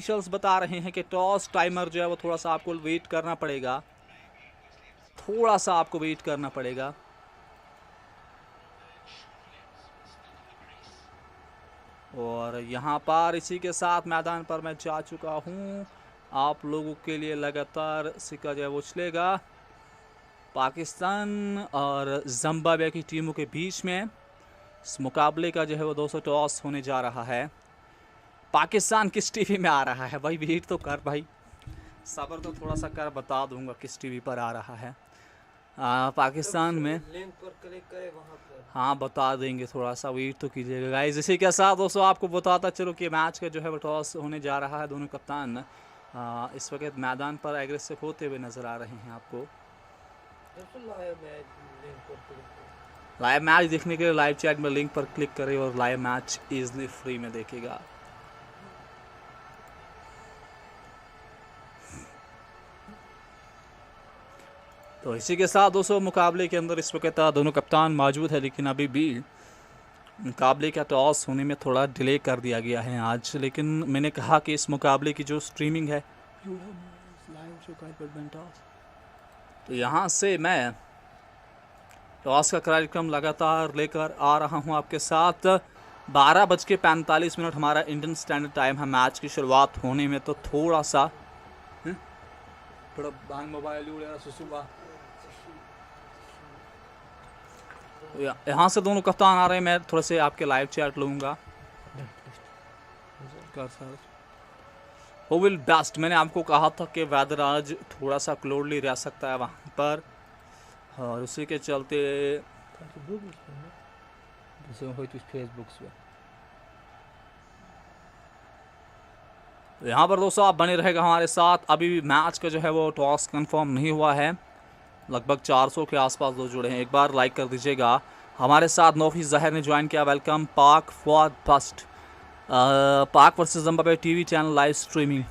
Officials बता रहे हैं कि टॉस टाइमर जो है वो थोड़ा सा आपको वेट करना पड़ेगा, थोड़ा सा आपको वेट करना पड़ेगा। और यहाँ पर इसी के साथ मैदान पर मैं जा चुका हूँ, आप लोगों के लिए लगातार सिक्का जो है वो चलेगा। पाकिस्तान और जिम्बाब्वे की टीमों के बीच में इस मुकाबले का जो है वो दोस्तों टॉस होने जा रहा है। पाकिस्तान किस टीवी में आ रहा है भाई, वेट तो कर भाई, सब्र तो थोड़ा सा कर, बता दूंगा किस टीवी पर आ रहा है। पाकिस्तान में लिंक पर क्लिक करें वहाँ पर, हाँ बता देंगे, थोड़ा सा वेट तो कीजिएगा गाइस। इसी के साथ दोस्तों आपको बताता चलो कि मैच का जो है वो टॉस होने जा रहा है। दोनों कप्तान इस वक्त मैदान पर एग्रेसिव होते हुए नज़र आ रहे हैं आपको। लाइव मैच देखने के लिए लाइव चैट में लिंक पर क्लिक करें और लाइव मैच इजली फ्री में देखेगा। तो इसी के साथ दोस्तों मुकाबले के अंदर इस वक्त दोनों कप्तान मौजूद है, लेकिन अभी भी मुकाबले का टॉस होने में थोड़ा डिले कर दिया गया है आज। लेकिन मैंने कहा कि इस मुकाबले की जो स्ट्रीमिंग है तो यहाँ से मैं टॉस का कार्यक्रम लगातार लेकर आ रहा हूँ आपके साथ। 12:45 हमारा इंडियन स्टैंडर्ड टाइम है मैच की शुरुआत होने में, तो थोड़ा सा मोबाइल सुबह यहाँ से दोनों कप्तान आ रहे हैं। मैं थोड़े से आपके लाइव चैट लूँगा। वो विल बेस्ट, मैंने आपको कहा था कि वेदर आज थोड़ा सा क्लोडली रह सकता है वहाँ पर, और उसी के चलते फेसबुक पे तो यहाँ पर दोस्तों आप बने रहेगा हमारे साथ। अभी भी मैच का जो है वो टॉस कंफर्म नहीं हुआ है, लगभग 400 के आसपास लोग जुड़े हैं। एक बार लाइक कर दीजिएगा। हमारे साथ नौफीस ज़ाहिर ने ज्वाइन किया, वेलकम। पाक फॉर फर्स्ट पाक versus Zimbabwe TV channel live streaming.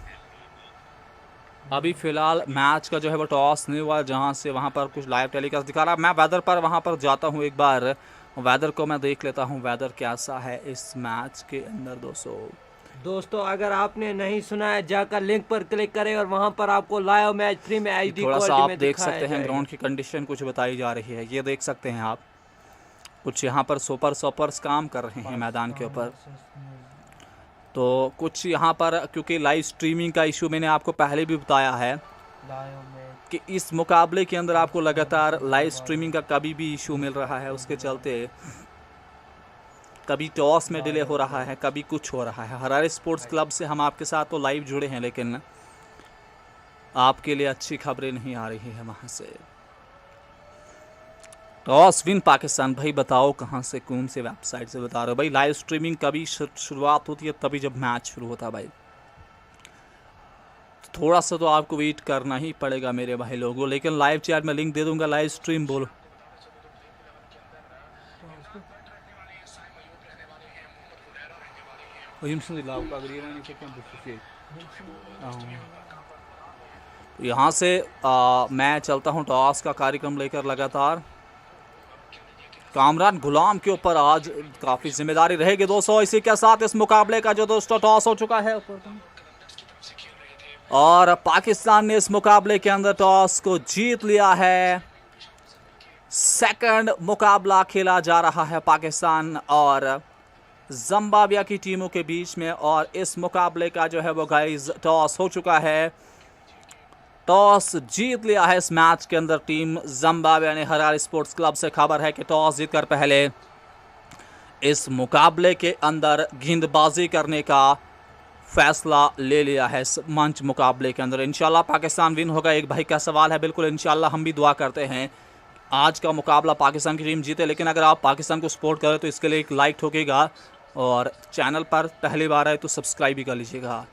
अभी फ़िलहाल मैच का जो है वो टॉस नहीं हुआ, जहां से वहां पर कुछ लाइव टेलीकास्ट दिखा रहा है। मैं वेदर पर वहां पर जाता हूं, एक बार वेदर को मैं देख लेता हूं, वेदर कैसा है इस मैच के अंदर। दोस्तों अगर आपने नहीं सुना है जाकर लिंक पर क्लिक करें और वहां पर आपको लाइव मैच फ्री में एचडी थोड़ा सा क्वालिटी आप में देख सकते हैं ग्राउंड की कंडीशन कुछ बताई जा रही है, ये देख सकते हैं आप। कुछ यहाँ पर सोपर्स काम कर रहे हैं मैदान के ऊपर, तो कुछ यहाँ पर क्योंकि लाइव स्ट्रीमिंग का इशू मैंने आपको पहले भी बताया है कि इस मुकाबले के अंदर आपको लगातार लाइव स्ट्रीमिंग का कभी भी इशू मिल रहा है। उसके चलते कभी टॉस में डिले हो रहा है, कभी कुछ हो रहा है। हरारे स्पोर्ट्स क्लब से हम आपके साथ तो लाइव जुड़े हैं, लेकिन आपके लिए अच्छी खबरें नहीं आ रही है वहाँ से। टॉस विन पाकिस्तान, भाई बताओ कहाँ से, कौन से वेबसाइट से बता रहे हो भाई? लाइव स्ट्रीमिंग कभी शुरुआत होती है तभी जब मैच शुरू होता है भाई। थोड़ा सा तो आपको वेट करना ही पड़ेगा मेरे भाई लोगों, लेकिन लाइव चैट में लिंक दे दूंगा, लाइव स्ट्रीम बोलो। यहाँ से मैं चलता हूँ टॉस का कार्यक्रम लेकर लगातार। कामरान गुलाम के ऊपर आज काफ़ी जिम्मेदारी रहेगी दोस्तों। इसी के साथ इस मुकाबले का जो दोस्तों टॉस हो चुका है और पाकिस्तान ने इस मुकाबले के अंदर टॉस को जीत लिया है। सेकंड मुकाबला खेला जा रहा है पाकिस्तान और जिम्बाब्वे की टीमों के बीच में, और इस मुकाबले का जो है वो गाइस टॉस हो चुका है। टॉस जीत लिया है इस मैच के अंदर टीम जिम्बाब्वे ने। हरारे स्पोर्ट्स क्लब से खबर है कि टॉस जीतकर पहले इस मुकाबले के अंदर गेंदबाजी करने का फैसला ले लिया है इस मंच मुकाबले के अंदर। इंशाल्लाह पाकिस्तान विन होगा। एक भाई का सवाल है, बिल्कुल इंशाल्लाह हम भी दुआ करते हैं आज का मुकाबला पाकिस्तान की टीम जीते, लेकिन अगर आप पाकिस्तान को सपोर्ट करें तो इसके लिए एक लाइक ठोकेगा और चैनल पर पहली बार आए तो सब्सक्राइब भी कर लीजिएगा।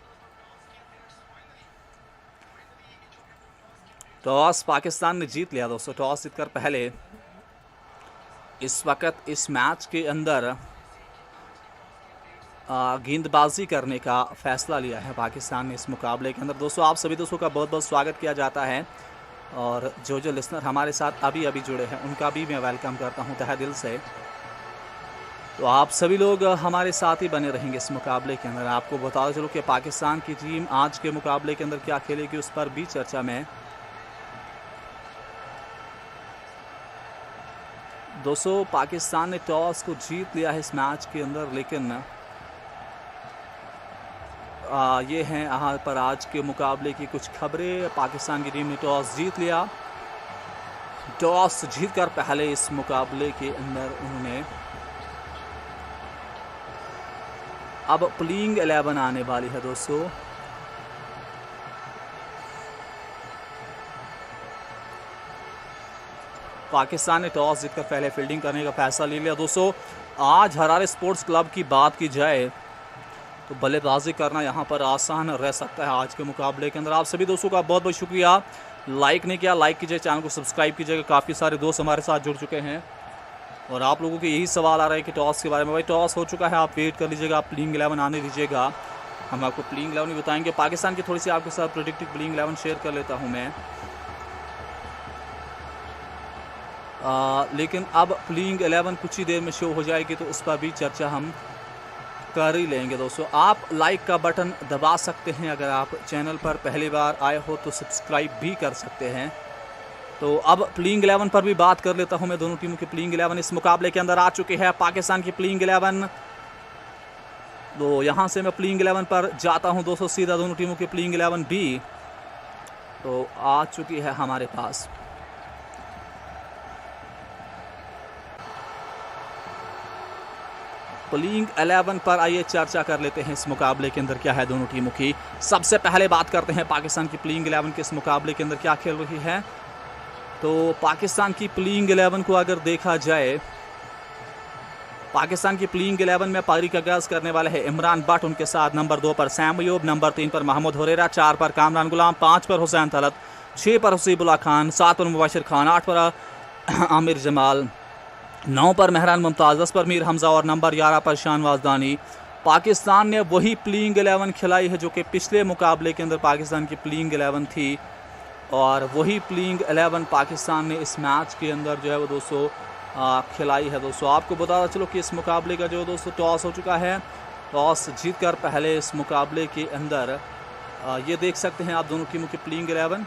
टॉस पाकिस्तान ने जीत लिया दोस्तों। टॉस जीतकर पहले इस वक्त इस मैच के अंदर गेंदबाजी करने का फैसला लिया है पाकिस्तान ने इस मुकाबले के अंदर। दोस्तों आप सभी दोस्तों का बहुत बहुत स्वागत किया जाता है, और जो लिसनर हमारे साथ अभी जुड़े हैं उनका भी मैं वेलकम करता हूं तहे दिल से। तो आप सभी लोग हमारे साथ ही बने रहेंगे इस मुकाबले के अंदर। आपको बता चलो कि पाकिस्तान की टीम आज के मुकाबले के अंदर क्या खेलेगी उस पर भी चर्चा में। दोस्तों पाकिस्तान ने टॉस को जीत लिया है इस मैच के अंदर, लेकिन ये हैं यहाँ पर आज के मुकाबले की कुछ खबरें। पाकिस्तान की टीम ने टॉस जीत लिया। टॉस जीतकर पहले इस मुकाबले के अंदर उन्होंने अब प्लेइंग 11 आने वाली है दोस्तों। पाकिस्तान ने टॉस जीतकर पहले फील्डिंग करने का फैसला ले लिया। दोस्तों आज हरारे स्पोर्ट्स क्लब की बात की जाए तो बल्लेबाजी करना यहां पर आसान रह सकता है आज के मुकाबले के अंदर। आप सभी दोस्तों का बहुत बहुत शुक्रिया। लाइक नहीं किया, लाइक कीजिए, चैनल को सब्सक्राइब कीजिएगा। काफ़ी सारे दोस्त हमारे साथ जुड़ चुके हैं और आप लोगों के यही सवाल आ रहा है कि टॉस के बारे में। भाई टॉस हो चुका है, आप वेट कर लीजिएगा, आप प्लेइंग 11 आने दीजिएगा, हम आपको प्लेइंग 11 भी बताएंगे। पाकिस्तान की थोड़ी सी आपके साथ प्रेडिक्टिव प्लेइंग 11 शेयर कर लेता हूं मैं। लेकिन अब प्लेइंग 11 कुछ ही देर में शो हो जाएगी तो उस पर भी चर्चा हम कर ही लेंगे। दोस्तों आप लाइक का बटन दबा सकते हैं, अगर आप चैनल पर पहली बार आए हो तो सब्सक्राइब भी कर सकते हैं। तो अब प्लेइंग 11 पर भी बात कर लेता हूं मैं। दोनों टीमों की प्लेइंग 11 इस मुकाबले के अंदर आ चुकी है। पाकिस्तान की प्लेइंग 11, तो यहां से मैं प्लेइंग 11 पर जाता हूं दोस्तों सीधा। दोनों टीमों की प्लेइंग 11 भी तो आ चुकी है हमारे पास। प्लेइंग 11 पर आइए चर्चा कर लेते हैं इस मुकाबले के अंदर क्या है दोनों टीमों की। सबसे पहले बात करते हैं पाकिस्तान की प्लेइंग 11 के इस मुकाबले के अंदर क्या खेल रही है। तो पाकिस्तान की प्लेइंग 11 को अगर देखा जाए, पाकिस्तान की प्लेइंग 11 में पारी का आगाज करने वाले हैं इमरान बट, उनके साथ नंबर 2 पर सैम अयूब, नंबर 3 पर महमूद हुरैरा, 4 पर कामरान गुलाम, 5 पर हुसैन तलत, 6 पर हसीबुल्लाह खान, 7 पर मुबशिर खान, 8 पर आमिर जमाल, 9 पर मेहरान मुमताज़, 10 पर मीर हमजा और नंबर 11 पर शानवाज दानी। पाकिस्तान ने वही प्लेइंग 11 खिलाई है जो कि पिछले मुकाबले के अंदर पाकिस्तान की प्लेइंग 11 थी, और वही प्लेइंग 11 पाकिस्तान ने इस मैच के अंदर जो है वो दोस्तों खिलाई है। दोस्तों आपको बता चलो कि इस मुकाबले का जो दोस्तों टॉस हो चुका है। टॉस जीतकर पहले इस मुकाबले के अंदर ये देख सकते हैं आप दोनों टीमों की प्लेइंग 11।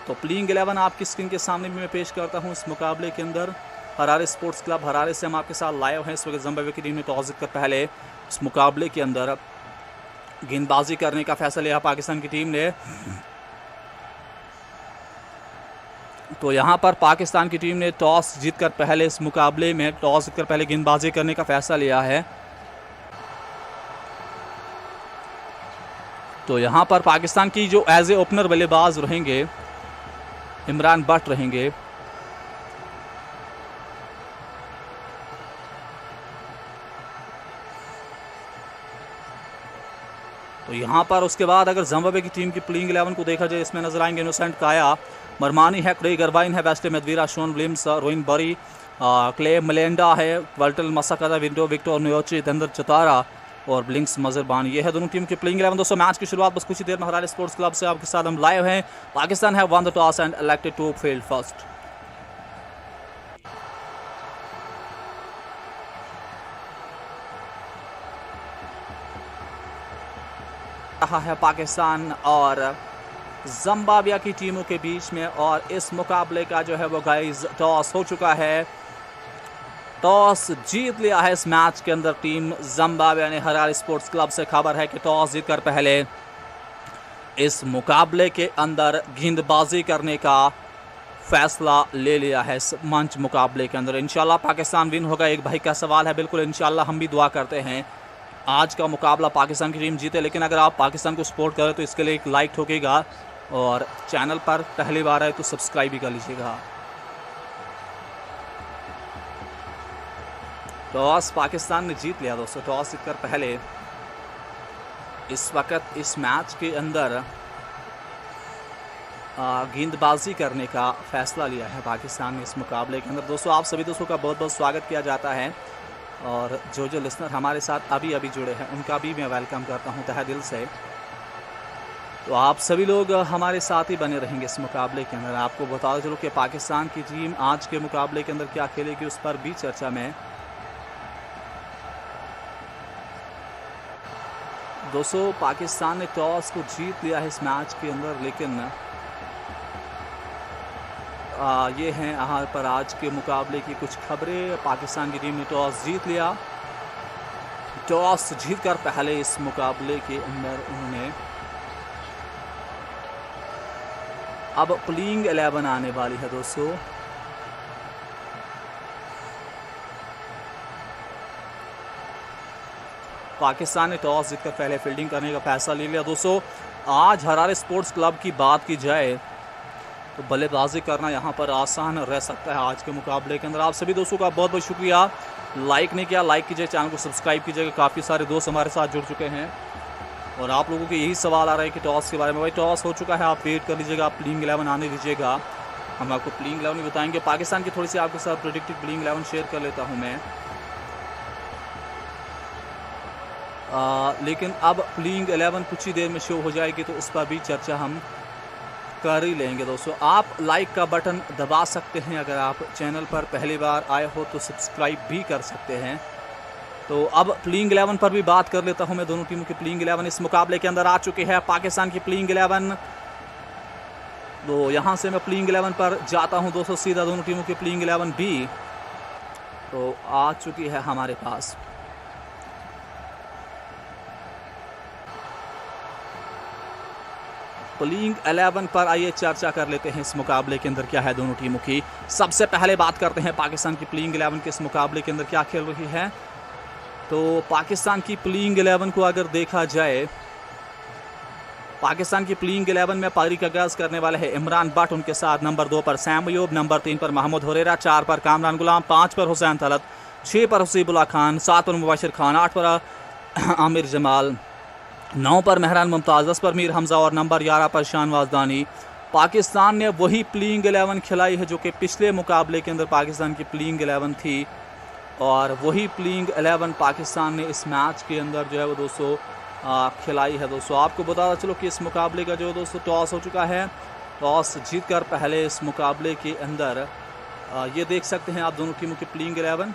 तो प्लेइंग 11 आपकी स्क्रीन के सामने भी मैं पेश करता हूं इस मुकाबले के अंदर। हरारे स्पोर्ट्स क्लब हरारे से हम आपके साथ लाइव हैं इस वक्त। जिम्बाब्वे की टीम ने टॉस जीतकर पहले इस मुकाबले के अंदर गेंदबाजी करने का फैसला लिया पाकिस्तान की टीम ने। तो यहां पर पाकिस्तान की टीम ने टॉस जीतकर पहले इस मुकाबले में टॉस जीतकर पहले गेंदबाजी करने का फैसला लिया है। तो यहां पर पाकिस्तान की जो एज ए ओपनर बल्लेबाज रहेंगे इमरान बट रहेंगे। तो यहां पर उसके बाद अगर जिम्बाब्वे की टीम की प्लेइंग 11 को देखा जाए, इसमें नजर आएंगे इनोसेंट काया, मरमानी है, क्रेग अरबाइन है, वेस्ट मेदवीरा, शोन विलियम्स, रोइन बरी, क्ले मलेंडा है, वर्टल मसाकदा, विंडो विक्टर न्योची, धंदर चतारा और ब्लिंक्स मजरबान। ये है दोनों टीम की प्लेइंग 11। दोस्तों मैच की शुरुआत बस कुछ ही देर में हरारे स्पोर्ट्स क्लब से आपके साथ हम लाइव हैं। Pakistan have won the toss and elected to field first. रहा है पाकिस्तान और जिम्बाब्वे की टीमों के बीच में, और इस मुकाबले का जो है वो गाइस टॉस हो चुका है। टॉस जीत लिया है इस मैच के अंदर टीम जिम्बाब्वे ने। हरारे स्पोर्ट्स क्लब से खबर है कि टॉस जीतकर पहले इस मुकाबले के अंदर गेंदबाजी करने का फैसला ले लिया है इस मंच मुकाबले के अंदर। इंशाल्लाह पाकिस्तान विन होगा। एक भाई का सवाल है, बिल्कुल इंशाल्लाह हम भी दुआ करते हैं आज का मुकाबला पाकिस्तान की टीम जीते। लेकिन अगर आप पाकिस्तान को सपोर्ट करें तो इसके लिए एक लाइक ठोकेगा, और चैनल पर पहली बार आए तो सब्सक्राइब भी कर लीजिएगा। टॉस पाकिस्तान ने जीत लिया दोस्तों। टॉस जीतकर पहले इस वक्त इस मैच के अंदर गेंदबाजी करने का फैसला लिया है पाकिस्तान ने इस मुकाबले के अंदर। दोस्तों आप सभी दोस्तों का बहुत बहुत स्वागत किया जाता है, और जो लिसनर हमारे साथ अभी जुड़े हैं उनका भी मैं वेलकम करता हूं तहे दिल से। तो आप सभी लोग हमारे साथ ही बने रहेंगे इस मुकाबले के अंदर। आपको बता चलो कि पाकिस्तान की टीम आज के मुकाबले के अंदर क्या खेलेगी, उस पर भी चर्चा में। दोस्तों, पाकिस्तान ने टॉस को जीत लिया है इस मैच के अंदर, लेकिन ये हैं यहाँ पर आज के मुकाबले की कुछ खबरें। पाकिस्तान की टीम ने टॉस जीत लिया। टॉस जीतकर पहले इस मुकाबले के अंदर उन्होंने अब प्लेइंग 11 आने वाली है दोस्तों। पाकिस्तान ने टॉस जीतकर पहले फील्डिंग करने का फैसला ले लिया। दोस्तों, आज हरारे स्पोर्ट्स क्लब की बात की जाए तो बल्लेबाजी करना यहाँ पर आसान रह सकता है आज के मुकाबले के अंदर। आप सभी दोस्तों का बहुत बहुत शुक्रिया। लाइक नहीं किया, लाइक कीजिए, चैनल को सब्सक्राइब कीजिएगा। काफ़ी सारे दोस्त हमारे साथ जुड़ चुके हैं और आप लोगों के यही सवाल आ रहा है कि टॉस के बारे में। भाई, टॉस हो चुका है, आप वेट कर लीजिएगा, आप प्लेइंग 11 आने दीजिएगा। हम आपको प्लेइंग 11 बताएंगे। पाकिस्तान की थोड़ी सी आपके साथ प्रेडिक्टेड प्लेइंग 11 शेयर कर लेता हूँ मैं। लेकिन अब प्लेइंग 11 कुछ ही देर में शो हो जाएगी, तो उस पर भी चर्चा हम कर ही लेंगे। दोस्तों, आप लाइक का बटन दबा सकते हैं। अगर आप चैनल पर पहली बार आए हो तो सब्सक्राइब भी कर सकते हैं। तो अब प्लेइंग 11 पर भी बात कर लेता हूं मैं। दोनों टीमों की प्लेइंग 11 इस मुकाबले के अंदर आ चुकी है। पाकिस्तान की प्लेइंग 11, तो यहां से मैं प्लेइंग 11 पर जाता हूं दोस्तों सीधा। दोनों टीमों की प्लेइंग 11 भी तो आ चुकी है हमारे पास। प्लेइंग 11 पर आइए चर्चा कर लेते हैं इस मुकाबले के अंदर क्या है दोनों टीमों की। सबसे पहले बात करते हैं पाकिस्तान की प्लेइंग 11 के इस मुकाबले के अंदर क्या खेल रही है। तो पाकिस्तान की प्लेइंग 11 को अगर देखा जाए, पाकिस्तान की प्लेइंग 11 में पारी का आगाज करने वाले हैं इमरान बट। उनके साथ नंबर 2 पर सैम अयूब, नंबर 3 पर महमूद हुरैरा, 4 पर कामरान गुलाम, 5 पर हुसैन तलत, 6 पर हसीबुल्ला खान, 7 पर मुबशिर खान, 8 पर आमिर जमाल, 9 पर मेहरान मुमताज़, 10 पर मीर हमजा और नंबर 11 पर शानवाज दानी। पाकिस्तान ने वही प्लेइंग 11 खिलाई है जो कि पिछले मुकाबले के अंदर पाकिस्तान की प्लेइंग 11 थी, और वही प्लेइंग 11 पाकिस्तान ने इस मैच के अंदर जो है वो दोस्तों खिलाई है। दोस्तों, आपको बताता चलो कि इस मुकाबले का जो दोस्तों टॉस हो चुका है। टॉस जीतकर पहले इस मुकाबले के अंदर ये देख सकते हैं आप दोनों टीमों की प्लेइंग 11।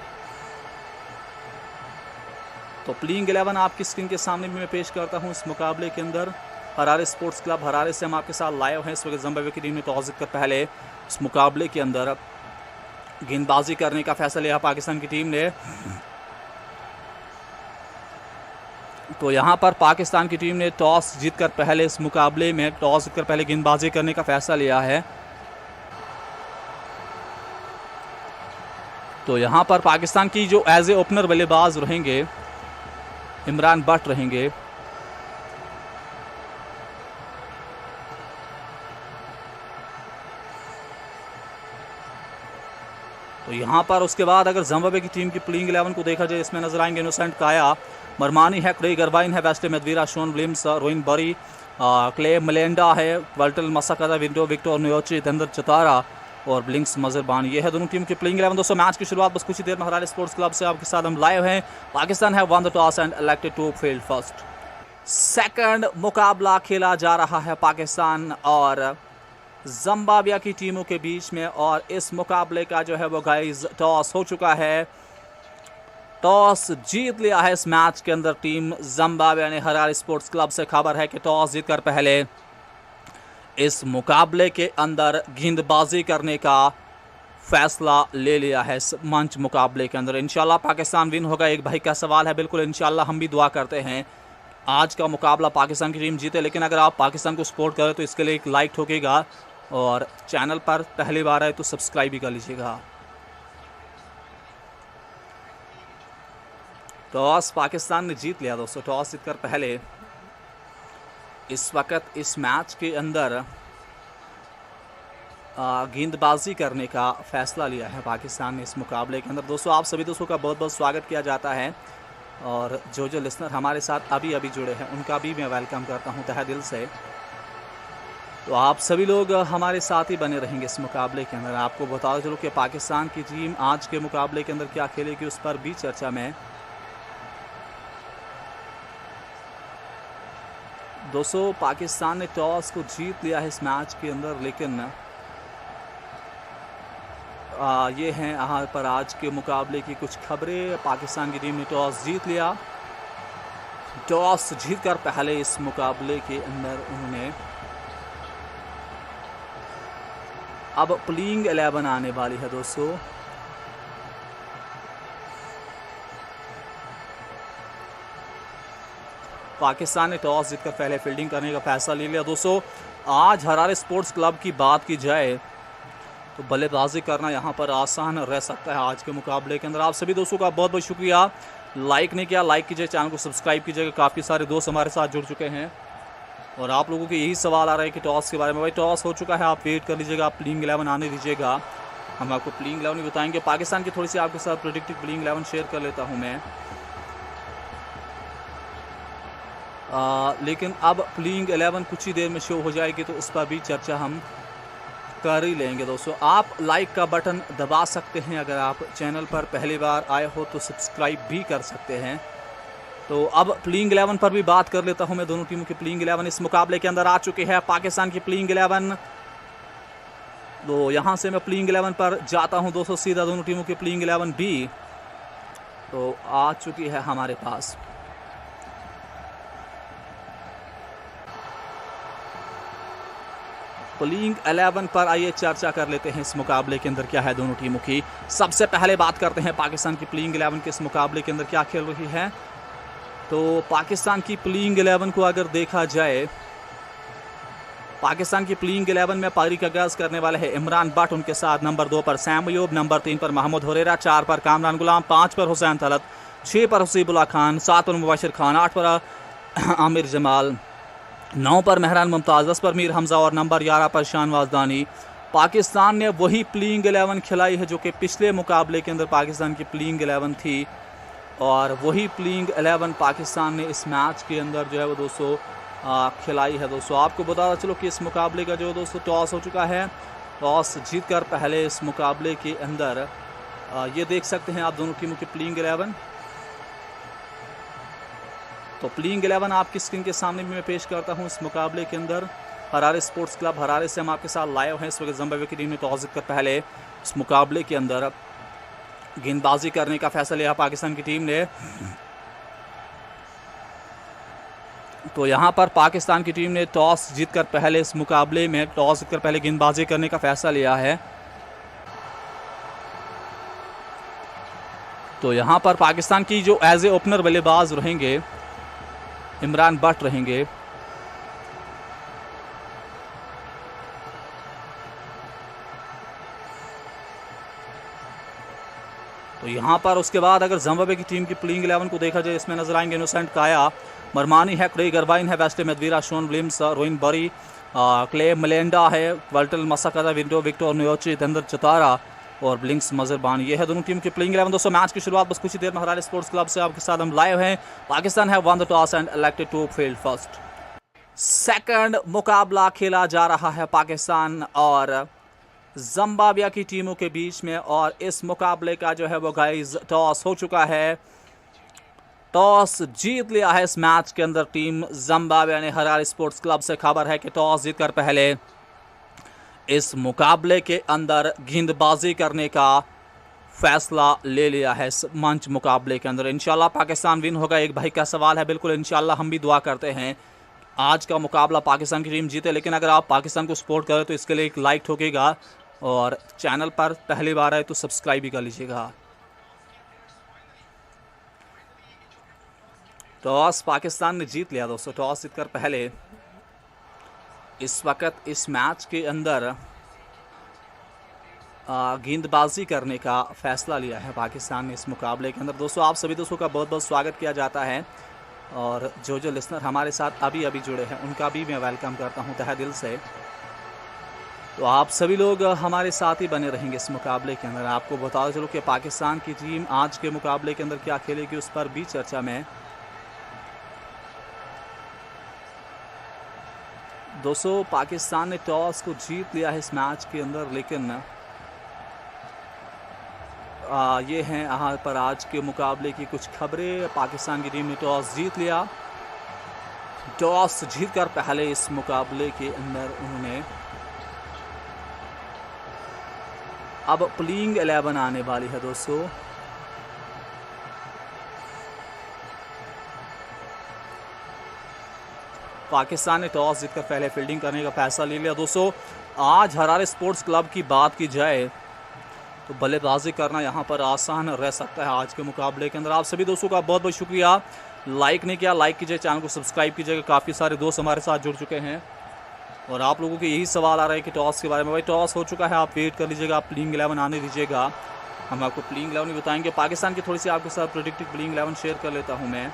तो प्लेइंग 11 आपकी स्क्रीन के सामने भी मैं पेश करता हूं इस मुकाबले के अंदर। हरारे स्पोर्ट्स क्लब हरारे से हम आपके साथ लाइव हैं। इस वक्त जिम्बाब्वे की टीम ने टॉस जीतकर पहले इस मुकाबले के अंदर गेंदबाजी करने का फैसला लिया पाकिस्तान की टीम ने। तो यहां पर पाकिस्तान की टीम ने टॉस जीतकर पहले इस मुकाबले में टॉस जीतकर पहले गेंदबाजी करने का फैसला लिया है। तो यहां पर पाकिस्तान की जो एज ए ओपनर बल्लेबाज रहेंगे इमरान बट रहेंगे। तो यहाँ पर उसके बाद अगर जिम्बाब्वे की टीम की प्लेइंग 11 को देखा जाए, इसमें नजर आएंगे इनोसेंट काया, मरमानी है, क्रेग अरबाइन है, वेस्टे मेदवीरा, शोन विलियम्स, रोइन बरी, क्ले मलेंडा है, वर्टल मसाकदा, विंडो विक्टर न्योची, धंदर चतारा और ब्लिंक्स मजरबान। ये है दोनों टीम की प्लेइंग 11। दोस्तों, मैच की शुरुआत बस कुछ ही देर में हरारे स्पोर्ट्स क्लब से आपके साथ हम लाइव हैं। Pakistan have won the toss and elected to field first. Second मुकाबला खेला जा रहा है पाकिस्तान और जिम्बाब्वे की टीमों के बीच में, और इस मुकाबले का जो है वो गाइस टॉस हो चुका है। टॉस जीत लिया है इस मैच के अंदर टीम जिम्बाब्वे ने। हरारे स्पोर्ट्स क्लब से खबर है कि टॉस जीतकर पहले इस मुकाबले के अंदर गेंदबाजी करने का फैसला ले लिया है इस मंच मुकाबले के अंदर। इंशाल्लाह पाकिस्तान विन होगा। एक भाई का सवाल है, बिल्कुल इंशाल्लाह हम भी दुआ करते हैं आज का मुकाबला पाकिस्तान की टीम जीते। लेकिन अगर आप पाकिस्तान को सपोर्ट करें तो इसके लिए एक लाइक ठोकेगा, और चैनल पर पहली बार आए तो सब्सक्राइब भी कर लीजिएगा। टॉस पाकिस्तान ने जीत लिया दोस्तों। टॉस जीतकर पहले इस वक्त इस मैच के अंदर गेंदबाजी करने का फैसला लिया है पाकिस्तान ने इस मुकाबले के अंदर। दोस्तों, आप सभी दोस्तों का बहुत बहुत स्वागत किया जाता है, और जो जो लिसनर हमारे साथ अभी अभी जुड़े हैं उनका भी मैं वेलकम करता हूं तहे दिल से। तो आप सभी लोग हमारे साथ ही बने रहेंगे इस मुकाबले के अंदर। आपको बता चलो कि पाकिस्तान की टीम आज के मुकाबले के अंदर क्या खेलेगी, उस पर भी चर्चा में। दोस्तों पाकिस्तान ने टॉस को जीत लिया है इस मैच के अंदर, लेकिन ये हैं यहाँ पर आज के मुकाबले की कुछ खबरें। पाकिस्तान की टीम ने टॉस जीत लिया। टॉस जीतकर पहले इस मुकाबले के अंदर उन्होंने अब प्लेइंग 11 आने वाली है दोस्तों। पाकिस्तान ने टॉस जीतकर पहले फील्डिंग करने का फैसला ले लिया। दोस्तों आज हरारे स्पोर्ट्स क्लब की बात की जाए तो बल्लेबाजी करना यहाँ पर आसान रह सकता है आज के मुकाबले के अंदर। आप सभी दोस्तों का बहुत बहुत शुक्रिया। लाइक नहीं किया, लाइक कीजिए, चैनल को सब्सक्राइब कीजिएगा। काफ़ी सारे दोस्त हमारे साथ जुड़ चुके हैं और आप लोगों के यही सवाल आ रहा है कि टॉस के बारे में। भाई टॉस हो चुका है, आप वेट कर लीजिएगा, आप प्लेइंग 11 आने दीजिएगा, हम आपको प्लेइंग 11 बताएंगे। पाकिस्तान की थोड़ी सी आपके साथ प्रेडिक्टिव प्लेइंग 11 शेयर कर लेता हूँ मैं। लेकिन अब प्लेइंग 11 कुछ ही देर में शो हो जाएगी तो उस पर भी चर्चा हम कर ही लेंगे। दोस्तों आप लाइक का बटन दबा सकते हैं, अगर आप चैनल पर पहली बार आए हो तो सब्सक्राइब भी कर सकते हैं। तो अब प्लेइंग 11 पर भी बात कर लेता हूं मैं। दोनों टीमों की प्लेइंग 11 इस मुकाबले के अंदर आ चुकी है। पाकिस्तान की प्लेइंग 11, तो यहां से मैं प्लेइंग 11 पर जाता हूं दोस्तों सीधा। दोनों टीमों की प्लेइंग 11 भी तो आ चुकी है हमारे पास। प्लेइंग 11 पर आइए चर्चा कर लेते हैं इस मुकाबले के अंदर क्या है दोनों टीमों की। सबसे पहले बात करते हैं पाकिस्तान की प्लेइंग 11 के इस मुकाबले के अंदर क्या खेल रही है। तो पाकिस्तान की प्लेइंग 11 को अगर देखा जाए, पाकिस्तान की प्लेइंग 11 में पारी का आगाज करने वाले हैं इमरान बट, उनके साथ नंबर 2 पर सैम अयूब, नंबर 3 पर महमूद हुरैरा, 4 पर कामरान गुलाम, 5 पर हुसैन तलत, 6 पर हसीबुल्लाह खान, 7 पर मुबशिर खान, 8 पर आमिर जमाल, 9 पर मेहरान मुमताज़, 10 पर मीर हमजा और नंबर 11 पर शानवाज दानी। पाकिस्तान ने वही प्लेइंग 11 खिलाई है जो कि पिछले मुकाबले के अंदर पाकिस्तान की प्लेइंग 11 थी, और वही प्लेइंग 11 पाकिस्तान ने इस मैच के अंदर जो है वो दोस्तों खिलाई है। दोस्तों आपको बता चलो कि इस मुकाबले का जो दोस्तों टॉस हो चुका है। टॉस जीतकर पहले इस मुकाबले के अंदर ये देख सकते हैं आप दोनों टीमों की प्लेइंग 11। तो प्लेइंग 11 आपकी स्क्रीन के सामने भी मैं पेश करता हूं इस मुकाबले के अंदर। हरारे स्पोर्ट्स क्लब हरारे से हम आपके साथ लाइव हैं। इस वक्त जिम्बाब्वे की टीम ने टॉस जीतकर पहले इस मुकाबले के अंदर गेंदबाजी करने का फैसला लिया पाकिस्तान की टीम ने। तो यहां पर पाकिस्तान की टीम ने टॉस जीतकर पहले इस मुकाबले में टॉस जीतकर पहले गेंदबाजी करने का फैसला लिया है। तो यहां पर पाकिस्तान की जो एज ए ओपनर बल्लेबाज रहेंगे इमरान बट रहेंगे। तो यहां पर उसके बाद अगर जिम्बाब्वे की टीम की प्लेइंग 11 को देखा जाए, इसमें नजर आएंगे इनोसेंट काया, मरमानी है, क्रेग अरबाइन है, वेस्टे मेदवीरा, शोन विलियम्स, रोइन बरी, क्ले मलेंडा है, वल्टल मसाकदा, विंडो विक्टर न्योची, धंदर चतारा और ब्लिंक्स मजरबान। ये है दोनों टीम की प्लेइंग 11। दोस्तों मैच की शुरुआत बस कुछ ही देर में हरारे स्पोर्ट्स क्लब से आपके साथ हम लाइव हैं। Pakistan have won the toss and elected to field first. Second मुकाबला खेला जा रहा है पाकिस्तान और जिम्बाब्वे की टीमों के बीच में, और इस मुकाबले का जो है वो गाइस टॉस हो चुका है। टॉस जीत लिया है इस मैच के अंदर टीम जिम्बाब्वे ने। हरारे स्पोर्ट्स क्लब से खबर है कि टॉस जीतकर पहले इस मुकाबले के अंदर गेंदबाजी करने का फैसला ले लिया है इस मंच मुकाबले के अंदर। इंशाल्लाह पाकिस्तान विन होगा। एक भाई का सवाल है, बिल्कुल इंशाल्लाह हम भी दुआ करते हैं आज का मुकाबला पाकिस्तान की टीम जीते। लेकिन अगर आप पाकिस्तान को सपोर्ट करें तो इसके लिए एक लाइक ठोकेगा, और चैनल पर पहली बार आए तो सब्सक्राइब भी कर लीजिएगा। टॉस पाकिस्तान ने जीत लिया दोस्तों। टॉस जीतकर पहले इस वक्त इस मैच के अंदर गेंदबाजी करने का फैसला लिया है पाकिस्तान ने इस मुकाबले के अंदर। दोस्तों आप सभी दोस्तों का बहुत बहुत स्वागत किया जाता है, और जो जो लिसनर हमारे साथ अभी अभी जुड़े हैं उनका भी मैं वेलकम करता हूं तहे दिल से। तो आप सभी लोग हमारे साथ ही बने रहेंगे इस मुकाबले के अंदर। आपको बता चलो कि पाकिस्तान की टीम आज के मुकाबले के अंदर क्या खेलेगी, उस पर भी चर्चा में। दोस्तों पाकिस्तान ने टॉस को जीत लिया है इस मैच के अंदर, लेकिन ये हैं यहाँ पर आज के मुकाबले की कुछ खबरें। पाकिस्तान की टीम ने टॉस जीत लिया। टॉस जीतकर पहले इस मुकाबले के अंदर उन्होंने अब प्लेइंग 11 आने वाली है दोस्तों। पाकिस्तान ने टॉस जीतकर पहले फील्डिंग करने का फैसला ले लिया। दोस्तों आज हरारे स्पोर्ट्स क्लब की बात की जाए तो बल्लेबाजी करना यहाँ पर आसान रह सकता है आज के मुकाबले के अंदर। आप सभी दोस्तों का बहुत बहुत शुक्रिया। लाइक नहीं किया, लाइक कीजिए, चैनल को सब्सक्राइब कीजिएगा। काफ़ी सारे दोस्त हमारे साथ जुड़ चुके हैं और आप लोगों के यही सवाल आ रहा है कि टॉस के बारे में। भाई टॉस हो चुका है, आप वेट कर लीजिएगा, आप प्लेइंग 11 आने दीजिएगा, हम आपको प्लेइंग 11 भी बताएंगे। पाकिस्तान की थोड़ी सी आपके साथ प्रेडिक्टेड प्लेइंग 11 शेयर कर लेता हूँ मैं।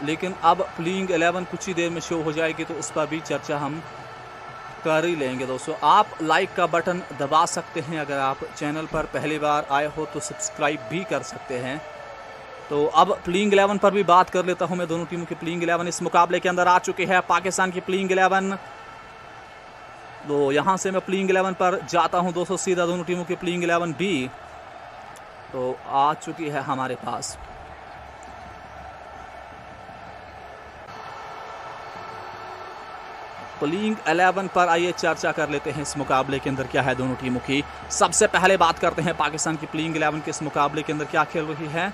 लेकिन अब प्लेइंग 11 कुछ ही देर में शो हो जाएगी तो उस पर भी चर्चा हम कर ही लेंगे। दोस्तों आप लाइक का बटन दबा सकते हैं, अगर आप चैनल पर पहली बार आए हो तो सब्सक्राइब भी कर सकते हैं। तो अब प्लेइंग 11 पर भी बात कर लेता हूं मैं। दोनों टीमों की प्लेइंग 11 इस मुकाबले के अंदर आ चुके हैं। पाकिस्तान की प्लेइंग 11, तो यहां से मैं प्लेइंग 11 पर जाता हूं दोस्तों सीधा। दोनों टीमों की प्लेइंग 11 भी तो आ चुकी है हमारे पास। प्लेइंग 11 पर आइए चर्चा कर लेते हैं इस मुकाबले के अंदर क्या है दोनों टीमों की। सबसे पहले बात करते हैं पाकिस्तान की प्लेइंग 11 के इस मुकाबले के अंदर क्या खेल रही है।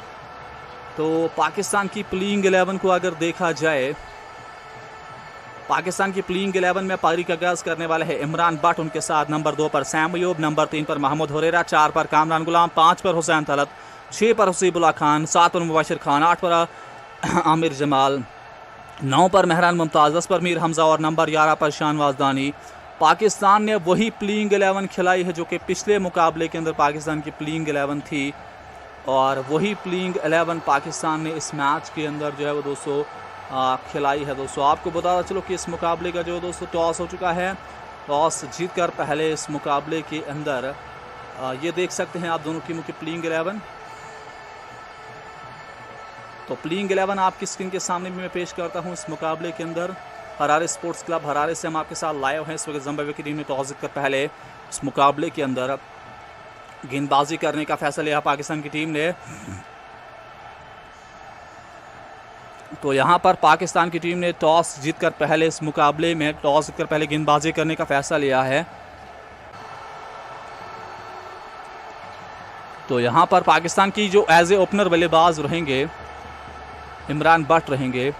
तो पाकिस्तान की प्लेइंग 11 को अगर देखा जाए, पाकिस्तान की प्लेइंग 11 में पारी का आगाज करने वाले हैं इमरान बट, उनके साथ नंबर 2 पर सैम अयूब, नंबर 3 पर महमूद हुरैरा, 4 पर कामरान गुलाम, 5 पर हुसैन तलत, 6 पर हसीबुल्लाह खान, 7 पर मुबाशिर खान, 8 पर आमिर जमाल, 9 पर मेहरान मुमताज़, 10 पर मीर हमजा और नंबर 11 पर शानवाज दानी। पाकिस्तान ने वही प्लेइंग 11 खिलाई है जो कि पिछले मुकाबले के अंदर पाकिस्तान की प्लेइंग 11 थी और वही प्लेइंग 11 पाकिस्तान ने इस मैच के अंदर जो है वो दोस्तों खिलाई है। दोस्तों आपको बताता चलो कि इस मुकाबले का जो दोस्तों टॉस हो चुका है। टॉस जीतकर पहले इस मुकाबले के अंदर ये देख सकते हैं आप दोनों टीमों की प्लेइंग 11। तो प्लेइंग 11 आपकी स्क्रीन के सामने भी मैं पेश करता हूं इस मुकाबले के अंदर। हरारे स्पोर्ट्स क्लब हरारे से हम आपके साथ लाइव हैं। इस वक्त जिम्बाब्वे की टीम ने टॉस जीतकर पहले इस मुकाबले के अंदर गेंदबाजी करने का फैसला लिया पाकिस्तान की टीम ने। तो यहां पर पाकिस्तान की टीम ने टॉस जीतकर पहले इस मुकाबले में टॉस जीतकर पहले गेंदबाजी करने का फैसला लिया है। तो यहां पर पाकिस्तान की जो एज ए ओपनर बल्लेबाज रहेंगे इमरान बट रहेंगे।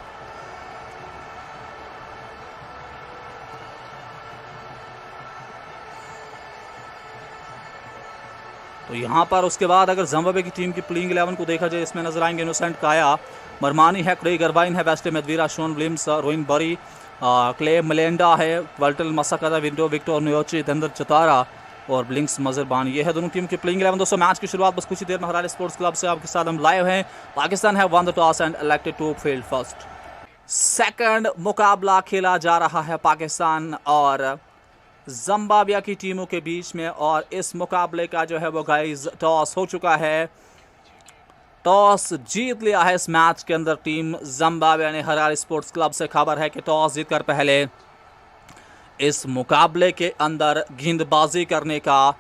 तो यहां पर उसके बाद अगर जिम्बाब्वे की टीम की प्लेइंग 11 को देखा जाए, इसमें नजर आएंगे इनोसेंट काया, मरमानी है, क्रेग अरबाइन है, वेस्ट मेदवीरा, शोन विलियम्स, रोइन बरी, क्ले मलेंडा है, वल्टल मसाकदा, विंडो विक्टर न्योची, धंदर चतारा और ब्लिंक्स मजरबान। ये है दोनों टीम की प्लेइंग 11। दोस्तों मैच की शुरुआत बस कुछ ही देर में हरारे स्पोर्ट्स क्लब से आपके साथ हम लाइव हैं। Pakistan have won the toss and elected to field first. Second मुकाबला खेला जा रहा है पाकिस्तान और जिम्बाब्वे की टीमों के बीच में और इस मुकाबले का जो है वो गाइस टॉस हो चुका है। टॉस जीत लिया है इस मैच के अंदर टीम जिम्बाब्वे ने। हरारे स्पोर्ट्स क्लब से खबर है कि टॉस जीतकर पहले इस मुकाबले के अंदर गेंदबाजी करने का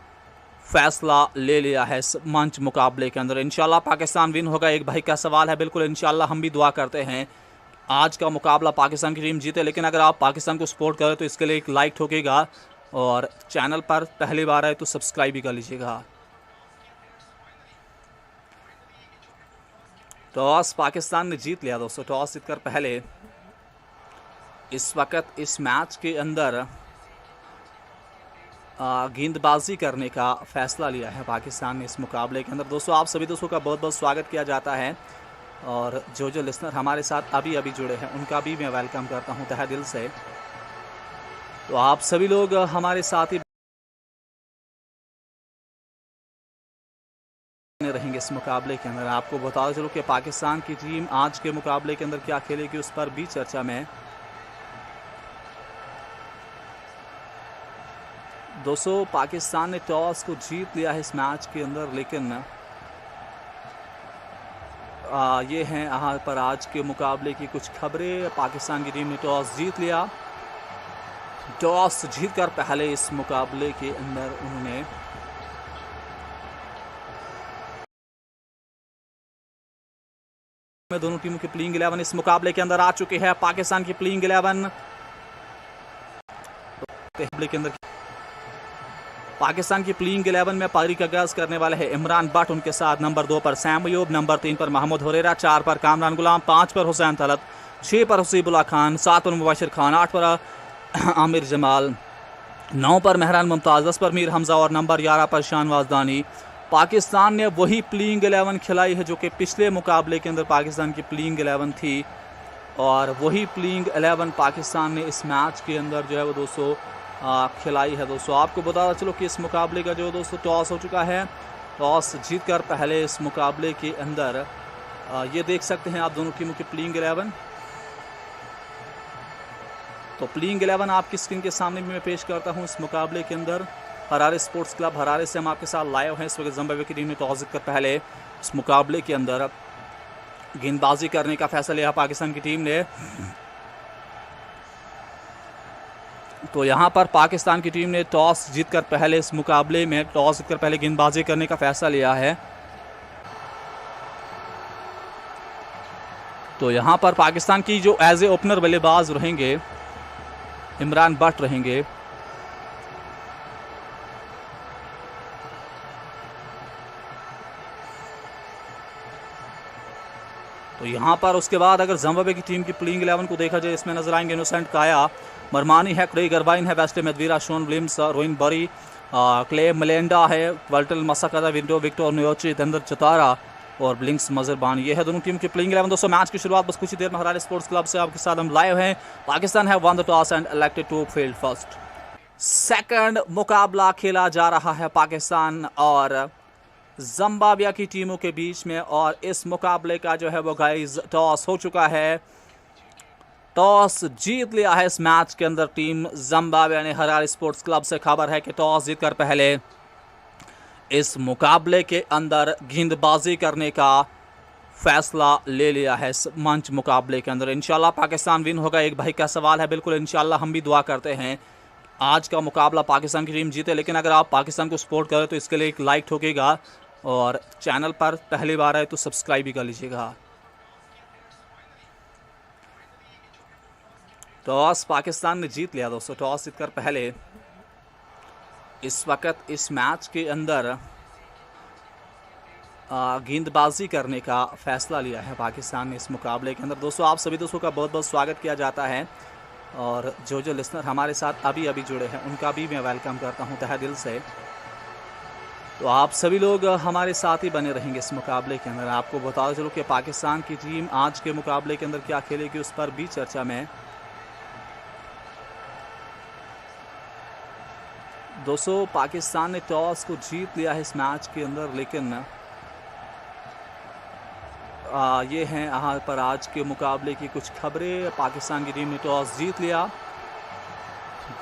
फैसला ले लिया है इस मंच मुकाबले के अंदर। इंशाल्लाह पाकिस्तान विन होगा। एक भाई का सवाल है, बिल्कुल इंशाल्लाह हम भी दुआ करते हैं आज का मुकाबला पाकिस्तान की टीम जीते। लेकिन अगर आप पाकिस्तान को सपोर्ट करें तो इसके लिए एक लाइक ठोकेगा और चैनल पर पहली बार आए तो सब्सक्राइब भी कर लीजिएगा। टॉस पाकिस्तान ने जीत लिया दोस्तों। टॉस जीतकर पहले इस वक्त इस मैच के अंदर गेंदबाजी करने का फैसला लिया है पाकिस्तान ने इस मुकाबले के अंदर। दोस्तों आप सभी दोस्तों का बहुत बहुत स्वागत किया जाता है और जो लिसनर हमारे साथ अभी अभी जुड़े हैं उनका भी मैं वेलकम करता हूं तहे दिल से। तो आप सभी लोग हमारे साथ ही रहेंगे इस मुकाबले के अंदर। आपको बता चलो कि पाकिस्तान की टीम आज के मुकाबले के अंदर क्या खेलेगी उस पर भी चर्चा में। दोस्तों पाकिस्तान ने टॉस को जीत लिया है इस मैच के अंदर, लेकिन ये हैं यहाँ पर आज के मुकाबले की कुछ खबरें। पाकिस्तान की टीम ने टॉस जीत लिया। टॉस जीतकर पहले इस मुकाबले के अंदर उन्होंने में दोनों टीमों की प्लेइंग 11 इस मुकाबले के अंदर आ चुकी है। पाकिस्तान की प्लेइंग 11 के अंदर पाकिस्तान की प्लेइंग 11 में पारी का आगाज करने वाले हैं इमरान भट्ट, उनके साथ नंबर 2 पर सैम अयूब, नंबर 3 पर महमूद हुरैरा, 4 पर कामरान गुलाम, 5 पर हुसैन तलत, 6 पर हसीबुल्लाह खान, 7 पर मुबशिर खान, 8 पर आमिर जमाल, 9 पर मेहरान मुमताज़, 10 पर मीर हमजा और नंबर 11 पर शानवाज दानी। पाकिस्तान ने वही प्लेइंग 11 खिलाई है जो कि पिछले मुकाबले के अंदर पाकिस्तान की प्लेइंग 11 थी, और वही प्लेइंग 11 पाकिस्तान ने इस मैच के अंदर जो है वो दोस्तों खिलाई है। दोस्तों आपको बताता चलो कि इस मुकाबले का जो दोस्तों टॉस हो चुका है। टॉस जीतकर पहले इस मुकाबले के अंदर ये देख सकते हैं आप दोनों टीमों की प्लेइंग 11। तो प्लेइंग 11 आपकी स्क्रीन के सामने भी मैं पेश करता हूं इस मुकाबले के अंदर। हरारे स्पोर्ट्स क्लब हरारे से हम आपके साथ लाइव हैं। इस वक्त जिम्बाब्वे की टीम ने टॉस जीतकर पहले इस मुकाबले के अंदर गेंदबाजी करने का फैसला लिया पाकिस्तान की टीम ने। तो यहाँ पर पाकिस्तान की टीम ने टॉस जीतकर पहले इस मुकाबले में टॉस जीतकर पहले गेंदबाजी करने का फैसला लिया है। तो यहाँ पर पाकिस्तान की जो एज ए ओपनर बल्लेबाज रहेंगे इमरान भट्ट रहेंगे। तो यहाँ पर उसके बाद अगर जिम्बाब्वे की टीम की प्लेइंग 11 को देखा जाए, इसमें नजर आएंगे इनोसेंट काया, मरमानी है, क्रेग अरबाइन है, वेस्टे मेदवीरा, शोन विलियम्स, रोइन बरी, क्ले मलेंडा है, वर्टल मसाकदा, विंडो विक्टर न्योची, दंदर चतारा और ब्लिंक्स मजरबान। ये है दोनों टीम की प्लेइंग 11। दोस्तों मैच की शुरुआत बस कुछ ही देर में हरारे स्पोर्ट्स क्लब से आपके साथ हम लाइव हैं। Pakistan have won the toss and elected to field first. Second मुकाबला खेला जा रहा है पाकिस्तान और जिम्बाब्वे की टीमों के बीच में, और इस मुकाबले का जो है वो गाइस टॉस हो चुका है। टॉस जीत लिया है इस मैच के अंदर टीम जिम्बाब्वे ने। हरारे स्पोर्ट्स क्लब से खबर है कि टॉस जीतकर पहले इस मुकाबले के अंदर गेंदबाजी करने का फैसला ले लिया है इस मंच मुकाबले के अंदर। इंशाल्लाह पाकिस्तान विन होगा। एक भाई का सवाल है, बिल्कुल इंशाल्लाह हम भी दुआ करते हैं आज का मुकाबला पाकिस्तान की टीम जीते, लेकिन अगर आप पाकिस्तान को सपोर्ट करें तो इसके लिए एक लाइक ठोकेगा और चैनल पर पहली बार आए तो सब्सक्राइब भी कर लीजिएगा। टॉस पाकिस्तान ने जीत लिया दोस्तों। टॉस जीतकर पहले इस वक्त इस मैच के अंदर गेंदबाजी करने का फैसला लिया है पाकिस्तान ने इस मुकाबले के अंदर। दोस्तों आप सभी दोस्तों का बहुत बहुत स्वागत किया जाता है, और जो जो लिसनर हमारे साथ अभी अभी जुड़े हैं उनका भी मैं वेलकम करता हूं तहे दिल से। तो आप सभी लोग हमारे साथ ही बने रहेंगे इस मुकाबले के अंदर। आपको बता चलो कि पाकिस्तान की टीम आज के मुकाबले के अंदर क्या खेलेगी उस पर भी चर्चा में। दोस्तों पाकिस्तान ने टॉस को जीत लिया है इस मैच के अंदर, लेकिन ये हैं यहाँ पर आज के मुकाबले की कुछ खबरें। पाकिस्तान की टीम ने टॉस जीत लिया।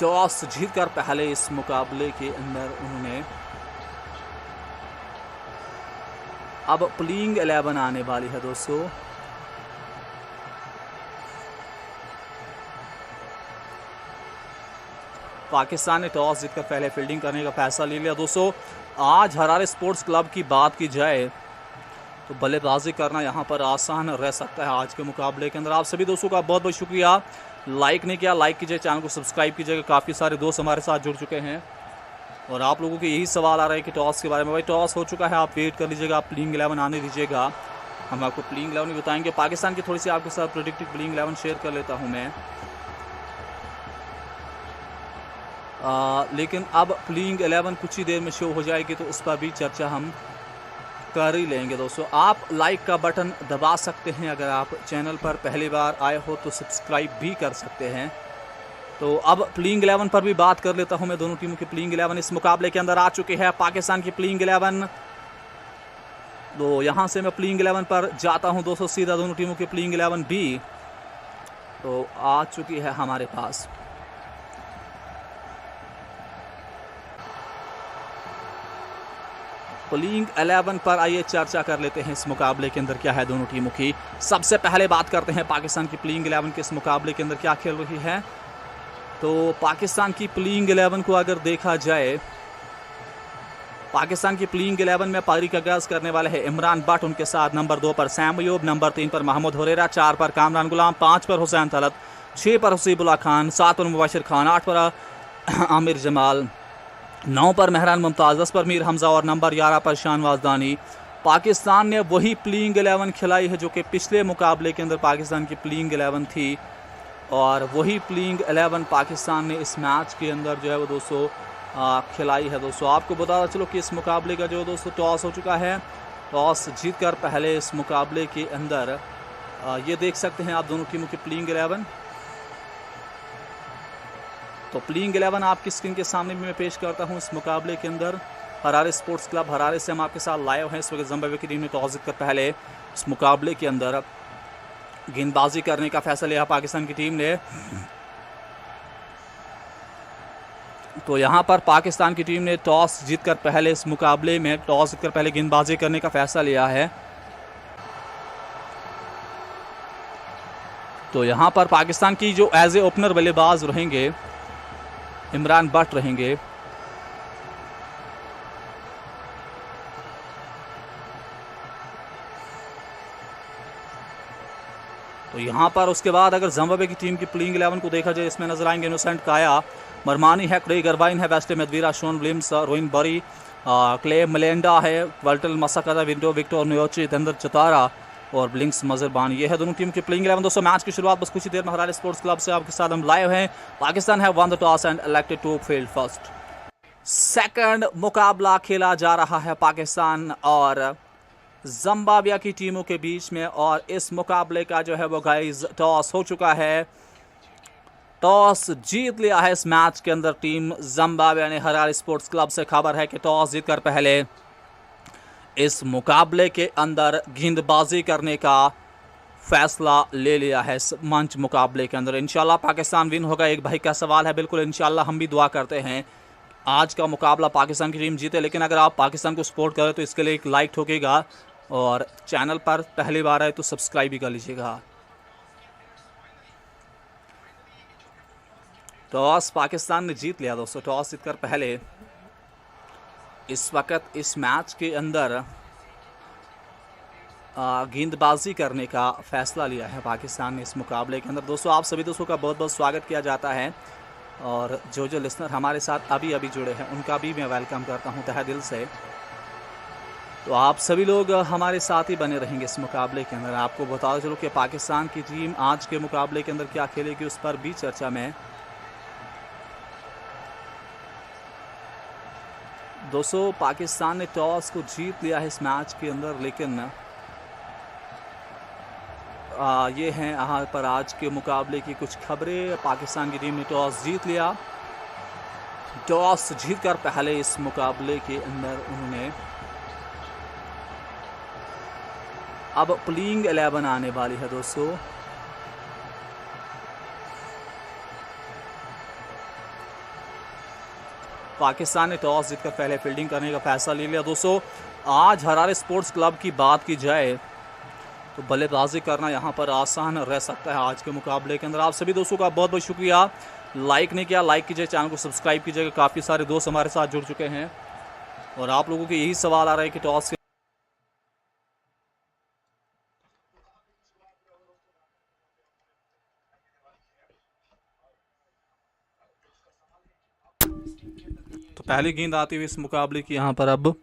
टॉस जीतकर पहले इस मुकाबले के अंदर उन्होंने अब प्लेइंग 11 आने वाली है दोस्तों। पाकिस्तान ने टॉस जीतकर पहले फील्डिंग करने का फैसला ले लिया। दोस्तों आज हरारे स्पोर्ट्स क्लब की बात की जाए तो बल्लेबाजी करना यहाँ पर आसान रह सकता है आज के मुकाबले के अंदर। आप सभी दोस्तों का बहुत बहुत शुक्रिया। लाइक नहीं किया लाइक कीजिए, चैनल को सब्सक्राइब कीजिएगा। काफ़ी सारे दोस्त हमारे साथ जुड़ चुके हैं और आप लोगों के यही सवाल आ रहा है कि टॉस के बारे में। भाई टॉस हो चुका है, आप वेट कर लीजिएगा, आप प्लेइंग 11 आने दीजिएगा, हम आपको प्लेइंग 11 भी बताएंगे। पाकिस्तान की थोड़ी सी आपके साथ प्रेडिक्टेड प्लेइंग 11 शेयर कर लेता हूँ मैं। लेकिन अब प्लेइंग 11 कुछ ही देर में शो हो जाएगी तो उस पर भी चर्चा हम कर ही लेंगे। दोस्तों आप लाइक का बटन दबा सकते हैं, अगर आप चैनल पर पहली बार आए हो तो सब्सक्राइब भी कर सकते हैं। तो अब प्लेइंग 11 पर भी बात कर लेता हूं मैं। दोनों टीमों की प्लेइंग 11 इस मुकाबले के अंदर आ चुकी है। पाकिस्तान की प्लेइंग 11, तो यहां से मैं प्लेइंग 11 पर जाता हूं दोस्तों सीधा। दोनों टीमों की प्लेइंग 11 भी तो आ चुकी है हमारे पास। प्लेइंग 11 पर आइए चर्चा कर लेते हैं इस मुकाबले के अंदर क्या है दोनों टीमों की। सबसे पहले बात करते हैं पाकिस्तान की प्लेइंग 11 के इस मुकाबले के अंदर क्या खेल रही है। तो पाकिस्तान की प्लेइंग 11 को अगर देखा जाए पाकिस्तान की प्लेइंग 11 में पारी का आगाज करने वाले हैं इमरान भट्ट, उनके साथ नंबर 2 पर सैम अयूब, नंबर 3 पर महमूद हुरैरा, 4 पर कामरान गुलाम, 5 पर हुसैन तलत, 6 पर हसीबुल्ला खान, 7 पर मुबशिर खान, 8 पर आमिर जमाल, 9 पर मेहरान मुमताज़, 10 पर मीर हमजा और नंबर 11 पर शानवाज दानी। पाकिस्तान ने वही प्लेइंग 11 खिलाई है जो कि पिछले मुकाबले के अंदर पाकिस्तान की प्लेइंग 11 थी, और वही प्लेइंग 11 पाकिस्तान ने इस मैच के अंदर जो है वो दोस्तों खिलाई है। दोस्तों आपको बताता चलो कि इस मुकाबले का जो दोस्तों टॉस हो चुका है, टॉस जीतकर पहले इस मुकाबले के अंदर ये देख सकते हैं आप दोनों टीमों की प्लेइंग 11। तो प्लेइंग 11 आपकी स्क्रीन के सामने भी मैं पेश करता हूं। इस मुकाबले के अंदर हरारे स्पोर्ट्स क्लब हरारे से हम आपके साथ लाइव हैं। इस वक्त जिम्बाब्वे की टीम ने टॉस जीतकर पहले इस मुकाबले के अंदर गेंदबाजी करने का फैसला लिया पाकिस्तान की टीम ने। तो यहाँ पर पाकिस्तान की टीम ने टॉस जीतकर पहले इस मुकाबले में टॉस जीतकर पहले गेंदबाजी करने का फैसला लिया है। तो यहाँ पर पाकिस्तान की जो एज ए ओपनर बल्लेबाज रहेंगे इमरान भट्ट रहेंगे। तो यहाँ पर उसके बाद अगर जिम्बाब्वे की टीम की प्लेइंग 11 को देखा जाए, इसमें नजर आएंगे इनोसेंट काया, मरमानी है, क्रेग अरवाइन है, वेस्टे मेदवीरा, शोन विलियम्स, रोइन बरी, क्ले मलेंडा है, वल्टल मसाकदा, विंडो विक्टर न्योची, दंदर चतारा और ब्लिंक्स मजरबान। ये है दोनों टीम की प्लेइंग 11। दोस्तों मैच की शुरुआत बस कुछ ही देर में हरारे स्पोर्ट्स क्लब से आपके साथ हम लाइव हैं। Pakistan have won the toss and elected to field first. Second मुकाबला खेला जा रहा है पाकिस्तान और जिम्बाब्वे की टीमों के बीच में, और इस मुकाबले का जो है वो गाइस टॉस हो चुका है। टॉस जीत लिया है इस मैच के अंदर टीम जिम्बाब्वे ने। हरारे स्पोर्ट्स क्लब से खबर है कि टॉस जीतकर पहले इस मुकाबले के अंदर गेंदबाजी करने का फैसला ले लिया है इस मंच मुकाबले के अंदर। इंशाल्लाह पाकिस्तान विन होगा। एक भाई का सवाल है, बिल्कुल इंशाल्लाह हम भी दुआ करते हैं आज का मुकाबला पाकिस्तान की टीम जीते, लेकिन अगर आप पाकिस्तान को सपोर्ट करें तो इसके लिए एक लाइक ठोकेगा और चैनल पर पहली बार आए तो सब्सक्राइब भी कर लीजिएगा। टॉस पाकिस्तान ने जीत लिया दोस्तों। टॉस जीतकर पहले इस वक्त इस मैच के अंदर गेंदबाजी करने का फैसला लिया है पाकिस्तान ने इस मुकाबले के अंदर। दोस्तों आप सभी दोस्तों का बहुत बहुत स्वागत किया जाता है, और जो लिसनर हमारे साथ अभी जुड़े हैं उनका भी मैं वेलकम करता हूं तहे दिल से। तो आप सभी लोग हमारे साथ ही बने रहेंगे इस मुकाबले के अंदर। आपको बता चलो कि पाकिस्तान की टीम आज के मुकाबले के अंदर क्या खेलेगी उस पर भी चर्चा में। दोस्तों पाकिस्तान ने टॉस को जीत लिया है इस मैच के अंदर, लेकिन ये हैं यहाँ पर आज के मुकाबले की कुछ खबरें। पाकिस्तान की टीम ने टॉस जीत लिया। टॉस जीतकर पहले इस मुकाबले के अंदर उन्होंने अब प्लेइंग 11 आने वाली है दोस्तों। पाकिस्तान ने टॉस जीतकर पहले फील्डिंग करने का फैसला ले लिया। दोस्तों आज हरारे स्पोर्ट्स क्लब की बात की जाए तो बल्लेबाजी करना यहाँ पर आसान रह सकता है आज के मुकाबले के अंदर। आप सभी दोस्तों का बहुत बहुत शुक्रिया। लाइक नहीं किया लाइक कीजिए, चैनल को सब्सक्राइब कीजिएगा। काफ़ी सारे दोस्त हमारे साथ जुड़ चुके हैं और आप लोगों के यही सवाल आ रहा है कि टॉस के तो पहली गेंद आती हुई इस मुकाबले की यहाँ पर अब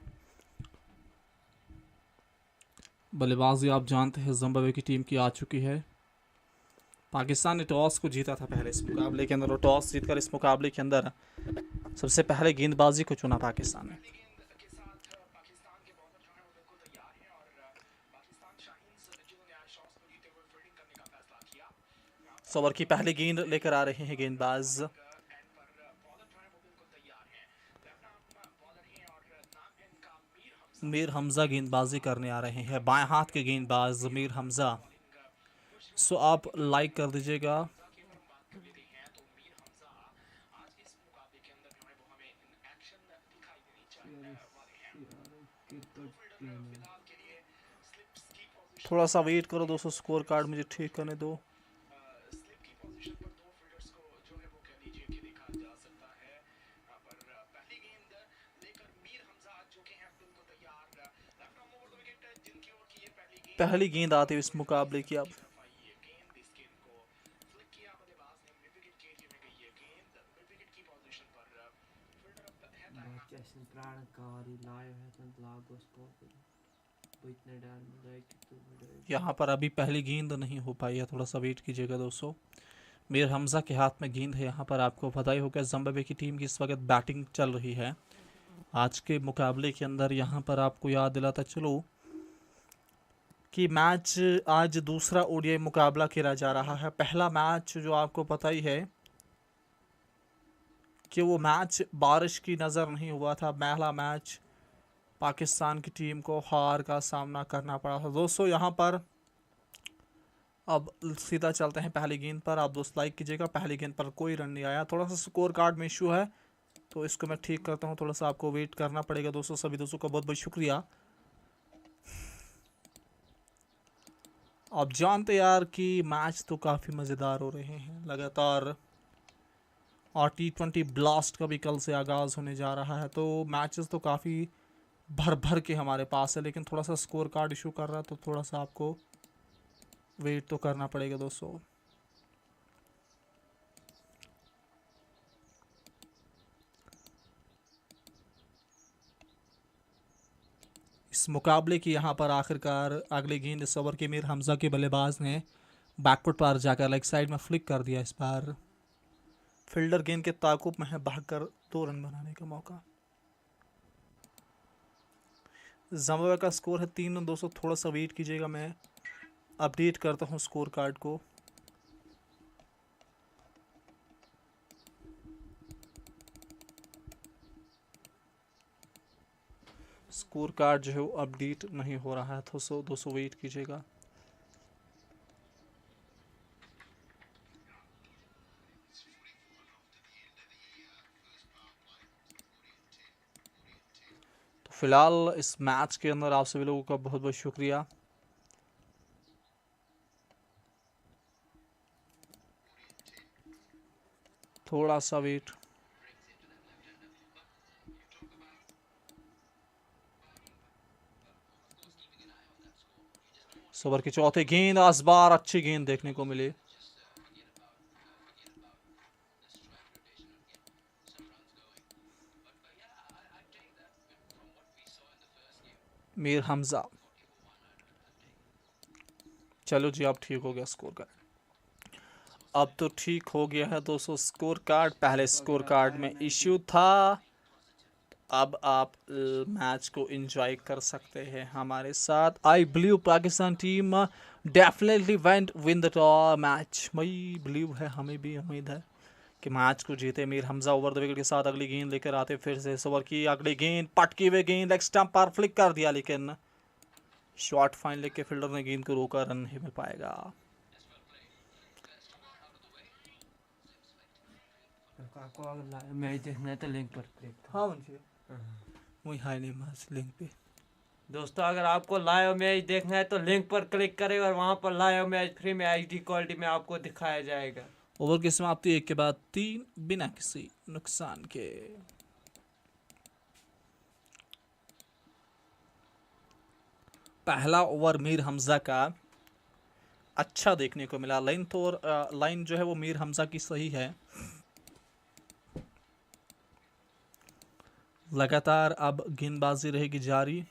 बल्लेबाजी आप जानते हैं जिम्बाब्वे की टीम की आ चुकी है। पाकिस्तान ने टॉस को जीता था पहले इस मुकाबले के अंदर, और टॉस जीतकर इस मुकाबले के अंदर सबसे पहले गेंदबाजी को चुना पाकिस्तान ने। ओवर की पहली गेंद लेकर आ रहे हैं गेंदबाज। मीर हमजा गेंदबाजी करने आ रहे हैं, बाएं हाथ के गेंदबाज मीर हमजा। सो आप लाइक कर दीजिएगा। थोड़ा सा वेट करो दोस्तों, स्कोर कार्ड मुझे ठीक करने दो। पहली गेंद आती हुई इस मुकाबले की। अब यहाँ पर अभी पहली गेंद नहीं हो पाई है, थोड़ा सा वेट कीजिएगा दोस्तों। मीर हमजा के हाथ में गेंद है। यहाँ पर आपको पता ही होगा जिम्बाब्वे की टीम की इस वक्त बैटिंग चल रही है आज के मुकाबले के अंदर। यहाँ पर आपको याद दिलाता चलो कि मैच आज दूसरा ओडीआई मुकाबला खेला जा रहा है। पहला मैच जो आपको पता ही है कि वो मैच बारिश की नज़र नहीं हुआ था। पहला मैच पाकिस्तान की टीम को हार का सामना करना पड़ा था दोस्तों। यहाँ पर अब सीधा चलते हैं पहली गेंद पर। आप दोस्त लाइक कीजिएगा, पहली गेंद पर कोई रन नहीं आया। थोड़ा सा स्कोर कार्ड में इशू है तो इसको मैं ठीक करता हूँ, थोड़ा सा आपको वेट करना पड़ेगा दोस्तों। सभी दोस्तों का बहुत बहुत शुक्रिया। आप जानते यार कि मैच तो काफ़ी मज़ेदार हो रहे हैं लगातार, और T20 ब्लास्ट का भी कल से आगाज़ होने जा रहा है। तो मैचेस तो काफ़ी भर भर के हमारे पास है, लेकिन थोड़ा सा स्कोर कार्ड इशू कर रहा है तो थोड़ा सा आपको वेट तो करना पड़ेगा दोस्तों। इस मुकाबले की यहाँ पर आखिरकार अगली गेंद इस ओवर के मीर हमजा के बल्लेबाज ने बैकफुट पर जाकर लेग साइड में फ्लिक कर दिया। इस बार फील्डर गेंद के ताकुब में है, भागकर 2 रन बनाने का मौका। जिम्बाब्वे का स्कोर है 3 रन दोस्तों। थोड़ा सा वेट कीजिएगा, मैं अपडेट करता हूँ स्कोर कार्ड को। स्कोर कार्ड जो है वो अपडेट नहीं हो रहा है, तो 200 वेट कीजिएगा। तो फिलहाल इस मैच के अंदर आप सभी लोगों का बहुत बहुत शुक्रिया। थोड़ा सा वेट। इस ओवर की चौथी गेंद, इस बार अच्छी गेंद देखने को मिली। मीर हमजा, चलो जी अब ठीक हो गया स्कोर कार्ड। अब तो ठीक हो गया है दोस्तों स्कोर कार्ड। पहले स्कोर कार्ड में इश्यू था, अब आप मैच को एंजॉय कर सकते हैं हमारे साथ। I believe Pakistan team definitely went win the match. May believe है, हमें भी उम्मीद है कि मैच को जीते। Mir Hamza over the wicket के साथ अगली गेंद लेकर आते फिर से। इस ओवर की अगली गेंद, पटकी हुई गेंद लेग स्टंप पर फ्लिक कर दिया, लेकिन शॉर्ट फाइन लेके फील्डर ने गेंद को रोका, रन नहीं मिल पाएगा। आपको अगर मैच देखना है तो लिंक पर क्लिक करो। हाँ वही हाई नहीं मैच लिंक पे। दोस्तों अगर आपको लाइव मैच देखना है तो लिंक पर क्लिक करें और वहां पर लाइव मैच फ्री में HD क्वालिटी में आपको दिखाया जाएगा। ओवर की समाप्ति 1 के बाद 3 बिना किसी नुकसान के। पहला ओवर मीर हमजा का अच्छा देखने को मिला। लाइन जो है वो मीर हमजा की सही है। लगातार अब गेंदबाजी रहेगी जारी।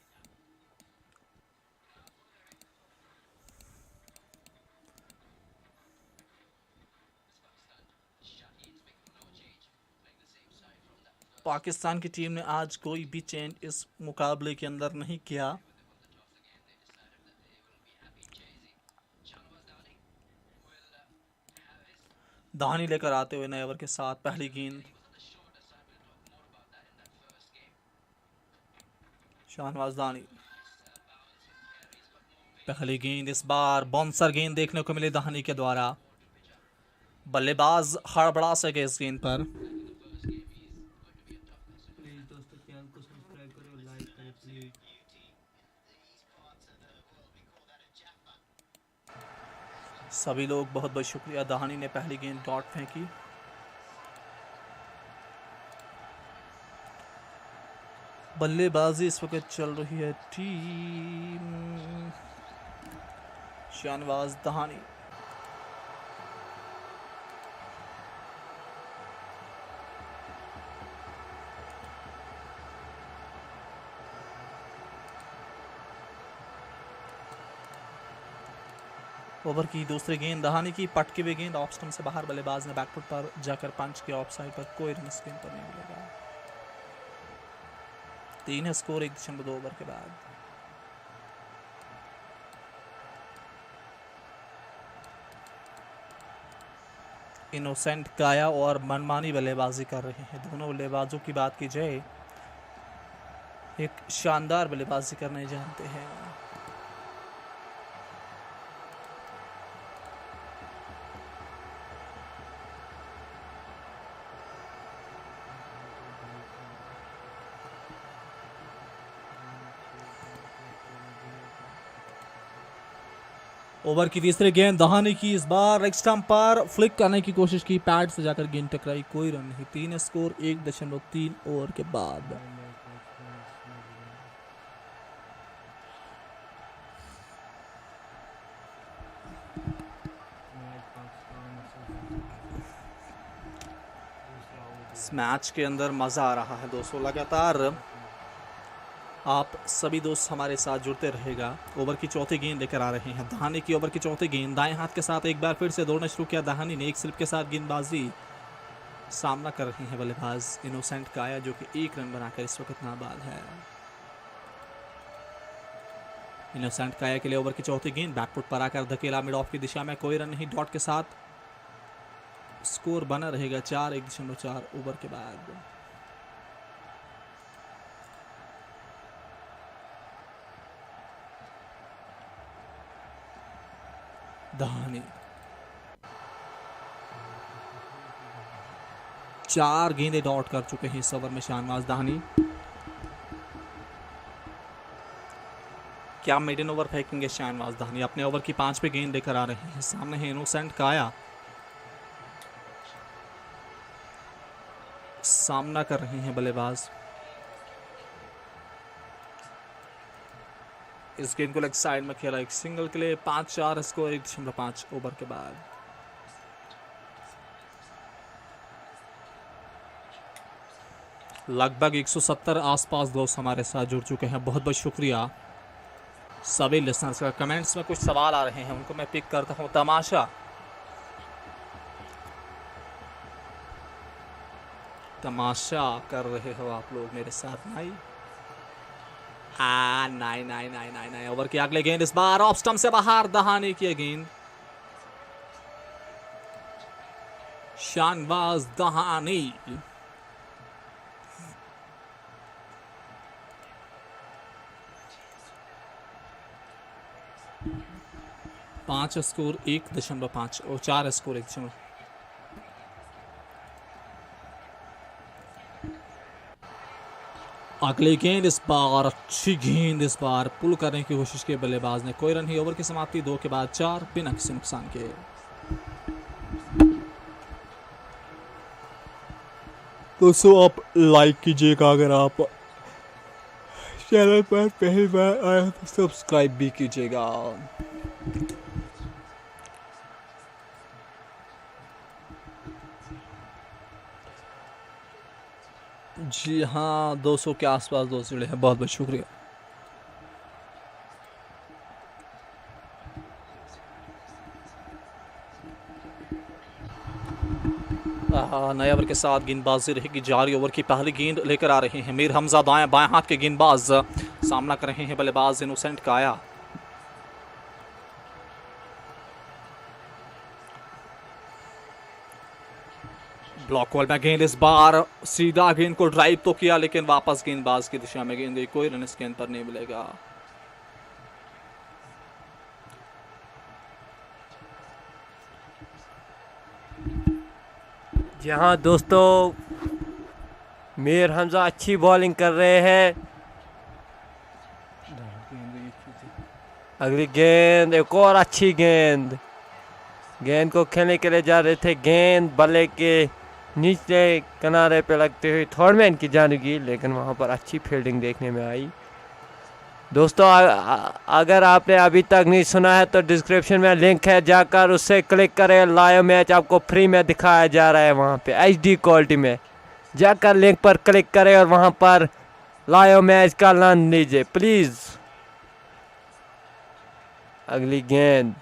पाकिस्तान की टीम ने आज कोई भी चेंज इस मुकाबले के अंदर नहीं किया। दानी लेकर आते हुए नए ओवर के साथ पहली गेंद, शाहनवाज दानी। पहली गेंद इस बार बाउंसर गेंद देखने को मिली दानी के द्वारा। बल्लेबाज हड़बड़ा सके इस गेंद पर। प्लीज दोस्तों चैनल को सब्सक्राइब करें और लाइक करें प्लीज। सभी लोग बहुत बहुत शुक्रिया। दहानी ने पहली गेंद डॉट फेंकी। बल्लेबाजी इस वक्त चल रही है टीम शाहनवाज दहानी, ओवर की दूसरी गेंद दहानी की, पटकी हुई गेंद ऑफ स्टंप से बाहर, बल्लेबाज ने बैकफुट पर जाकर पंच किया, ऑफ साइड पर कोई रन इस गेंद पर नहीं मिलेगा। 3 है स्कोर 1.2 ओवर के बाद। इनोसेंट काया और मनमानी बल्लेबाजी कर रहे हैं। दोनों बल्लेबाजों की बात की जाए, एक शानदार बल्लेबाजी करने जानते हैं। ओवर की तीसरी गेंद दहानी की, इस बार लेग स्टंप पर फ्लिक करने की कोशिश की, पैड से जाकर गेंद टकराई, कोई रन नहीं। 3 स्कोर 1.3 ओवर के बाद। इस मैच के अंदर मजा आ रहा है दोस्तों, लगातार आप सभी दोस्त हमारे साथ जुड़ते रहेगा। ओवर की चौथी गेंद लेकर आ रहे हैं दहानी की। ओवर की चौथी गेंद दाएं हाथ के साथ एक बार फिर से दौड़ना शुरू किया दहानी ने, एक स्लिप के साथ गेंदबाजी सामना कर रही है बल्लेबाज इनोसेंट काया, जो कि 1 रन बनाकर इस वक्त नाबाद है। इनोसेंट काया के लिए ओवर की चौथी गेंद बैकफुट पर आकर धकेला मिड ऑफ की दिशा में, कोई रन नहीं। डॉट के साथ स्कोर बना रहेगा 4 1.4 ओवर के बाद। दहानी 4 गेंदें डॉट कर चुके हैं इस ओवर में शाहनवाज दहानी। क्या मेडन ओवर फेंकेंगे शाहनवाज दहानी? अपने ओवर की 5वीं गेंद लेकर आ रहे हैं। सामने है इनोसेंट काया, सामना कर रहे हैं बल्लेबाज। इस गेंद को लेग साइड में खेला, एक सिंगल के लिए 5-4 स्कोर 1.5 ओवर के बाद। लगभग 170 आसपास दोस्त हमारे साथ जुड़ चुके हैं। बहुत बहुत शुक्रिया सभी लिसनर्स का। कमेंट्स में कुछ सवाल आ रहे हैं, उनको मैं पिक करता हूं। तमाशा कर रहे हो आप लोग मेरे साथ? नहीं, नहीं। ओवर की अगले गेंद इस बार ऑफ स्टंप से बाहर, दहानी की गेंद। शाहनवाज दहानी 5 स्कोर 1.5 और 4 स्कोर 1. अगली गेंद इस बार अच्छी गेंद, इस बार पुल करने की कोशिश की बल्लेबाज ने, कोई रन नहीं। ओवर की समाप्ति 2 के बाद 4 बिना किसी नुकसान के। दोस्तों आप लाइक कीजिएगा, अगर आप चैनल पर पहली बार आए तो सब्सक्राइब भी कीजिएगा। जी हाँ, 200 के आसपास दोस्त जुड़े हैं, बहुत बहुत शुक्रिया। नए ओवर के साथ गेंदबाजी रहेगी जारी। ओवर की पहली गेंद लेकर आ रहे हैं मीर हमजा, दाएं बाएं हाथ के गेंदबाज, सामना कर रहे हैं बल्लेबाज इनोसेंट काया। ब्लॉक वॉल में गेंद, इस बार सीधा गेंद को ड्राइव तो किया, लेकिन वापस गेंदबाज की दिशा में गेंद गई, कोई रन इस गेंद पर नहीं मिलेगा। जी हाँ दोस्तों, मीर हमजा अच्छी बॉलिंग कर रहे हैं। अगली गेंद, एक और अच्छी गेंद। गेंद को खेलने के लिए जा रहे थे, गेंद बल्ले के नीचे किनारे पे लगते हुए थर्डमैन की जाने की, लेकिन वहां पर अच्छी फील्डिंग देखने में आई। दोस्तों अगर आपने अभी तक नहीं सुना है तो डिस्क्रिप्शन में लिंक है, जाकर उससे क्लिक करें। लाइव मैच आपको फ्री में दिखाया जा रहा है वहाँ पे HD क्वालिटी में। जाकर लिंक पर क्लिक करें और वहाँ पर लाइव मैच का आनंद लीजिए प्लीज़। अगली गेंद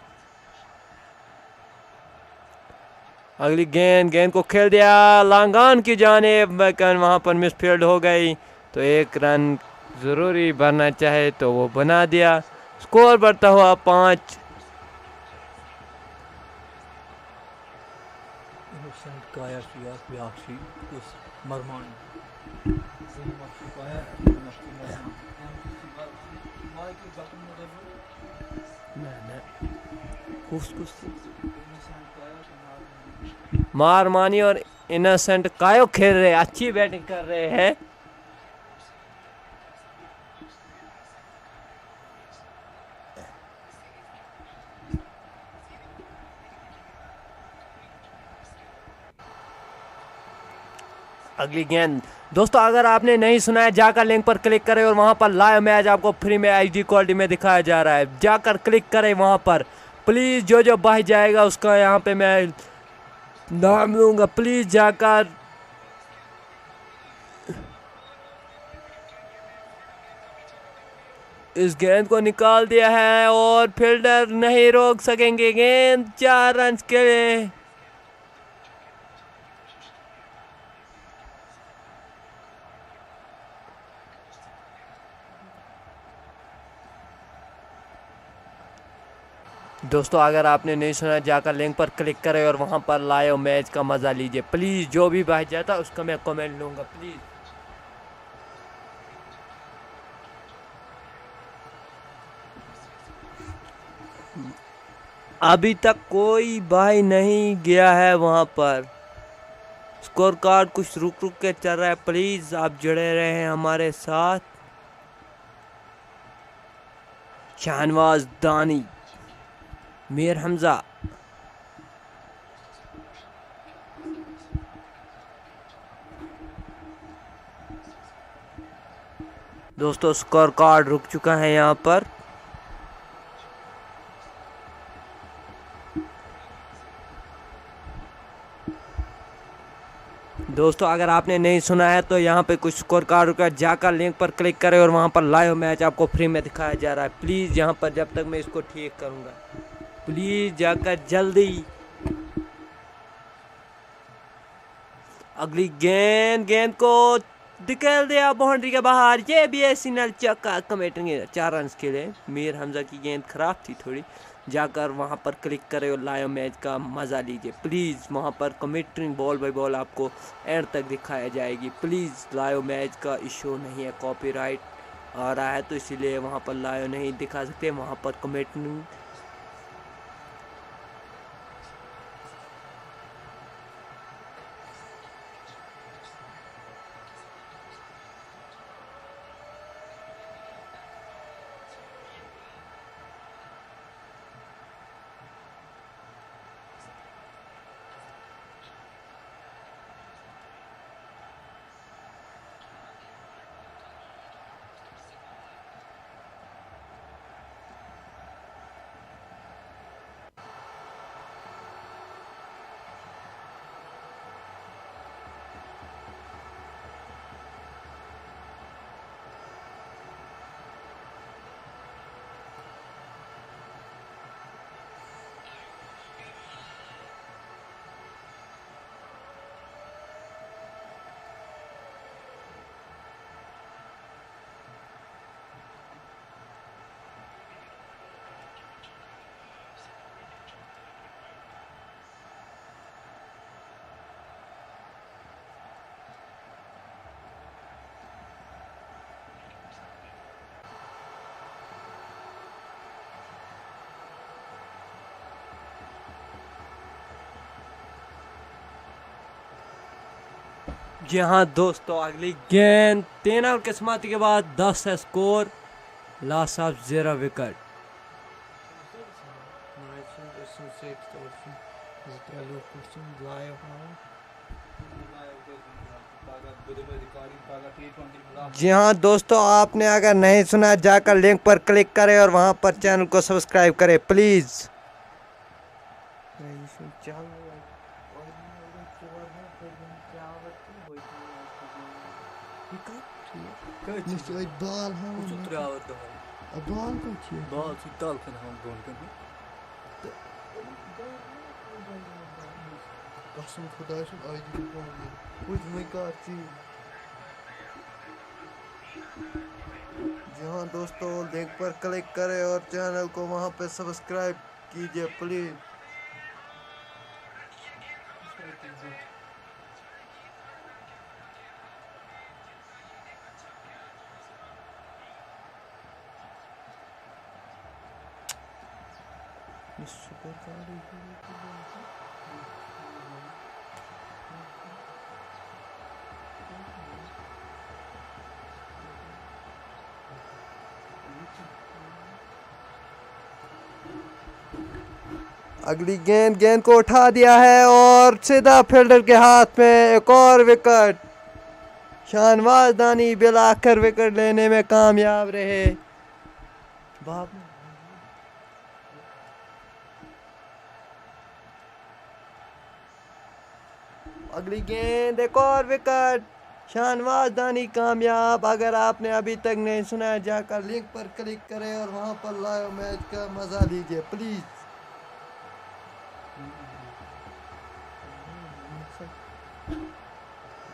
गेंद को खेल दिया लांगान की जानिब, लेकिन वहाँ पर मिसफील्ड हो गई। तो एक रन ज़रूरी बनना चाहे तो वो बना दिया। स्कोर बढ़ता हुआ 5। मारमानी और इनोसेंट कायो खेल रहे, अच्छी बैटिंग कर रहे हैं। अगली गेंद दोस्तों अगर आपने नहीं सुना है जाकर लिंक पर क्लिक करें और वहां पर लाइव मैच आपको फ्री में HD क्वालिटी में दिखाया जा रहा है। जाकर क्लिक करें वहां पर प्लीज़। जो बाहर जाएगा उसका यहाँ पे मैं नाम लूँगा, प्लीज़ जाकर इस गेंद को निकाल दिया है और फील्डर नहीं रोक सकेंगे। गेंद 4 रन के लिए। दोस्तों अगर आपने नहीं सुना जाकर लिंक पर क्लिक करें और वहां पर लाइव मैच का मज़ा लीजिए प्लीज़। जो भी बाहर जाता उसका मैं कमेंट लूँगा प्लीज़। अभी तक कोई भाई नहीं गया है वहां पर। स्कोर कार्ड कुछ रुक के चल रहा है, प्लीज़ आप जुड़े रहे हमारे साथ। शाहनवाज दानी, मीर हमजा, दोस्तों स्कोर कार्ड रुक चुका है यहाँ पर। दोस्तों अगर आपने नहीं सुना है तो यहाँ पे कुछ स्कोर कार्ड रुका, जाकर लिंक पर क्लिक करें और वहाँ पर लाइव मैच आपको फ्री में दिखाया जा रहा है। प्लीज़ यहाँ पर जब तक मैं इसको ठीक करूँगा प्लीज़ जाकर जल्दी। अगली गेंद को निकल दिया बाउंड्री के बाहर। ये भी है सिग्नल चौका कमेटी 4 रन के लिए। मीर हमजा की गेंद खराब थी थोड़ी। जाकर वहां पर क्लिक करें और लाइव मैच का मज़ा लीजिए प्लीज़। वहां पर कमेंट्री बॉल बाय बॉल आपको एंड तक दिखाया जाएगी प्लीज़। लाइव मैच का इशू नहीं है, कॉपीराइट आ रहा है तो इसीलिए वहां पर लाइव नहीं दिखा सकते। वहां पर कमेंट्री जी हाँ दोस्तों अगली गेंद 3 ओवर के समाप्ति के बाद 10 है स्कोर। Loss of 0 wicket. जी हाँ दोस्तों, आपने अगर नहीं सुना जाकर लिंक पर क्लिक करें और वहाँ पर चैनल को सब्सक्राइब करें प्लीज़। जी हाँ दोस्तों, लिंक पर क्लिक करें और चैनल को वहाँ पे सब्सक्राइब कीजिए प्लीज़। अगली गेंद को उठा दिया है और सीधा फील्डर के हाथ में एक और विकेट। शानवाज दानी बिल आकर विकेट लेने में कामयाब रहे। अगली गेंद, एक और विकेट। शानवाज दानी कामयाब। अगर आपने अभी तक नहीं सुना है जाकर लिंक पर क्लिक करें और वहां पर लाइव मैच का मजा लीजिए प्लीज।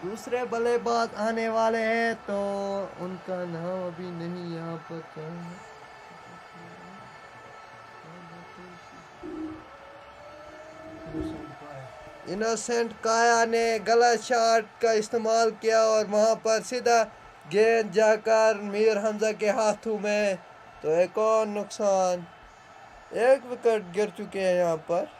दूसरे बल्लेबाज आने वाले हैं तो उनका नाम अभी नहीं यहाँ पर। इनोसेंट काया ने गलत शॉट का इस्तेमाल किया और वहां पर सीधा गेंद जाकर मीर हमजा के हाथों में, तो एक और नुकसान। एक विकेट गिर चुके हैं यहाँ पर।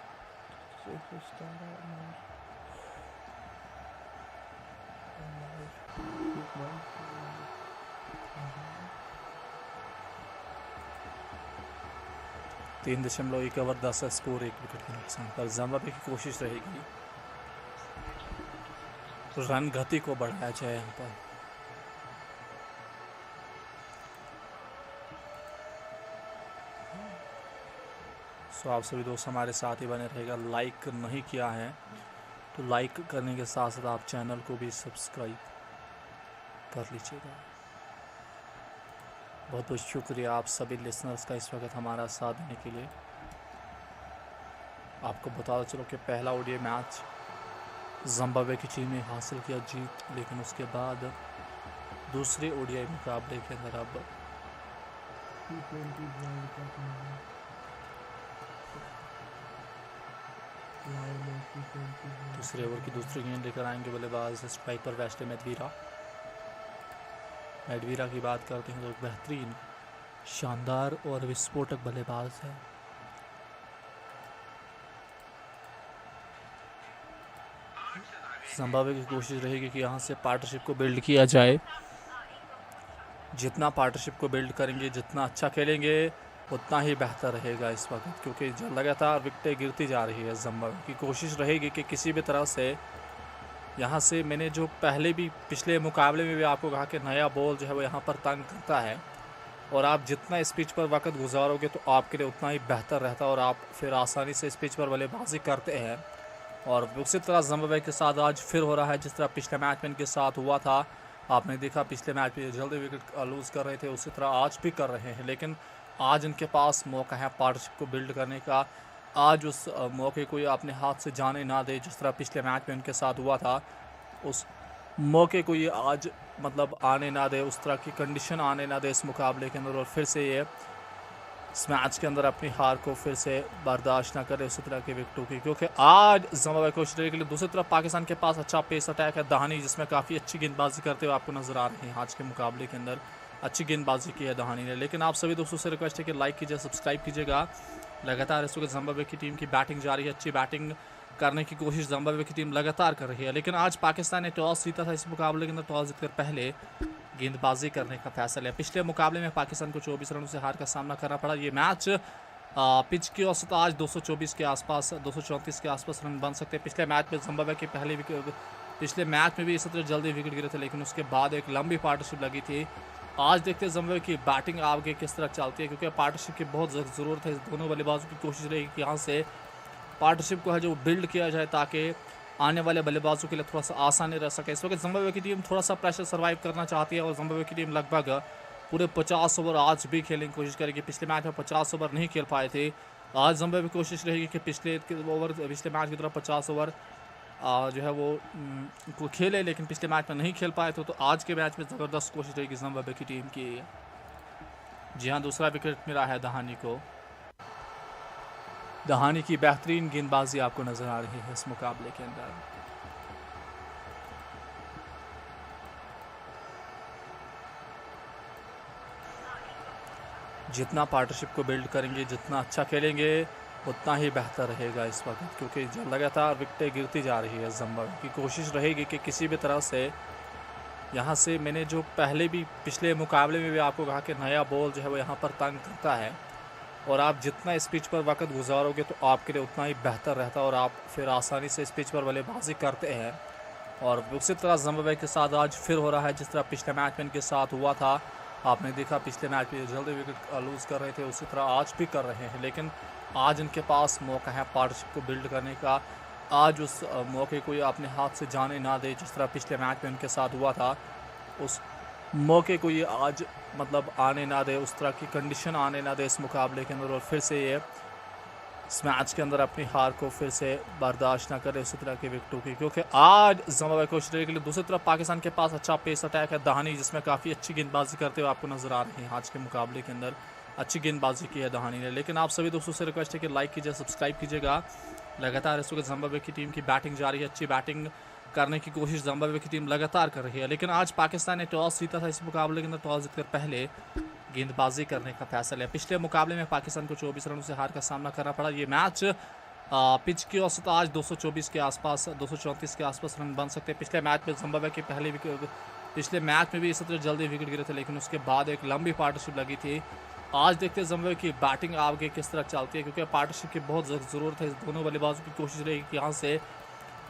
तीन 3.1 ओवर 10 स्कोर, 1 विकेट के नुकसान पर जिम्बाब्वे की कोशिश रहेगी रन गति को बढ़ाया जाए यहाँ पर। सो आप सभी दोस्त हमारे साथ ही बने रहेगा। लाइक नहीं किया है तो लाइक करने के साथ साथ आप चैनल को भी सब्सक्राइब कर लीजिएगा। बहुत बहुत शुक्रिया आप सभी लिसनर्स का इस वक्त हमारा साथ देने के लिए। आपको बता चलो कि पहला ओडीआई मैच जिम्बाब्वे की टीम ने हासिल किया जीत, लेकिन उसके बाद दूसरे ओडीआई मुकाबले के अंदर अब दूसरे ओवर की दूसरी गेंद लेकर आएंगे बल्लेबाज स्ट्राइकर वेस्टे मेडवीरा की बात करते हैं तो एक बेहतरीन, शानदार और विस्फोटक बल्लेबाज है। जिम्बाब्वे की कोशिश रहेगी कि यहाँ से पार्टनरशिप को बिल्ड किया जाए। जितना पार्टनरशिप को बिल्ड करेंगे, जितना अच्छा खेलेंगे, उतना ही बेहतर रहेगा इस वक्त, क्योंकि लगातार विकेटें गिरती जा रही है। जिम्बाब्वे की कोशिश रहेगी कि किसी भी तरह से यहाँ से, मैंने जो पहले भी पिछले मुकाबले में भी आपको कहा कि नया बॉल जो है वो यहाँ पर तंग करता है, और आप जितना इस पिच पर वक्त गुजारोगे तो आपके लिए उतना ही बेहतर रहता है और आप फिर आसानी से इस पिच पर बल्लेबाजी करते हैं। और उसी तरह जिम्बाब्वे के साथ आज फिर हो रहा है जिस तरह पिछले मैच में इनके साथ हुआ था। आपने देखा पिछले मैच में जल्दी विकेट लूज़ कर रहे थे, उसी तरह आज भी कर रहे हैं, लेकिन आज इनके पास मौका है पार्टनरशिप को बिल्ड करने का। आज उस मौके को ये अपने हाथ से जाने ना दे, जिस तरह पिछले मैच में उनके साथ हुआ था, उस मौके को ये आज मतलब आने ना दे, उस तरह की कंडीशन आने ना दे इस मुकाबले के अंदर, और फिर से ये इस मैच के अंदर अपनी हार को फिर से बर्दाश्त ना करे उसी तरह के विकेटों की, क्योंकि आज जिम्बाब्वे कोशिश के लिए। दूसरी तरफ पाकिस्तान के पास अच्छा पेस अटैक है, दहानी जिसमें काफ़ी अच्छी गेंदबाजी करते हुए आपको नज़र आ रहे हैं। आज के मुकाबले के अंदर अच्छी गेंदबाजी की है दहानी ने। लेकिन आप सभी दोस्तों से रिक्वेस्ट है कि लाइक कीजिए, सब्सक्राइब कीजिएगा। लगातार इस वक्त जिम्बाब्वे की टीम की बैटिंग जारी है, अच्छी बैटिंग करने की कोशिश जिम्बाब्वे की टीम लगातार कर रही है। लेकिन आज पाकिस्तान ने टॉस जीता था इस मुकाबले के अंदर, टॉस जीतकर पहले गेंदबाजी करने का फैसला लिया। पिछले मुकाबले में पाकिस्तान को 24 रनों से हार का सामना करना पड़ा। ये मैच पिच की औसत आज 224 के आसपास, 234 के आसपास रन बन सकते हैं। पिछले मैच में जिम्बाब्वे की पहली पिछले मैच में भी इसी तरह जल्दी विकेट गिरे थे, लेकिन उसके बाद एक लंबी पार्टनरशिप लगी थी। आज देखते हैं जिम्बाब्वे की बैटिंग आगे किस तरह चलती है, क्योंकि पार्टनरशिप की बहुत ज़रूरत है। इस दोनों बल्लेबाजों की कोशिश रहेगी कि यहाँ से पार्टनरशिप को है जो बिल्ड किया जाए, ताकि आने वाले बल्लेबाजों के लिए थोड़ा सा आसानी रह सके। इस वक्त जिम्बाब्वे की टीम थोड़ा सा प्रेशर सर्वाइव करना चाहती है और जिम्बाब्वे की टीम लगभग पूरे 50 ओवर आज भी खेलने की कोशिश करेगी। पिछले मैच में 50 ओवर नहीं खेल पाए थे। आज जिम्बाब्वे की कोशिश रहेगी कि पिछले मैच की तरह 50 ओवर जो है वो खेले, लेकिन पिछले मैच में नहीं खेल पाए थे। तो आज के मैच में ज़बरदस्त कोशिश रहेगी जिम्बाब्वे की टीम की। जी हाँ, दूसरा विकेट मिला है दहानी को। दहानी की बेहतरीन गेंदबाजी आपको नजर आ रही है इस मुकाबले के अंदर। जितना पार्टनरशिप को बिल्ड करेंगे, जितना अच्छा खेलेंगे, उतना ही बेहतर रहेगा इस वक्त, क्योंकि लगातार विकेटें गिरती जा रही है। जिम्बाब्वे की कोशिश रहेगी कि किसी भी तरह से यहाँ से, मैंने जो पहले भी पिछले मुकाबले में भी आपको कहा कि नया बॉल जो है वो यहाँ पर तंग करता है, और आप जितना इस पिच पर वक्त गुजारोगे तो आपके लिए उतना ही बेहतर रहता है और आप फिर आसानी से इस पिच पर बल्लेबाजी करते हैं। और उसी तरह जिम्बाब्वे के साथ आज फिर हो रहा है जिस तरह पिछले मैच में इनके साथ हुआ था। आपने देखा पिछले मैच में जल्दी विकेट लूज़ कर रहे थे, उसी तरह आज भी कर रहे हैं, लेकिन आज इनके पास मौका है पार्टनरशिप को बिल्ड करने का। आज उस मौके को अपने हाथ से जाने ना दे, जिस तरह पिछले मैच में इनके साथ हुआ था। उस मौके को ये आज मतलब आने ना दे, उस तरह की कंडीशन आने ना दे इस मुकाबले के अंदर, और फिर से ये इस मैच के अंदर अपनी हार को फिर से बर्दाश्त ना करे उसी तरह के विकेटों की। क्योंकि आज जिम्बाब्वे कोशिश के लिए दूसरी तरफ पाकिस्तान के पास अच्छा पेस अटैक है। दहानी जिसमें काफ़ी अच्छी गेंदबाजी करते हुए आपको नजर आ रहे हैं आज के मुकाबले के अंदर। अच्छी गेंदबाजी की है दहानी ने। लेकिन आप सभी दोस्तों से रिक्वेस्ट है कि लाइक कीजिए, सब्सक्राइब कीजिएगा। लगातार इस वक्त जिम्बाब्वे की टीम की बैटिंग जारी है। अच्छी बैटिंग करने की कोशिश जिम्बाब्वे की टीम लगातार कर रही है, लेकिन आज पाकिस्तान ने टॉस जीता था इस मुकाबले के अंदर। टॉस जीतकर पहले गेंदबाजी करने का फैसला है। पिछले मुकाबले में पाकिस्तान को 24 रनों से हार का सामना करना पड़ा। ये मैच पिच की औसत आज 224 के आसपास, 234 के आसपास रन बन सकते हैं। पिछले मैच में जिम्बाब्वे की पिछले मैच में भी इसी तरह जल्दी विकेट गिरे थे, लेकिन उसके बाद एक लंबी पार्टनरशिप लगी थी। आज देखते हैं जिम्बाब्वे की बैटिंग आगे किस तरह चलती है, क्योंकि पार्टनरशिप की बहुत ज़रूरत है। इस दोनों बल्लेबाजों की कोशिश रहेगी कि यहाँ से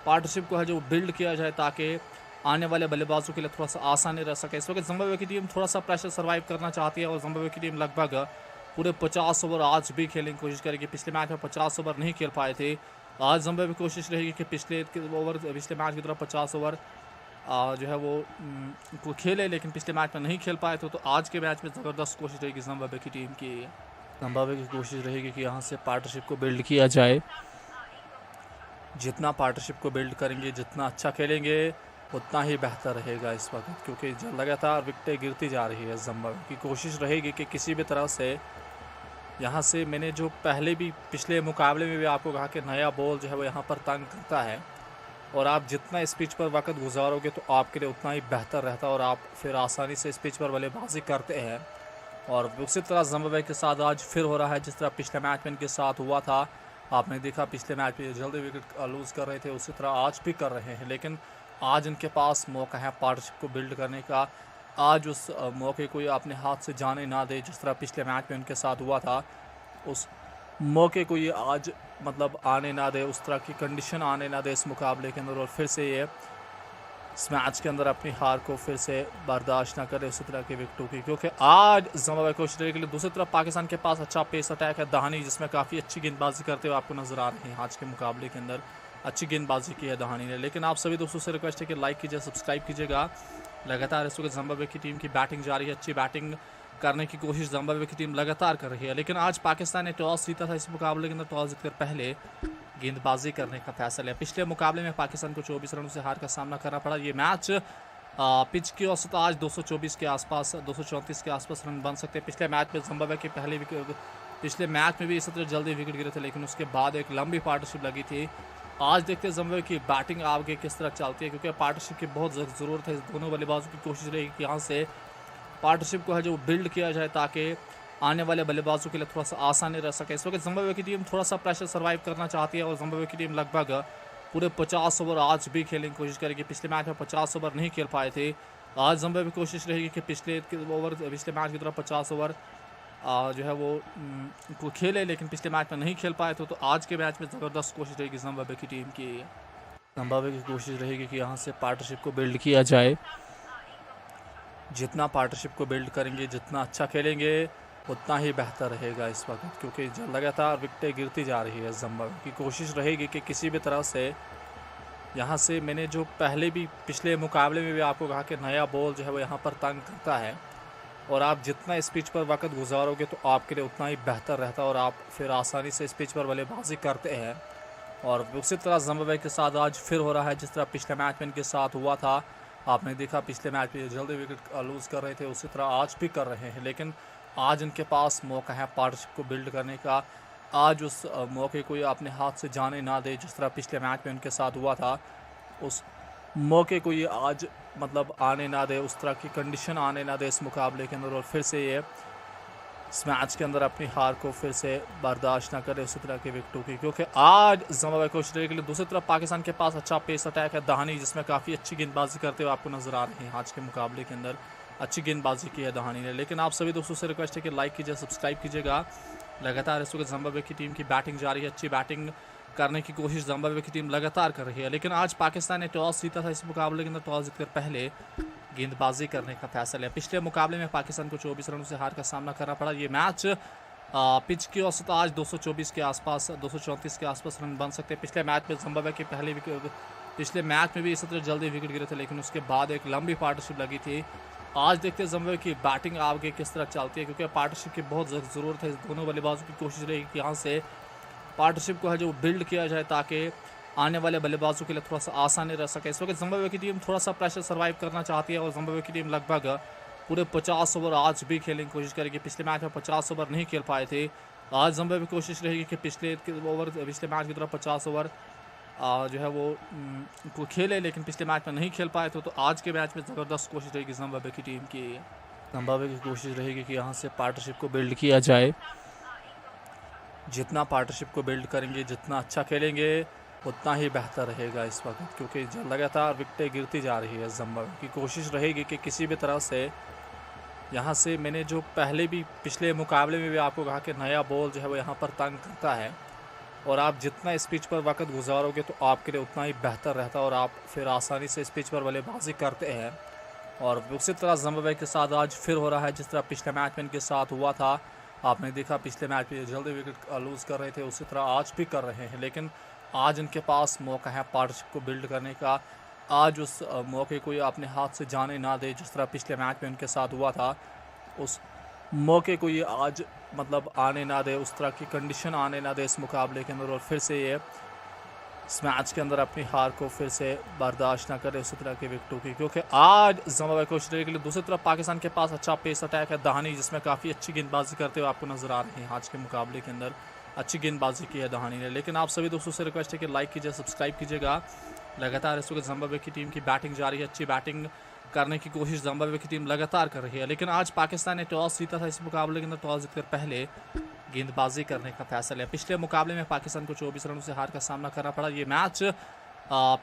पार्टनरशिप को है जो बिल्ड किया जाए, ताकि आने वाले बल्लेबाजों के लिए थोड़ा सा आसानी रह सके। इस वक्त जिम्बाब्वे की टीम थोड़ा सा प्रेशर सर्वाइव करना चाहती है और जिम्बाब्वे की टीम लगभग पूरे 50 ओवर आज भी खेलने की कोशिश करेगी। पिछले मैच में 50 ओवर नहीं खेल पाए थे। आज जिम्बाब्वे की कोशिश रहेगी कि पिछले मैच की तरह 50 ओवर जो है वो खेले, लेकिन पिछले मैच में नहीं खेल पाए थे। तो आज के मैच में ज़बरदस्त कोशिश रहेगी जिम्बाब्वे की टीम की। जिम्बाब्वे की कोशिश रहेगी कि यहाँ से पार्टनरशिप को बिल्ड किया जाए। जितना पार्टनरशिप को बिल्ड करेंगे, जितना अच्छा खेलेंगे, उतना ही बेहतर रहेगा इस वक्त, क्योंकि लगातार विकेटें गिरती जा रही है। जिम्बाब्वे की कोशिश रहेगी कि किसी भी तरह से यहाँ से, मैंने जो पहले भी पिछले मुकाबले में भी आपको कहा कि नया बॉल जो है वो यहाँ पर तंग करता है, और आप जितना इस पिच पर वक्त गुजारोगे तो आपके लिए उतना ही बेहतर रहता है और आप फिर आसानी से इस पिच पर बल्लेबाजी करते हैं। और उसी तरह जिम्बाब्वे के साथ आज फिर हो रहा है जिस तरह पिछले मैच में इनके साथ हुआ था। आपने देखा पिछले मैच में जल्दी विकेट लूज़ कर रहे थे, उसी तरह आज भी कर रहे हैं, लेकिन आज इनके पास मौका है पार्टनरशिप को बिल्ड करने का। आज उस मौके को अपने हाथ से जाने ना दे, जिस तरह पिछले मैच में उनके साथ हुआ था। उस मौके को ये आज मतलब आने ना दे, उस तरह की कंडीशन आने ना दे इस मुकाबले के अंदर, और फिर से ये इस मैच के अंदर अपनी हार को फिर से बर्दाश्त ना करे उसी तरह के विकेटों की। क्योंकि आज जिम्बाब्वे कोशिश के लिए दूसरी तरफ पाकिस्तान के पास अच्छा पेस अटैक है। दहानी जिसमें काफ़ी अच्छी गेंदबाजी करते हुए आपको नजर आ रहे हैं आज के मुकाबले के अंदर। अच्छी गेंदबाजी की है दहानी ने। लेकिन आप सभी दोस्तों से रिक्वेस्ट है कि लाइक कीजिए, सब्सक्राइब कीजिएगा। लगातार इस वक्त जिम्बाब्वे की टीम की बैटिंग जारी है। अच्छी बैटिंग करने की कोशिश जिम्बाब्वे की टीम लगातार कर रही है, लेकिन आज पाकिस्तान ने टॉस जीता था इस मुकाबले के अंदर। टॉस जीतकर पहले गेंदबाजी करने का फैसला है। पिछले मुकाबले में पाकिस्तान को 24 रनों से हार का सामना करना पड़ा। ये मैच पिच की औसत आज 224 के आसपास, 234 के आसपास रन बन सकते हैं। पिछले मैच में जिम्बाब्वे की पिछले मैच में भी इसी तरह जल्दी विकेट गिरे थे, लेकिन उसके बाद एक लंबी पार्टनरशिप लगी थी। आज देखते हैं जिम्बाब्वे की बैटिंग आगे किस तरह चलती है, क्योंकि पार्टनरशिप की बहुत ज़रूरत है। इस दोनों बल्लेबाजों की कोशिश रहेगी कि यहाँ से पार्टनरशिप को है जो बिल्ड किया जाए, ताकि आने वाले बल्लेबाजों के लिए थोड़ा सा आसानी रह सके। इस वक्त जिम्बाब्वे की टीम थोड़ा सा प्रेशर सर्वाइव करना चाहती है और जिम्बाब्वे की टीम लगभग पूरे 50 ओवर आज भी खेलने की कोशिश करेगी। पिछले मैच में 50 ओवर नहीं खेल पाए थे। आज जिम्बाब्वे की कोशिश रहेगी कि पिछले मैच की तरह 50 ओवर जो है वो खेले, लेकिन पिछले मैच में नहीं खेल पाए थे। तो आज के मैच में ज़बरदस्त कोशिश रहेगी जिम्बाब्वे की टीम की। जिम्बाब्वे की कोशिश रहेगी कि यहाँ से पार्टनरशिप को बिल्ड किया जाए। जितना पार्टनरशिप को बिल्ड करेंगे, जितना अच्छा खेलेंगे, उतना ही बेहतर रहेगा इस वक्त, क्योंकि लगातार विकेटें गिरती जा रही है। जिम्बाब्वे की कोशिश रहेगी कि किसी भी तरह से यहाँ से, मैंने जो पहले भी पिछले मुकाबले में भी आपको कहा कि नया बॉल जो है वो यहाँ पर तंग करता है, और आप जितना इस पिच पर वक्त गुजारोगे तो आपके लिए उतना ही बेहतर रहता है, और आप फिर आसानी से इस पिच पर बल्लेबाजी करते हैं। और उसी तरह जिम्बाब्वे के साथ आज फिर हो रहा है जिस तरह पिछले मैच में इनके साथ हुआ था। आपने देखा पिछले मैच में जल्दी विकेट लूज़ कर रहे थे, उसी तरह आज भी कर रहे हैं, लेकिन आज इनके पास मौका है पार्टनरशिप को बिल्ड करने का। आज उस मौके को ये अपने हाथ से जाने ना दे, जिस तरह पिछले मैच में उनके साथ हुआ था, उस मौके को ये आज आने ना दे, उस तरह की कंडीशन आने ना दे इस मुकाबले के अंदर, और फिर से ये इस मैच के अंदर अपनी हार को फिर से बर्दाश्त ना करे उसी तरह के विकेटों की, क्योंकि आज जिम्बाब्वे को ऑस्ट्रेलिया के लिए दूसरी तरफ पाकिस्तान के पास अच्छा पेस अटैक है। दहानी जिसमें काफ़ी अच्छी गेंदबाजी करते हुए आपको नजर आ रहे हैं आज के मुकाबले के अंदर, अच्छी गेंदबाजी की है दहानी ने। लेकिन आप सभी दोस्तों से रिक्वेस्ट है कि लाइक कीजिए, सब्सक्राइब कीजिएगा। लगातार इस वक्त जिम्बाब्वे की टीम की बैटिंग जारी है, अच्छी बैटिंग करने की कोशिश जिम्बाब्वे की टीम लगातार कर रही है, लेकिन आज पाकिस्तान ने टॉस जीता था इस मुकाबले के अंदर। टॉस जीतकर पहले गेंदबाजी करने का फैसला है। पिछले मुकाबले में पाकिस्तान को 24 रनों से हार का सामना करना पड़ा। ये मैच पिच की औसत आज 224 के आसपास, 234 के आसपास रन बन सकते हैं। पिछले मैच में जिम्बाब्वे की पहले विकेट, पिछले मैच में भी इसी तरह जल्दी विकेट गिरे थे, लेकिन उसके बाद एक लंबी पार्टनरशिप लगी थी। आज देखते हैं जिम्बाब्वे की बैटिंग आगे किस तरह चलती है, क्योंकि पार्टनरशिप की बहुत ज़रूरत है। दोनों बल्लेबाजों की कोशिश रहेगी कि यहाँ से पार्टनरशिप को है जो बिल्ड किया जाए, ताकि आने वाले बल्लेबाजों के लिए थोड़ा सा आसानी रह सके। इस वक्त जिम्बाब्वे की टीम थोड़ा सा प्रेशर सर्वाइव करना चाहती है, और जिम्बाब्वे की टीम लगभग पूरे 50 ओवर आज भी खेलने की कोशिश करेगी। पिछले मैच में 50 ओवर नहीं खेल पाए थे। आज जिम्बाब्वे की कोशिश रहेगी कि पिछले मैच की तरफ 50 ओवर जो है वो खेले, लेकिन पिछले मैच में नहीं खेल पाए थे। तो आज के मैच में ज़बरदस्त कोशिश रहेगी जिम्बाब्वे की टीम की। जिम्बाब्वे की कोशिश रहेगी कि यहाँ से पार्टनरशिप को बिल्ड किया जाए। जितना पार्टनरशिप को बिल्ड करेंगे, जितना अच्छा खेलेंगे, उतना ही बेहतर रहेगा इस वक्त, क्योंकि लगातार विकेटें गिरती जा रही है। जिम्बाब्वे की कोशिश रहेगी कि किसी भी तरह से यहाँ से, मैंने जो पहले भी पिछले मुकाबले में भी आपको कहा कि नया बॉल जो है वो यहाँ पर तंग करता है, और आप जितना इस पिच पर वक्त गुजारोगे तो आपके लिए उतना ही बेहतर रहता है, और आप फिर आसानी से इस पिच पर बल्लेबाजी करते हैं। और उसी तरह जिम्बाब्वे के साथ आज फिर हो रहा है जिस तरह पिछले मैच में इनके साथ हुआ था। आपने देखा पिछले मैच में जल्दी विकेट लूज़ कर रहे थे, उसी तरह आज भी कर रहे हैं, लेकिन आज इनके पास मौका है पार्टनरशिप को बिल्ड करने का। आज उस मौके को ये अपने हाथ से जाने ना दे, जिस तरह पिछले मैच में उनके साथ हुआ था, उस मौके को ये आज आने ना दे, उस तरह की कंडीशन आने ना दे इस मुकाबले के अंदर, और फिर से ये इस मैच के अंदर अपनी हार को फिर से बर्दाश्त ना करे उसी तरह के विकेटों की, क्योंकि आज जिम्बाब्वे को ऑस्ट्रेलिया के लिए दूसरी तरफ पाकिस्तान के पास अच्छा पेस अटैक है। दहानी जिसमें काफ़ी अच्छी गेंदबाजी करते हुए आपको नजर आ रहे हैं आज के मुकाबले के अंदर, अच्छी गेंदबाजी की है दहानी ने। लेकिन आप सभी दोस्तों से रिक्वेस्ट है कि लाइक कीजिए, सब्सक्राइब कीजिएगा। लगातार इस वक्त जिम्बाब्वे की टीम की बैटिंग जारी है, अच्छी बैटिंग करने की कोशिश जिम्बाब्वे की टीम लगातार कर रही है, लेकिन आज पाकिस्तान ने टॉस जीता था इस मुकाबले के अंदर। टॉस जीतकर पहले गेंदबाजी करने का फैसला है। पिछले मुकाबले में पाकिस्तान को 24 रनों से हार का सामना करना पड़ा। ये मैच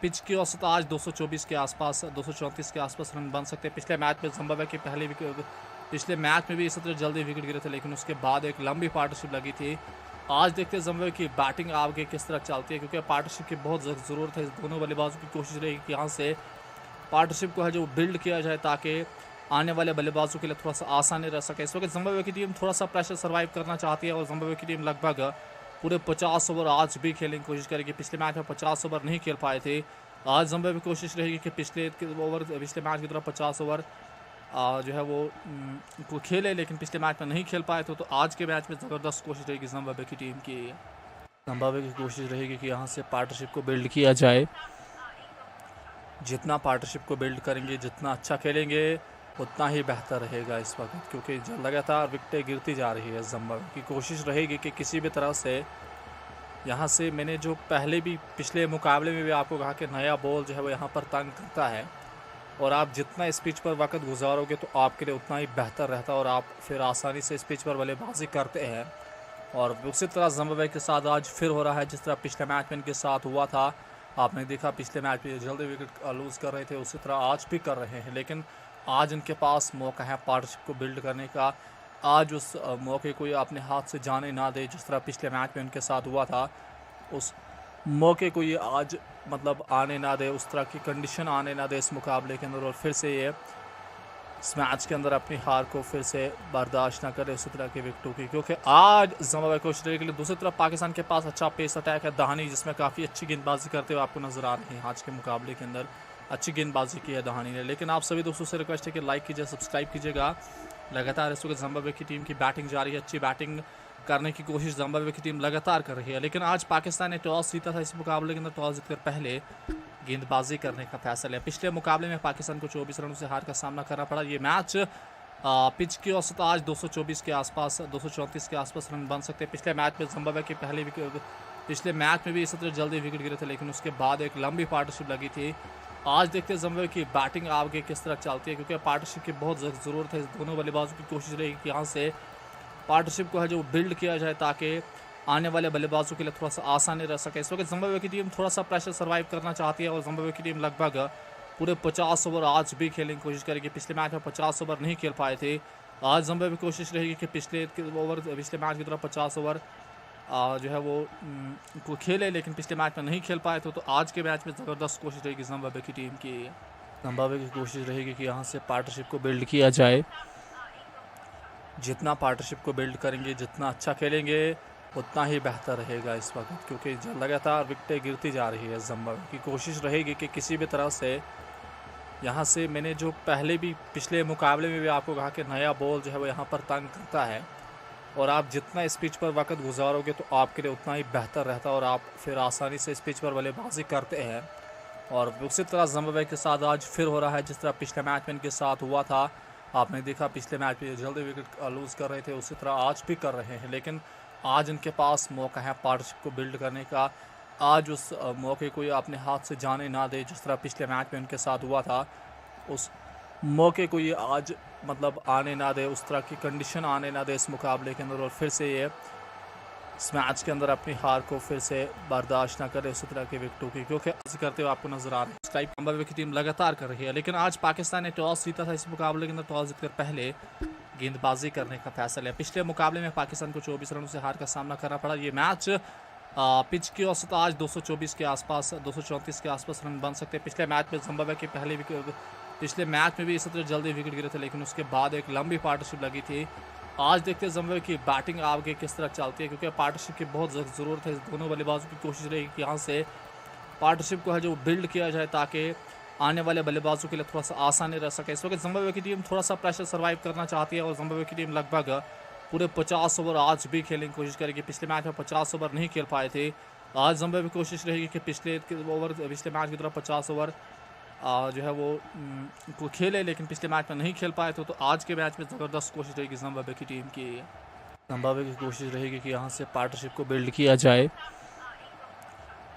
पिच की औसत आज 224 के आसपास, 234 के आसपास रन बन सकते हैं। पिछले मैच में जिम्बाब्वे की पहले विकेट, पिछले मैच में भी इसी तरह जल्दी विकेट गिरे थे, लेकिन उसके बाद एक लंबी पार्टनरशिप लगी थी। आज देखते हैं जिम्बाब्वे की बैटिंग आगे किस तरह चलती है, क्योंकि पार्टनरशिप की बहुत ज़रूरत है। दोनों बल्लेबाजों की कोशिश रहेगी कि यहाँ से पार्टनरशिप को है जो बिल्ड किया जाए, ताकि आने वाले बल्लेबाजों के लिए थोड़ा सा आसानी रह सके। इस वक्त जिम्बाब्वे की टीम थोड़ा सा प्रेशर सर्वाइव करना चाहती है, और जिम्बाब्वे की टीम लगभग पूरे 50 ओवर आज भी खेलने की कोशिश करेगी। पिछले मैच में 50 ओवर नहीं खेल पाए थे। आज जिम्बाब्वे की कोशिश रहेगी कि पिछले मैच की तरफ 50 ओवर जो है वो खेले, लेकिन पिछले मैच में नहीं खेल पाए थे। तो आज के मैच में ज़बरदस्त कोशिश रहेगी जिम्बाब्वे की टीम की। जिम्बाब्वे की कोशिश रहेगी कि यहाँ से पार्टनरशिप को बिल्ड किया जाए। जितना पार्टनरशिप को बिल्ड करेंगे, जितना अच्छा खेलेंगे, उतना ही बेहतर रहेगा इस वक्त, क्योंकि लगातार विकेटें गिरती जा रही है। जिम्बाब्वे की कोशिश रहेगी कि किसी भी तरह से यहाँ से, मैंने जो पहले भी पिछले मुकाबले में भी आपको कहा कि नया बॉल जो है वो यहाँ पर तंग करता है, और आप जितना इस पिच पर वक्त गुजारोगे तो आपके लिए उतना ही बेहतर रहता है, और आप फिर आसानी से इस पिच पर बल्लेबाजी करते हैं। और उसी तरह जिम्बाब्वे के साथ आज फिर हो रहा है जिस तरह पिछले मैच में इनके साथ हुआ था। आपने देखा पिछले मैच में जल्दी विकेट लूज़ कर रहे थे, उसी तरह आज भी कर रहे हैं, लेकिन आज इनके पास मौका है पार्टनरशिप को बिल्ड करने का। आज उस मौके को ये अपने हाथ से जाने ना दे, जिस तरह पिछले मैच में उनके साथ हुआ था, उस मौके को ये आज मतलब आने ना दे, उस तरह की कंडीशन आने ना दे इस मुकाबले के अंदर, और फिर से ये इस मैच के अंदर अपनी हार को फिर से बर्दाश्त ना करे उसी तरह की विकेटों की, क्योंकि आज जिम्बाब्वे को ऑस्ट्रेलिया के लिए दूसरी तरफ पाकिस्तान के पास अच्छा पेस अटैक है। दहानी जिसमें काफ़ी अच्छी गेंदबाजी करते हुए आपको नजर आ रही है आज के मुकाबले के अंदर, अच्छी गेंदबाजी की है दहानी ने। लेकिन आप सभी दोस्तों से रिक्वेस्ट है कि लाइक कीजिए, सब्सक्राइब कीजिएगा। लगातार इस वक्त जिम्बाब्वे की टीम की बैटिंग जारी है, अच्छी बैटिंग करने की कोशिश जिम्बाब्वे की टीम लगातार कर रही है। लेकिन आज पाकिस्तान ने टॉस जीता था इस मुकाबले के अंदर, टॉस जीतकर पहले गेंदबाजी करने का फैसला लिया। पिछले मुकाबले में पाकिस्तान को 24 रनों से हार का सामना करना पड़ा। ये मैच पिच की औसत आज 224 के आसपास, 234 के आसपास रन बन सकते हैं। पिछले मैच में जिम्बाब्वे की पहली विकेट, पिछले मैच में भी इसी तरह जल्दी विकेट गिरे थे, लेकिन उसके बाद एक लंबी पार्टनरशिप लगी थी। आज देखते हैं जिम्बाब्वे की बैटिंग आगे किस तरह चलती है, क्योंकि पार्टनरशिप की बहुत ज़रूरत है। दोनों बल्लेबाजों की कोशिश रहेगी कि यहाँ से पार्टनरशिप को है जो बिल्ड किया जाए, ताकि आने वाले बल्लेबाजों के लिए थोड़ा सा आसानी रह सके। इस वक्त जिम्बाब्वे की टीम थोड़ा सा प्रेशर सर्वाइव करना चाहती है, और जिम्बाब्वे की टीम लगभग पूरे 50 ओवर आज भी खेलने की कोशिश करेगी। पिछले मैच में 50 ओवर नहीं खेल पाए थे। आज जिम्बाब्वे की कोशिश रहेगी कि पिछले मैच की तरह 50 ओवर जो है वो को खेले, लेकिन पिछले मैच में नहीं खेल पाए थे। तो आज के मैच में ज़बरदस्त कोशिश रहेगी जिम्बाब्वे की टीम की। जिम्बाब्वे की कोशिश रहेगी कि यहाँ से पार्टनरशिप को बिल्ड किया जाए। जितना पार्टनरशिप को बिल्ड करेंगे, जितना अच्छा खेलेंगे, उतना ही बेहतर रहेगा इस वक्त, क्योंकि लगातार विकेटें गिरती जा रही है। जिम्बाब्वे की कोशिश रहेगी कि किसी भी तरह से यहाँ से, मैंने जो पहले भी पिछले मुकाबले में भी आपको कहा कि नया बॉल जो है वो यहाँ पर तंग करता है, और आप जितना इस पिच पर वक्त गुजारोगे तो आपके लिए उतना ही बेहतर रहता है, और आप फिर आसानी से इस पिच पर बल्लेबाजी करते हैं। और उसी तरह जिम्बाब्वे के साथ आज फिर हो रहा है जिस तरह पिछले मैच में इनके साथ हुआ था। आपने देखा पिछले मैच में जल्दी विकेट लूज़ कर रहे थे, उसी तरह आज भी कर रहे हैं। लेकिन आज इनके पास मौका है पार्टनरशिप को बिल्ड करने का। आज उस मौके को ये अपने हाथ से जाने ना दे, जिस तरह पिछले मैच में उनके साथ हुआ था। उस मौके को ये आज मतलब आने ना दे, उस तरह की कंडीशन आने ना दे इस मुकाबले के अंदर, और फिर से ये इस मैच के अंदर अपनी हार को फिर से बर्दाश्त ना करे उसी तरह की विकेटों की, क्योंकि ऐसे करते हुए आपको नजर आ रहा है। जिम्बाब्वे की टीम लगातार कर रही है। लेकिन आज पाकिस्तान ने टॉस जीता था इस मुकाबले के अंदर, टॉस जीतकर पहले गेंदबाजी करने का फैसला लिया। पिछले मुकाबले में पाकिस्तान को 24 रनों से हार का सामना करना पड़ा। ये मैच पिच की औसत आज 224 के आसपास, 234 के आसपास रन बन सकते हैं। पिछले मैच में जिम्बाब्वे की पहली विकेट, पिछले मैच में भी इसी तरह जल्दी विकेट गिरे थे, लेकिन उसके बाद एक लंबी पार्टनरशिप लगी थी। आज देखते हैं जिम्बाब्वे की बैटिंग आगे किस तरह चलती है, क्योंकि पार्टनरशिप की बहुत ज़रूरत है। दोनों बल्लेबाजों की कोशिश रहेगी कि यहाँ से पार्टनरशिप को है जो बिल्ड किया जाए, ताकि आने वाले बल्लेबाजों के लिए थोड़ा सा आसानी रह सके। इस वक्त जिम्बाब्वे की टीम थोड़ा सा प्रेशर सर्वाइव करना चाहती है, और जिम्बाब्वे की टीम लगभग पूरे 50 ओवर आज भी खेलने की कोशिश करेगी। पिछले मैच में 50 ओवर नहीं खेल पाए थे। आज जिम्बाब्वे की कोशिश रहेगी कि पिछले मैच की तरह 50 ओवर जो है वो को खेले, लेकिन पिछले मैच में नहीं खेल पाए थे। तो आज के मैच में ज़बरदस्त कोशिश रहेगी जिम्बाब्वे की टीम की। जिम्बाब्वे की कोशिश रहेगी कि यहाँ से पार्टनरशिप को बिल्ड किया जाए।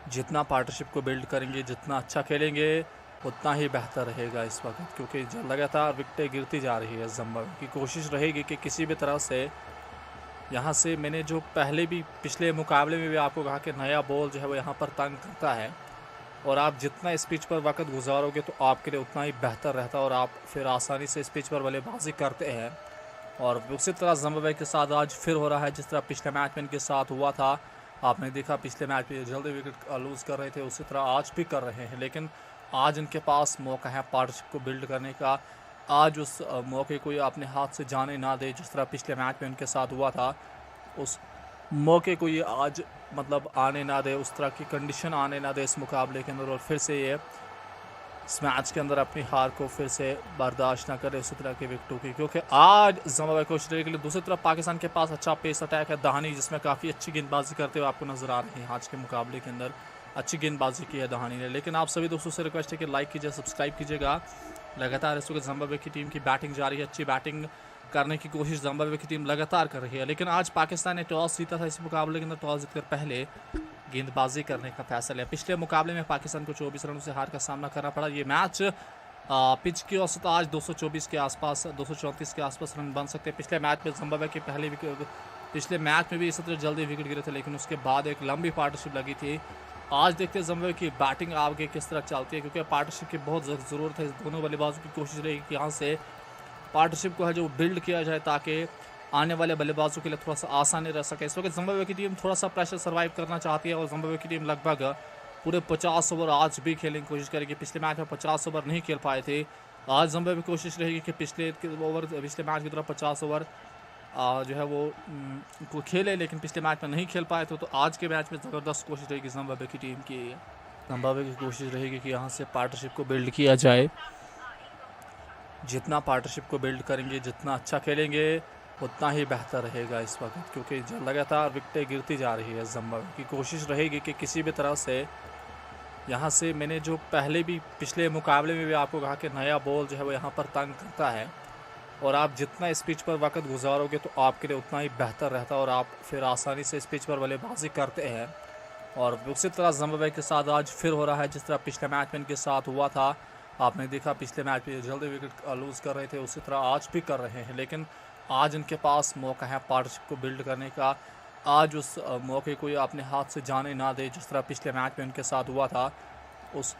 जितना पार्टनरशिप को बिल्ड करेंगे, जितना अच्छा खेलेंगे, उतना ही बेहतर रहेगा इस वक्त, क्योंकि लगातार विकेटें गिरती जा रही है। जिम्बाब्वे की कोशिश रहेगी कि किसी भी तरह से यहाँ से, मैंने जो पहले भी पिछले मुकाबले में भी आपको कहा कि नया बॉल जो है वो यहाँ पर तंग करता है, और आप जितना इस पिच पर वक्त गुजारोगे तो आपके लिए उतना ही बेहतर रहता है, और आप फिर आसानी से इस पिच पर बल्लेबाजी करते हैं। और उसी तरह जिम्बाब्वे के साथ आज फिर हो रहा है जिस तरह पिछले मैच में इनके साथ हुआ था। आपने देखा पिछले मैच में जल्दी विकेट लूज़ कर रहे थे, उसी तरह आज भी कर रहे हैं। लेकिन आज इनके पास मौका है पार्टनरशिप को बिल्ड करने का। आज उस मौके को ये अपने हाथ से जाने ना दे, जिस तरह पिछले मैच में उनके साथ हुआ था। उस मौके को ये आज मतलब आने ना दे, उस तरह की कंडीशन आने ना दे इस मुकाबले के अंदर, और फिर से ये इस मैच के अंदर अपनी हार को फिर से बर्दाश्त ना करे उसी तरह की विकेटों की, क्योंकि आज जिम्बाब्वे को ऑस्ट्रेलिया के लिए दूसरी तरफ पाकिस्तान के पास अच्छा पेस अटैक है। दहानी जिसमें काफ़ी अच्छी गेंदबाजी करते हुए आपको नजर आ रही है आज के मुकाबले के अंदर, अच्छी गेंदबाजी की है दहानी ने। लेकिन आप सभी दोस्तों से रिक्वेस्ट है कि लाइक कीजिए, सब्सक्राइब कीजिएगा। लगातार इस वक्त जिम्बाब्वे की टीम की बैटिंग जारी है, अच्छी बैटिंग करने की कोशिश जिम्बाब्वे की टीम लगातार कर रही है। लेकिन आज पाकिस्तान ने टॉस जीता था इस मुकाबले के अंदर, टॉस जीतकर पहले गेंदबाजी करने का फैसला लिया। पिछले मुकाबले में पाकिस्तान को 24 रनों से हार का सामना करना पड़ा। ये मैच पिच की औसत आज 224 के आसपास, 234 के आसपास रन बन सकते हैं। पिछले मैच में जिम्बाब्वे की पहली विकेट, पिछले मैच में भी इसी तरह जल्दी विकेट गिरे थे, लेकिन उसके बाद एक लंबी पार्टनरशिप लगी थी। आज देखते हैं जिम्बाब्वे की बैटिंग आगे किस तरह चलती है, क्योंकि पार्टनरशिप की बहुत ज़रूरत है। दोनों बल्लेबाजों की कोशिश रहेगी कि यहाँ से पार्टनरशिप को है जो बिल्ड किया जाए, ताकि आने वाले बल्लेबाजों के लिए थोड़ा सा आसानी रह सके। इस वक्त जिम्बाब्वे की टीम थोड़ा सा प्रेशर सर्वाइव करना चाहती है, और जिम्बाब्वे की टीम लगभग पूरे 50 ओवर आज भी खेलने की कोशिश करेगी। पिछले मैच में 50 ओवर नहीं खेल पाए थे, आज जिम्बाब्वे की कोशिश रहेगी कि पिछले मैच की तरह 50 ओवर जो है वो को खेले, लेकिन पिछले मैच में नहीं खेल पाए थे। तो आज के मैच में ज़बरदस्त कोशिश रहेगी जिम्बाब्वे की टीम की। जिम्बाब्वे की कोशिश रहेगी कि यहाँ से पार्टनरशिप को बिल्ड किया जाए। जितना पार्टनरशिप को बिल्ड करेंगे, जितना अच्छा खेलेंगे, उतना ही बेहतर रहेगा इस वक्त, क्योंकि लगातार विकेटें गिरती जा रही है। जिम्बाब्वे की कोशिश रहेगी कि किसी भी तरह से यहाँ से, मैंने जो पहले भी पिछले मुकाबले में भी आपको कहा कि नया बॉल जो है वो यहाँ पर तंग करता है, और आप जितना इस पिच पर वक्त गुजारोगे तो आपके लिए उतना ही बेहतर रहता है, और आप फिर आसानी से इस पिच पर बल्लेबाजी करते हैं। और उसी तरह जिम्बाब्वे के साथ आज फिर हो रहा है जिस तरह पिछले मैच में इनके साथ हुआ था। आपने देखा पिछले मैच में जल्दी विकेट लूज़ कर रहे थे, उसी तरह आज भी कर रहे हैं, लेकिन आज इनके पास मौका है पार्टनरशिप को बिल्ड करने का। आज उस मौके को ये अपने हाथ से जाने ना दे, जिस तरह पिछले मैच में उनके साथ हुआ था, उस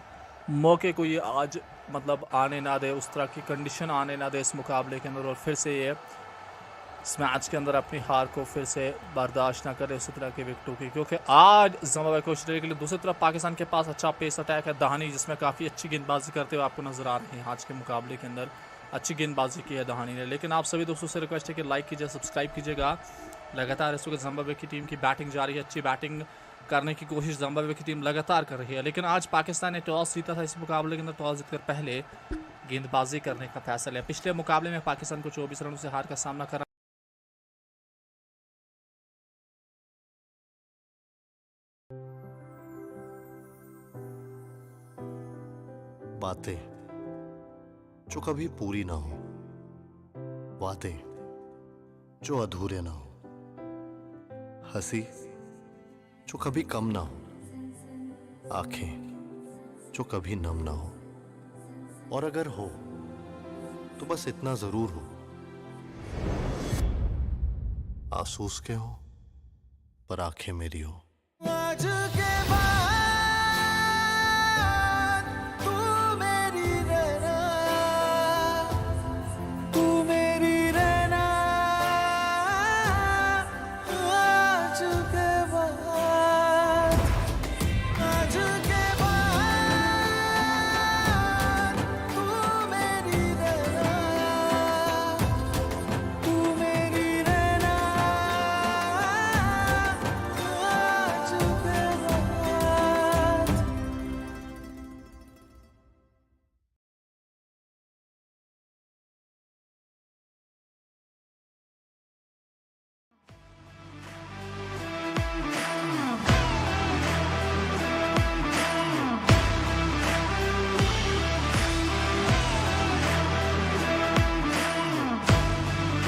मौके को ये आज मतलब आने ना दे, उस तरह की कंडीशन आने ना दे इस मुकाबले के अंदर, और फिर से ये इस मैच के अंदर अपनी हार को फिर से बर्दाश्त ना करे उसी तरह के विकेटों की। क्योंकि आज जिम्बाब्वे को ऑस्ट्रेलिया के लिए दूसरी तरफ पाकिस्तान के पास अच्छा पेस अटैक है। दहानी जिसमें काफ़ी अच्छी गेंदबाजी करते हुए आपको नज़र आ रहे हैं आज के मुकाबले के अंदर, अच्छी गेंदबाजी की है दहानी ने। लेकिन आप सभी दोस्तों से रिक्वेस्ट है कि लाइक कीजिए, सब्सक्राइब कीजिएगा। लगातार इस वक्त जिम्बाब्वे की टीम की बैटिंग जारी है, अच्छी बैटिंग करने की कोशिश जिम्बाब्वे की टीम लगातार कर रही है। लेकिन आज पाकिस्तान ने टॉस जीता था इस मुकाबले के अंदर, टॉस जीतकर पहले गेंदबाजी करने का फैसला लिया। पिछले मुकाबले में पाकिस्तान को 24 रनों से हार का सामना करना बातें जो कभी पूरी ना हो, वादे जो अधूरे ना हो, हंसी जो कभी कम ना हो, आंखें जो कभी नम ना हो, और अगर हो तो बस इतना जरूर हो, आंसू उसके हो पर आंखें मेरी हो। आज के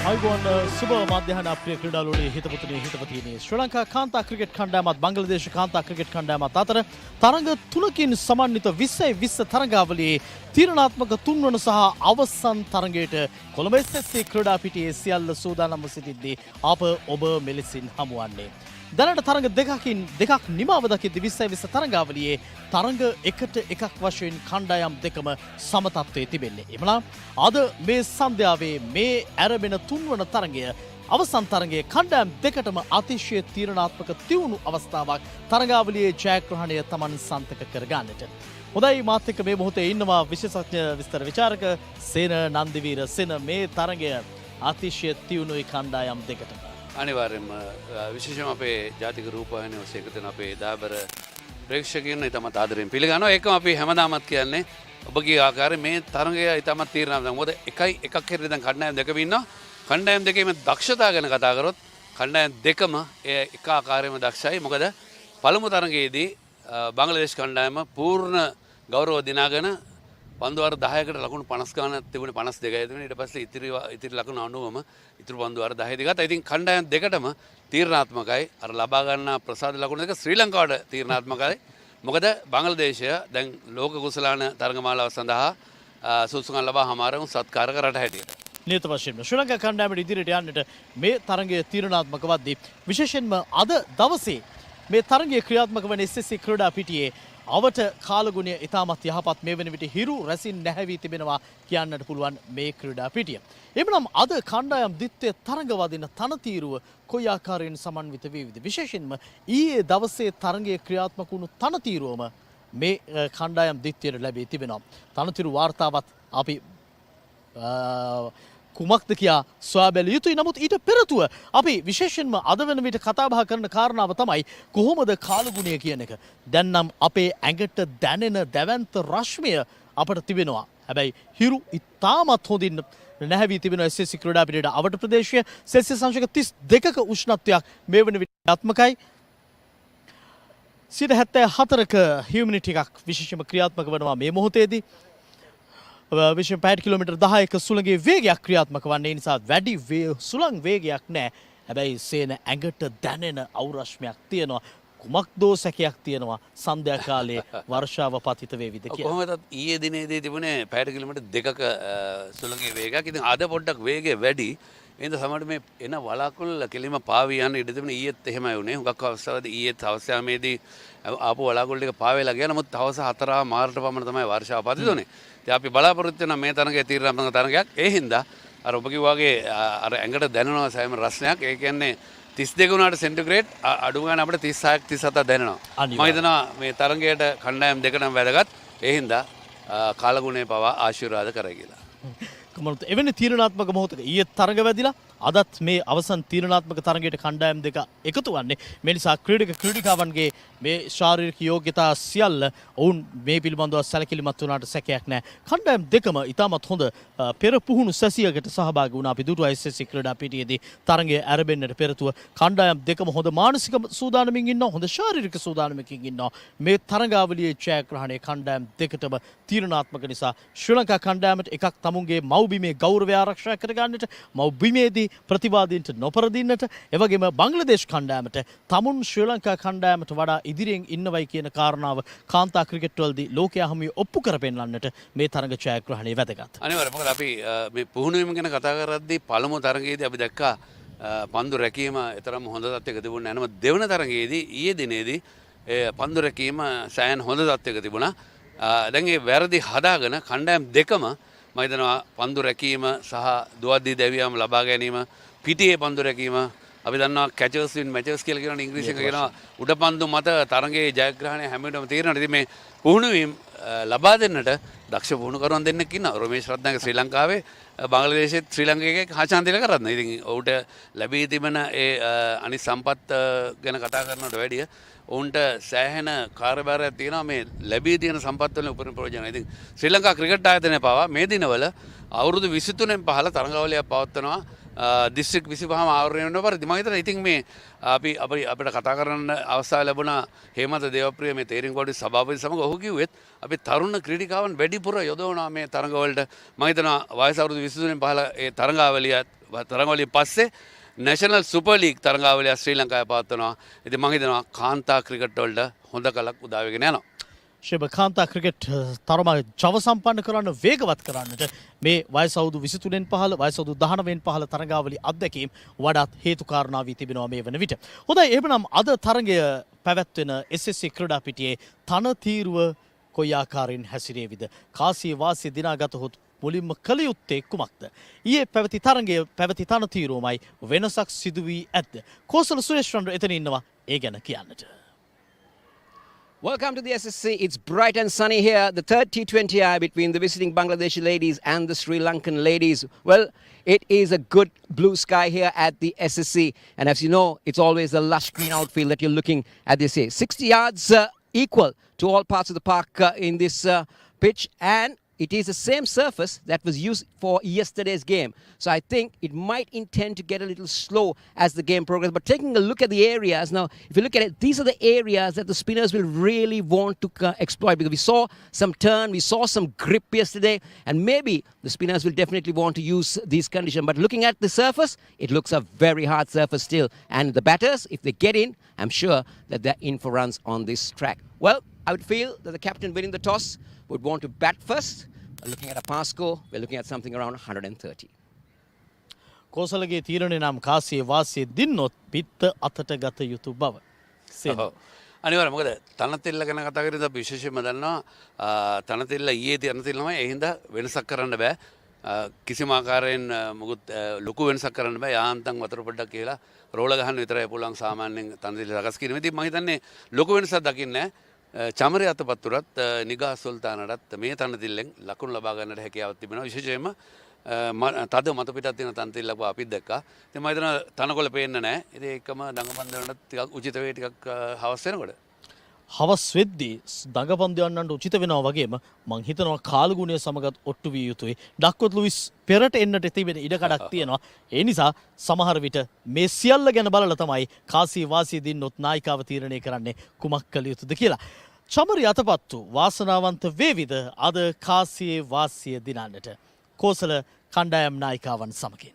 අයිබෝන් සුබ මධ්‍යහන අප්‍රිය ක්‍රීඩාලුවනේ හිතපොතුනේ හිතපතිනේ ශ්‍රී ලංකා කාන්තා ක්‍රිකට් කණ්ඩායමත් බංග්ලාදේශ කාන්තා ක්‍රිකට් කණ්ඩායමත් අතර තරඟ තුනකින් සමන්විත 20 තරඟාවලියේ තීරණාත්මක තුන්වන සහ අවසන් තරඟයට කොළඹ SSC ක්‍රීඩා පිටියේ සියල්ල සූදානම්ව සිටිද්දී අප ඔබ මෙලෙසින් හමුවන්නේ. දැනට තරඟ දෙකක් නිමාව දකිද්දී 20 තරඟාවලියේ තරඟ එකට එකක් වශයෙන් කණ්ඩායම් දෙකම සම තත්ත්වයේ තිබෙන්නේ. එමනම් අද මේ සන්ධ්‍යාවේ මේ ඇරඹෙන තුන්වන තරඟය අවසන් තරඟයේ කණ්ඩායම් දෙකටම අතිශය තීරණාත්මක තියුණු අවස්ථාවක් තරඟාවලියේ ජයග්‍රහණය තමන් සන්තක කර ගන්නට. හොඳයි මාත් එක්ක මේ මොහොතේ ඉන්නවා විශේෂඥ විස්තර විචාරක සේන නන්දිවීර. සේන මේ තරඟය අතිශය තියුණුයි කණ්ඩායම් දෙකටම. අනිවාර්යෙන්ම විශේෂම අපේ ජාතික රූපවාහිනිය ඔස්සේ එකතු වෙන අපේ දාබර ප්‍රේක්ෂකයන් ඉතාමත් ආදරෙන් පිළිගන්නවා. ඒකම අපි හැමදාමත් කියන්නේ ඔබගේ ආකාරයේ මේ තරඟය ඉතාමත් තීරණාත්මකයි. මොකද එකක් හැටියට දැන් කණ්ඩායම් දෙකම ඉන්නවා. කණ්ඩායම් දෙකේම දක්ෂතාව ගැන කතා කරොත් කණ්ඩායම් දෙකම එක ආකාරයෙන්ම දක්ෂයි. මොකද පළමු තරඟයේදී බංග්ලාදේශ කණ්ඩායම පූර්ණ ගෞරව දිනාගෙන පන්දු වාර 10කට ලකුණු 50 ගානක් තිබුණේ 52යි තිබුණේ. ඊට පස්සේ ඉතිරි ලකුණු 90ම ඉතුරු පන්දු වාර 10 දී ගත්තා. ඉතින් කණ්ඩායම් දෙකටම තීරණාත්මකයි. අර ලබා ගන්න ප්‍රසාද ලකුණු දෙක ශ්‍රී ලංකාවට තීරණාත්මකයි. මොකද බංග්ලාදේශය දැන් ලෝක කුසලාන තරගමාලාව සඳහා සුසුකම් ලබා හමාරමු සත්කාරක රට හැටියට. නියත වශයෙන්ම ශ්‍රී ලංකා කණ්ඩායමට ඉදිරියට යන්නට මේ තරඟය තීරණාත්මක වද්දී විශේෂයෙන්ම අද දවසේ මේ තරඟය ක්‍රියාත්මක වන SSC ක්‍රීඩා පිටියේ අවට කාලගුණය ඉතාමත් යහපත්. මේ වන විට හිරු රැසින් නැහැවී තිබෙනවා කියන්නට පුළුවන් මේ ක්‍රීඩා පිටිය. එමනම් අද කණ්ඩායම් දිත්තේ තරඟ වදින තනතීරුව කොයි ආකාරයෙන් සමන්විත වේවිද? විශේෂයෙන්ම ඊයේ දවසේ තරඟයේ ක්‍රියාත්මක වුණු තනතීරුවම මේ කණ්ඩායම් දිත්‍යයට ලැබී තිබෙනවා. තනතුරු වාර්තාවත් අපි කුමක්ද කියා සොයා බැලිය යුතුයි. නමුත් ඊට පෙරතුව අපි විශේෂයෙන්ම අද වෙන විට කතා බහ කරන කාරණාව තමයි කොහොමද කාලගුණය කියන එක. දැන් නම් අපේ ඇඟට දැනෙන දැවැන්ත රශ්මිය අපට තිබෙනවා. හැබැයි හිරු ඉතාමත් හොඳින් නැහැවී තිබෙන SSC ක්‍රීඩා පිටියට අවට ප්‍රදේශය සෙල්සියස් අංශක 32ක උෂ්ණත්වයක් මේ වන විට ක්‍රියාත්මකයි. 74ක හියුමිනිටි එකක් විශේෂම ක්‍රියාත්මක වෙනවා මේ මොහොතේදී. විශේෂයෙන් 5 කිලෝමීටර් 10ක සුළඟේ වේගයක් ක්‍රියාත්මක වන්නේ නිසා වැඩි සුළං වේගයක් නැහැ. හැබැයි සේන ඇඟට දැනෙන අවුරශ්මයක් තියෙනවා. කුමක් දෝ සැකයක් තියෙනවා සන්ධ්‍යා කාලයේ වර්ෂාව පතිත වේවිද කියලා. කොහොමදත් ඊයේ දිනේදී තිබුණේ 5 කිලෝමීටර් 2ක සුළඟේ වේගයක්. ඉතින් අද පොඩ්ඩක් වේගය වැඩි. එහෙනම් සමහරට මේ එන වලාකුළු කෙලිම පාවී යන ඉඩ තිබුණේ ඊයේත් එහෙමයි වුණේ. හුඟක් අවස්ථාවලදී ඊයේත් හවස යාමේදී ආපු වලාකුළු ටික පාවෙලා ගියා. නමුත් හවස 4 මාර්ට පමණ තමයි වර්ෂාව පතිත වුණේ. ඉතින් අපි බලාපොරොත්තු වෙන මේ තරඟයේ තීරණාත්මක තරඟයක්. ඒ හින්දා අර ඔබ කිව්වා වගේ අර ඇඟට දැනෙනවා සෑම රස්නයක්. ඒ කියන්නේ 32 වුණාට සෙන්ටිග්‍රේඩ් අඩු ගන්න අපිට 36ක් 37ක් දැනෙනවා. මම හිතනවා මේ තරඟයට කණ්ඩායම් දෙකටම වැදගත්. ඒ හින්දා කාලගුණේ පවා ආශිර්වාද කරයි කියලා. කොහොමද එවැනි තීරණාත්මක මොහොතක ඊයේ තරඟ වැදිලා අදත් මේ අවසන් තීරණාත්මක තරඟයට කණ්ඩායම් දෙක එකතු වන්නේ. මේ නිසා ක්‍රීඩක ක්‍රීඩිකාවන්ගේ මේ ශාරීරික යෝග්‍යතා සියල්ල ඔවුන් මේ පිළිබඳව සැලකිලිමත් වුණාට සැකයක් නැහැ. කණ්ඩායම් දෙකම ඉතාමත් හොඳ පෙර පුහුණු සැසියකට සහභාගී වුණා. අපි දුටුවා SSC ක්‍රීඩා පිටියේදී තරඟය ආරම්භෙන්නට පෙරතුව කණ්ඩායම් දෙකම හොඳ මානසික සූදානමකින් ඉන්නවා, හොඳ ශාරීරික සූදානමකින් ඉන්නවා. මේ තරඟාවලියේ ජයග්‍රහණය කණ්ඩායම් දෙකටම තීරණාත්මක නිසා ශ්‍රී ලංකා කණ්ඩායමට එකක් තමුන්ගේ මව්බිමේ ගෞරවය ආරක්ෂා කරගන්නට, මව්බිමේදී ප්‍රතිවාදීන්ට නොපරදින්නට, එවැගේම බංග්ලාදේශ කණ්ඩායමට තමුන් ශ්‍රී ලංකා කණ්ඩායමට වඩා ඉදිරියෙන් ඉන්නවයි කියන කාරණාව කාන්තා ක්‍රිකට් වලදී ලෝකයා හැමෝම ඔප්පු කර පෙන්නන්නට මේ තරඟ ජයග්‍රහණය වැදගත්. අනිවාර්යයෙන් මොකද අපි මේ පුහුණුවීම ගැන කතා කරද්දී පළමු තරඟයේදී අපි දැක්කා පන්දු රැකීම තරම් හොඳ තත්ත්වයක තිබුණේ නැහැ. නමුත් දෙවන තරඟයේදී ඊයේ දිනේදී පන්දු රැකීම සෑහෙන හොඳ තත්ත්වයක තිබුණා. දැන් මේ වැරදි හදාගෙන කණ්ඩායම් දෙකම මම හිතනවා පන්දු රැකීම සහ දුවද්දී දැවියම් ලබා ගැනීම, පිටියේ පන්දු රැකීම, අපි දන්නවා කැචර්ස් වින් මැචර්ස් කියලා කියනවා ඉංග්‍රීසියෙන් කියනවා උඩ පන්දු මත තරඟයේ ජයග්‍රහණය හැම වෙලම තීරණය. ඉතින් මේ පුහුණුවීම් ලබා දෙන්නට දක්ෂ පුහුණුකරුවන් දෙන්නෙක් ඉන්නවා. රොමේෂ් රත්නායක ශ්‍රී ලංකාවේ, බංග්ලාදේශෙත් ශ්‍රී ලංකාවේ හාචාන්තිල කරන්න. ඉතින් ඔහුට ලැබී තිබෙන ඒ අනිත් සම්පත් ගැන කතා කරනවට වැඩිය ඔවුන්ට සෑහෙන කාර්යභාරයක් තියෙනවා මේ ලැබී තියෙන සම්පත් වලින් උපරිම ප්‍රයෝජන. ඉතින් ශ්‍රී ලංකා ක්‍රිකට් ආයතනය පවා මේ දිනවල අවුරුදු 23න් පහළ තරඟාවලියක් පවත්වනවා. දිස්ත්‍රික් 25ම ආවරණය වෙන පරිදි මම හිතනවා ඉතින් මේ අපිට කතා කරන්න අවස්ථාව ලැබුණා හේමන්ත දේවප්‍රිය මේ තේරීම් කෝඩේ සභාපති සමග ඔහු කිව්වෙත් අපි තරුණ ක්‍රීඩිකාවන් වැඩිපුර යොදවනවා මේ තරඟවලට. මම හිතනවා වයස අවුරුදු 23න් පහළ ඒ තරඟාවලිය පස්සේ නැෂනල් සුපර් ලීග් තරඟාවලිය ශ්‍රී ලංකාවේ පවත්වනවා. ඉතින් මම හිතනවා කාන්තා ක්‍රිකට් වලට හොඳ කලක් උදා වෙගෙන යනවා. ශිබ කාන්තා ක්‍රිකට් තරම ජව සම්පන්න කරන්න වේගවත් කරන්නට මේ වයස අවුරුදු 23න් පහළ වයස අවුරුදු 19න් පහළ තරඟාවලි අත්දැකීම් වඩාත් හේතු කාරණා වී තිබෙනවා මේ වන විට. හොඳයි එහෙනම් අද තරඟය පැවැත්වෙන SSC ක්‍රීඩා පිටියේ තනතිරුව කොයි ආකාරයෙන් හැසිරේවිද? කාසිය වාසිය දිනාගතහොත් මුලින්ම කළ යුත්තේ කුමක්ද? ඊයේ පැවති තරඟයේ පැවති තනතිරුවමයි වෙනසක් සිදු වී ඇද්ද? කෝසල සුරේෂ්වන්ට එතන ඉන්නවා ඒ ගැන කියන්නට. Welcome to the SSC. It's bright and sunny here. The third T20I between the visiting Bangladeshi ladies and the Sri Lankan ladies. Well, it is a good blue sky here at the SSC. And as you know, it's always a lush green outfield that you're looking at this here. 60 yards equal to all parts of the park in this pitch. And it is the same surface that was used for yesterday's game. So I think it might intend to get a little slow as the game progresses. But taking a look at the areas, now if you look at it, these are the areas that the spinners will really want to exploit, because we saw some turn, we saw some grip yesterday, and maybe the spinners will definitely want to use these conditions. But looking at the surface, it looks a very hard surface still. And the batters, if they get in, I'm sure that they're in for runs on this track. Well, I would feel that the captain winning the toss would want to bat first. Looking at a pass score, we're looking at something around 130. කෝසලගේ තීරණය නම් කාසිය වාසිය දින්නොත් පිත්ත අතට ගත යුතු බව. අනිවාර්යයෙන් මොකද තනතිල්ල ගැන කතා කරද්දී අපි විශේෂයෙන්ම දන්නවා තනතිල්ල ඊයේ තනතිල්ල තමයි ඒ හින්දා වෙනසක් කරන්න බෑ. කිසිම ආකාරයෙන් මොකුත් ලොකු වෙනසක් කරන්න බෑ. යාන්තම් වතුර පොඩ්ඩක් කියලා රෝල ගහන්න විතරයි පුළුවන් සාමාන්‍යයෙන් තනතිල්ල සකස් කිරීම. ඉතින් මම හිතන්නේ ලොකු වෙනසක් දකින්නේ නැහැ. චමරය අතපත්තුරත් නිගා සුල්තානටත් මේ තනතිල්ලෙන් ලකුණු ලබා ගන්නට හැකියාවක් තිබෙනවා. විශේෂයෙන්ම තද මත පිටත් තියෙන තනතිල් ලබා අපිත් දැක්කා. ඉතින් මම හිතනවා තනකොළ පේන්න නැහැ. ඉතින් ඒකම දඟපන්දනට ටිකක් උචිත වේ ටිකක් හවස් වෙනකොට. හවස් වෙද්දී දඟපන්දයන්නන්ට උචිත වෙනවා වගේම මං හිතනවා කාලගුණය සමගත් ඔට්ටු විය යුතුයි. ඩක්කොත් ලුයිස් පෙරට එන්නට තිබෙන ඉඩකඩක් තියෙනවා. ඒ නිසා සමහර විට මේ සියල්ල ගැන බලලා තමයි කාසී වාසිය දින්නොත් නායිකාව තීරණය කරන්නේ කුමක් කළ යුතුද කියලා. චමරි අතපත්තු වාසනාවන්ත වේවිද අද කාසියේ වාසිය දිනන්නට කෝසල කණ්ඩායම් නායිකාවන් සමගින්.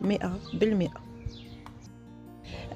100%.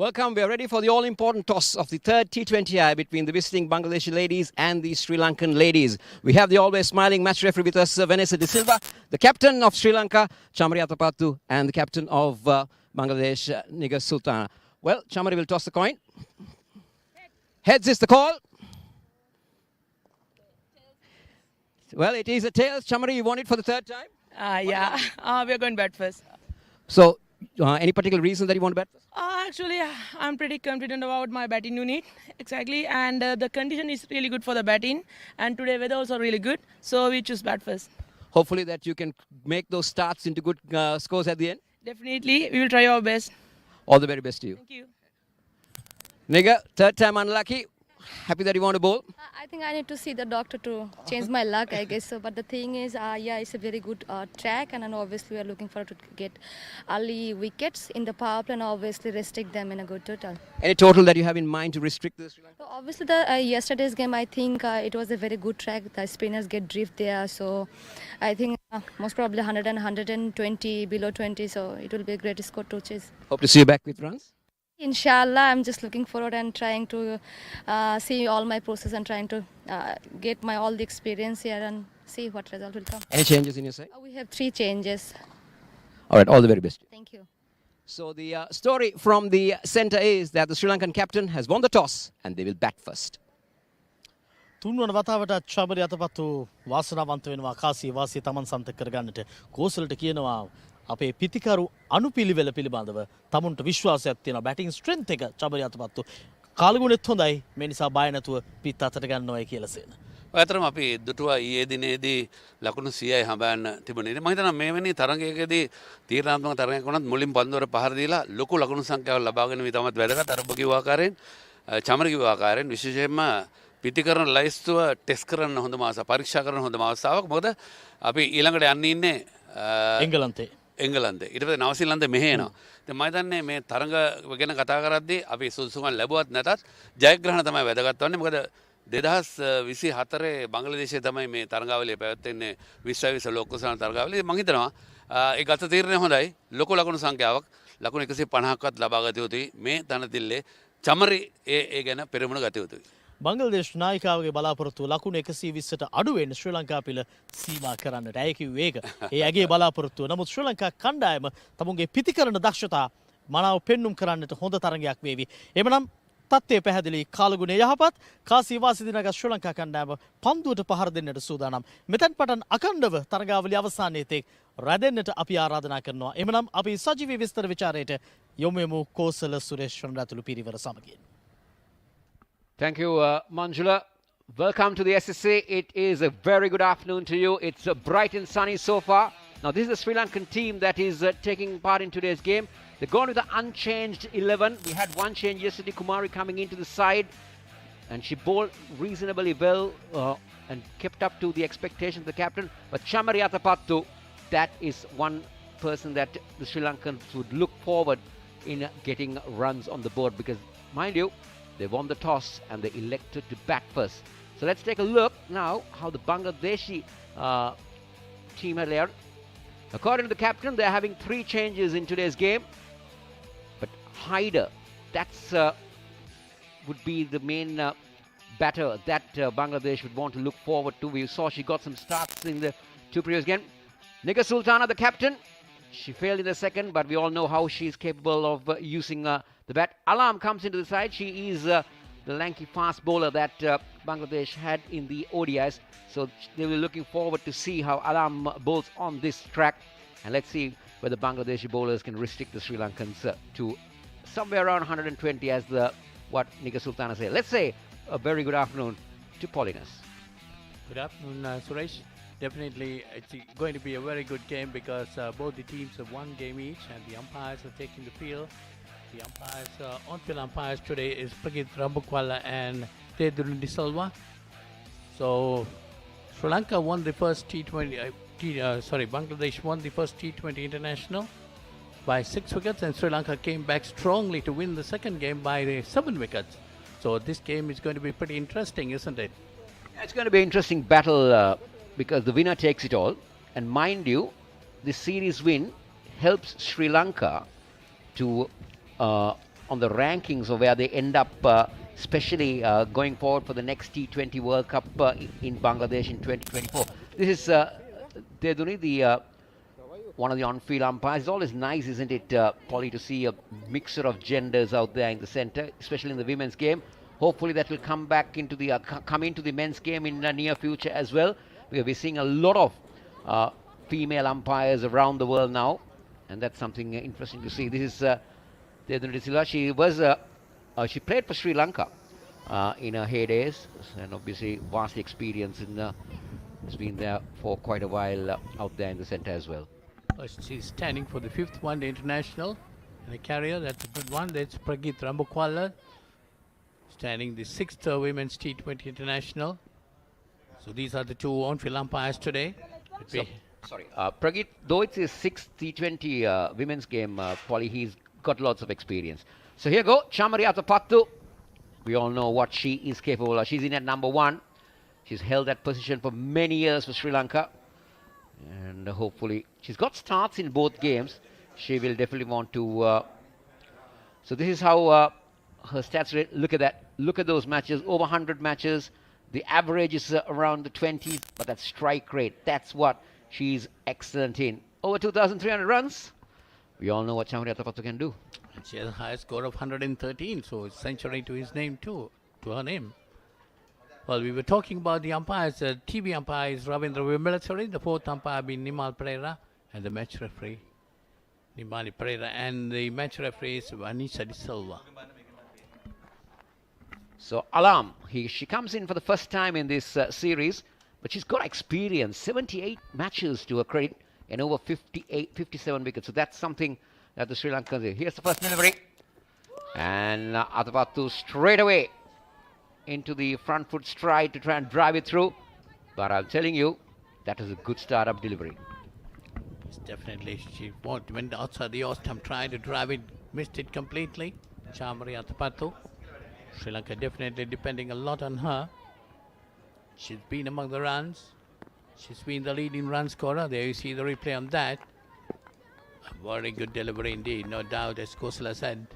Welcome. We are ready for the all-important toss of the third T20I between the visiting Bangladeshi ladies and the Sri Lankan ladies. We have the always smiling match referee with us, Vanessa De Silva, the captain of Sri Lanka, Chamari Atapattu, and the captain of Bangladesh, Nigar Sultana. Well, Chamari will toss the coin. Heads is the call. Well, it is a tails. Chamari, you want it for the third time? Yeah, we are going bat first. So, any particular reason that you want to bat first? Actually, I'm pretty confident about my batting unit, exactly. And the condition is really good for the batting. And today weather also really good. So we choose bat first. Hopefully that you can make those starts into good scores at the end. Definitely, we will try our best. All the very best to you. Thank you. Nigar, third time unlucky. Happy that you want to bowl? I think I need to see the doctor to change my luck, I guess so. But the thing is, yeah, it's a very good track, and then obviously we are looking forward to get early wickets in the power play and obviously restrict them in a good total. Any total that you have in mind to restrict the Sri Lanka? So obviously, the yesterday's game, I think it was a very good track. The spinners get drift there, so I think most probably 100 and 120, below 20. So it will be a great score to chase. Hope to see you back with runs. Inshallah, I'm just looking forward and trying to see all my process and trying to get my all the experience here and see what result will come. Any changes in your side? We have 3 changes. All right, all the very best. Thank you. So the story from the centre is that the Sri Lankan captain has won the toss and they will bat first. තුන්වන වතාවට චබරි අතපත්තු වාසනාවන්ත වෙනවා කාසි වාසි තමන් සන්තක කරගන්නට කෝසලට කියනවා අපේ පිතිකරු අනුපිළිවෙල පිළිබඳව තමුන්ට විශ්වාසයක් තියෙනවා බැටිං ස්ට්‍රෙන්ත් එක චබරි අතපත්තු කාලගුණෙත් හොඳයි මේ නිසා බය නැතුව පිත් අතට ගන්නවයි කියලා සේන. ඇතරම අපි දුටුවා ඊයේ දිනේදී ලකුණු 100යි හඹයන්න තිබුණේ. මම හිතනවා මෙවැනි තරගයකදී තීරණාත්මක තරගයක් වුණත් මුලින් පන්දුවර පහර දීලා ලොකු ලකුණු සංඛ්‍යාවක් ලබා ගැනීම තමත් වැදගත්. අර ඔබ කිව්ව ආකාරයෙන් චමර කිව්ව ආකාරයෙන් විශේෂයෙන්ම පිටිකරන ලයිස්තුව ටෙස්ට් කරන්න හොඳම අවස්ථාවක් පරීක්ෂා කරන හොඳම අවස්ථාවක්. මොකද අපි ඊළඟට යන්න ඉන්නේ එංගලන්තේ. ඊට පස්සේ නවසීලන්තේ මෙහෙ එනවා. ඉතින් මම හිතන්නේ මේ තරඟ ගැන කතා කරද්දී අපි සුදුසුකම් ලැබුවත් නැතත් ජයග්‍රහණ තමයි වැදගත් වන්නේ. මොකද 2024 බංග්ලාදේශයේ තමයි මේ තරඟාවලිය පැවැත්වෙන්නේ 2020 ලෝක කුසලාන තරඟාවලිය. මම හිතනවා ඒ ගත තීරණය හොඳයි. ලොකු ලකුණු සංඛ්‍යාවක් ලකුණු 150ක්වත් ලබා ගත යුතුයි. මේ තනතිල්ලේ චමරි ඒ ගැන පෙරමුණ ගත යුතුයි. බංග්ලාදේශ නායිකාවගේ බලාපොරොත්තුව ලකුණු 120ට අඩු වෙන්න ශ්‍රී ලංකා පිළ සීමා කරන්නට ඇය කිව්වේ ඒක. ඒ ඇගේ බලාපොරොත්තුව. නමුත් ශ්‍රී ලංකා කණ්ඩායම තමුන්ගේ පිතිකරන දක්ෂතා මනාව පෙන්눔 කරන්නට හොඳ තරගයක් වේවි. එමනම් තත්ත්වය පැහැදිලි කාලගුණය යහපත් කාසි වාසි දිනගත් ශ්‍රී ලංකා කණ්ඩායම පන්දුවට පහර දෙන්නට සූදානම්. මෙතෙන් පටන් අඛණ්ඩව තරගාවලිය අවසානයේ තෙක් රැඳෙන්නට අපි ආරාධනා කරනවා. එමනම් අපි සජීවී විස්තර විචාරයට යොමු වෙමු කෝසල සුරේෂ් චන්ද්‍රාතුළු පිරිවර සමගින්. Thank you, Manjula. Welcome to the SSA. It is a very good afternoon to you. It's bright and sunny so far. Now, this is the Sri Lankan team that is taking part in today's game. They're going with the unchanged 11. We had one change yesterday, Kumari coming into the side. And she bowled reasonably well and kept up to the expectations of the captain. But Chamari Atapattu, that is one person that the Sri Lankans would look forward in getting runs on the board. Because, mind you, they won the toss and they elected to bat first. So let's take a look now how the Bangladeshi team are laid. According to the captain, they're having 3 changes in today's game. But Haider, that's would be the main batter that Bangladesh would want to look forward to. We saw she got some starts in the 2 previous games. Nigar Sultana, the captain, she failed in the second, but we all know how she's capable of using the bat. Alam comes into the side. She is the lanky fast bowler that Bangladesh had in the ODIs. So they were looking forward to see how Alam bowls on this track. And let's see whether Bangladeshi bowlers can restrict the Sri Lankans to somewhere around 120 as what Nigar Sultana said. Let's say a very good afternoon to Paulinus. Good afternoon, Suresh. Definitely, it's going to be a very good game because both the teams have 1 game each and the umpires are taking the field. The umpires, on-field umpires today is Pragit Rambukwala and Tedurun De Silva. So, Sri Lanka won the first Bangladesh won the first T20 international by 6 wickets and Sri Lanka came back strongly to win the second game by 7 wickets. So, this game is going to be pretty interesting, isn't it? It's going to be an interesting battle because the winner takes it all. And mind you, the series win helps Sri Lanka to on the rankings of where they end up, especially going forward for the next T20 World Cup in Bangladesh in 2024. This is Deduni, the one of the on-field umpires. It's always nice, isn't it, Polly, to see a mixture of genders out there in the centre, especially in the women's game. Hopefully that will come back into the come into the men's game in the near future as well. We're seeing a lot of female umpires around the world now, and that's something interesting to see. This is Deduni Silva. She played for Sri Lanka in her heydays, and obviously vast experience in has been there for quite a while out there in the centre as well. She's standing for the 5th one-day international in a career. That's a good one. That's Pragit Rambukwala standing the 6th women's T20 international. So these are the two on-field umpires today. Pragit, though it's his 6th T20 women's game, Polly, he's got lots of experience. So here go, Chamari Atapattu. We all know what she is capable of. She's in at number 1. She's held that position for many years for Sri Lanka. And hopefully, she's got starts in both games. She will definitely want to... so this is how her stats rate. Look at that. Look at those matches. Over 100 matches. The average is around the 20s. But that strike rate, that's what she's excellent in. Over 2,300 runs. We all know what Chamari Atapattu can do. And she has a high score of 113. So it's century to his name too. To her name. Well, we were talking about the umpires. The TV umpire is Ravindra Vimalathuri, the 4th umpire being Nimal Pereira, and the match referee, Nimali Pereira, and the match referee is Vanessa De Silva. So Alam, she comes in for the first time in this series, but she's got experience, 78 matches to her credit, and over 57 wickets. So that's something that the Sri Lankans do. Here's the first delivery, and Atapattu straight away into the front foot stride to try and drive it through. But I'm telling you, that is a good start-up delivery. It's definitely, she went outside the off-stump, tried to drive it, missed it completely. Chamari Atapattu. Sri Lanka definitely depending a lot on her. She's been among the runs. She's been the leading run scorer. There you see the replay on that. A very good delivery indeed, no doubt, as Kosala said.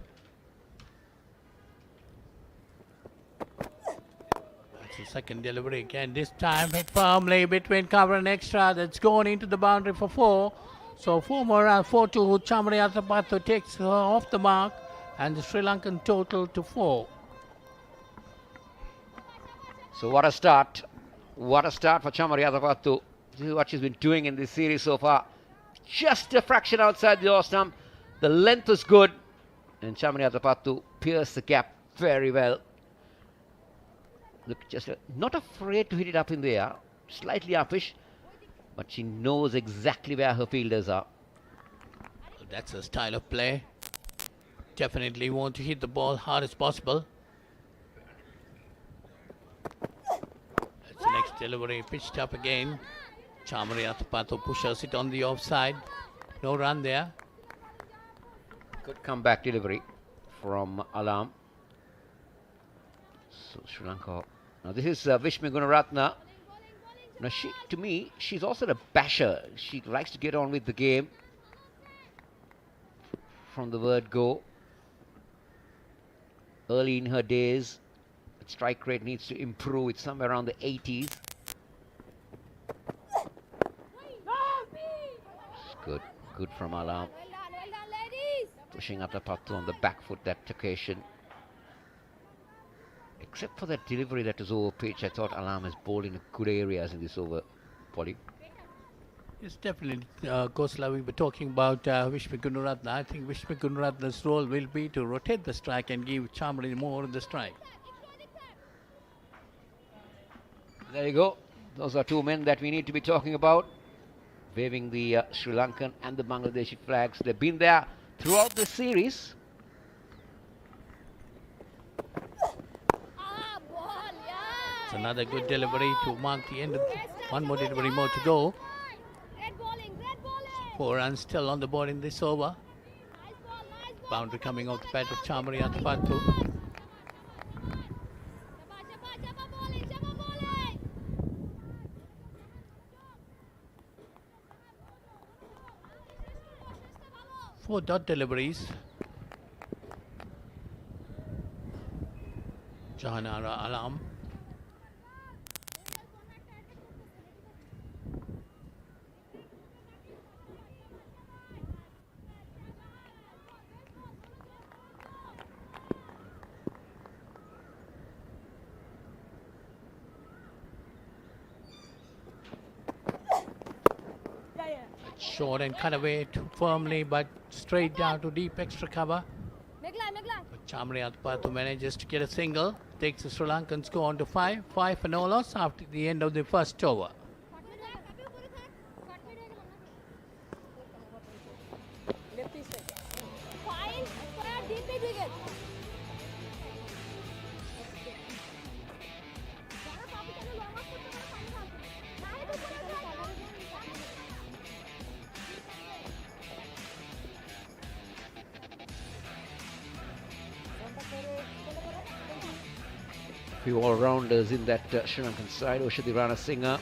The second delivery again, this time hit firmly between cover and extra. That's going into the boundary for 4. So 4 more rounds, 4-2. Chamari Atapattu takes her off the mark, and the Sri Lankan total to 4. So what a start. What a start for Chamari Atapattu. This is what she's been doing in this series so far. Just a fraction outside the off stump. The length was good, and Chamari Atapattu pierced the gap very well. Look, just not afraid to hit it up in the air, slightly uppish, but she knows exactly where her fielders are. That's her style of play. Definitely want to hit the ball hard as possible. That's the next delivery, pitched up again. Chamari Atapattu pushes it on the offside. No run there. Good comeback delivery from Alam. So Sri Lanka. Now this is Vishmi Gunaratna. Now to me, she's also a basher. She likes to get on with the game from the word go. Early in her days, the strike rate needs to improve. It's somewhere around the 80s. It's good from Alam. Pushing Atapattu on the back foot that occasion. Except for that delivery that was over pitch, I thought Alam has bowled in good areas in this over, Polly. Yes, definitely. Kosala, we were talking about Vishmi Gunaratna. I think Vishmi Gunaratna's role will be to rotate the strike and give Chamari more of the strike. There you go. Those are two men that we need to be talking about. Waving the Sri Lankan and the Bangladeshi flags. They've been there throughout the series. It's another good delivery to mark the end of one more delivery more to go. 4 runs still on the board in this over. Boundary coming off the bat of Chamari Atapattu. Four dot deliveries. Jahanara Alam. Short and cut away too firmly, but straight down to deep extra cover. But Chamriatpatu manages to get a single, takes the Sri Lankan score on to 5 for no loss after the end of the first over. Few all-rounders in that Sri Lankan side. Oshadi Rana Singha,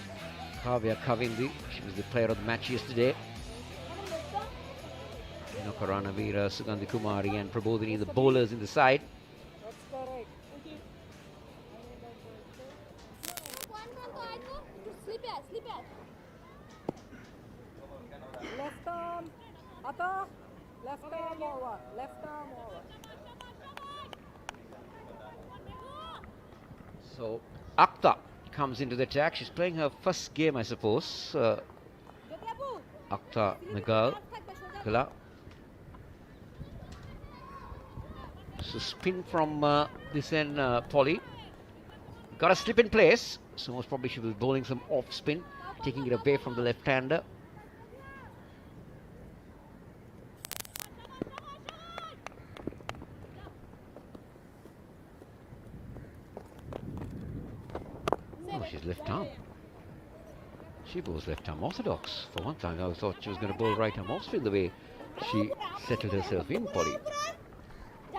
Kavya Kavindi, she was the player of the match yesterday. Nokarana Veera, Sugandhi Kumari and Prabodhini, the bowlers in the side. Left arm, Atta, left arm over, left arm over. So Akhtar comes into the attack. She's playing her first game, I suppose. Akhtar Megal Kala. So spin from this end, Polly. Got a slip in place. So most probably she will be bowling some off spin, taking it away from the left-hander. Oh, she's left arm. She bowls left arm orthodox. For one time I thought she was going to bowl right arm off spin the way she settled herself in, Polly.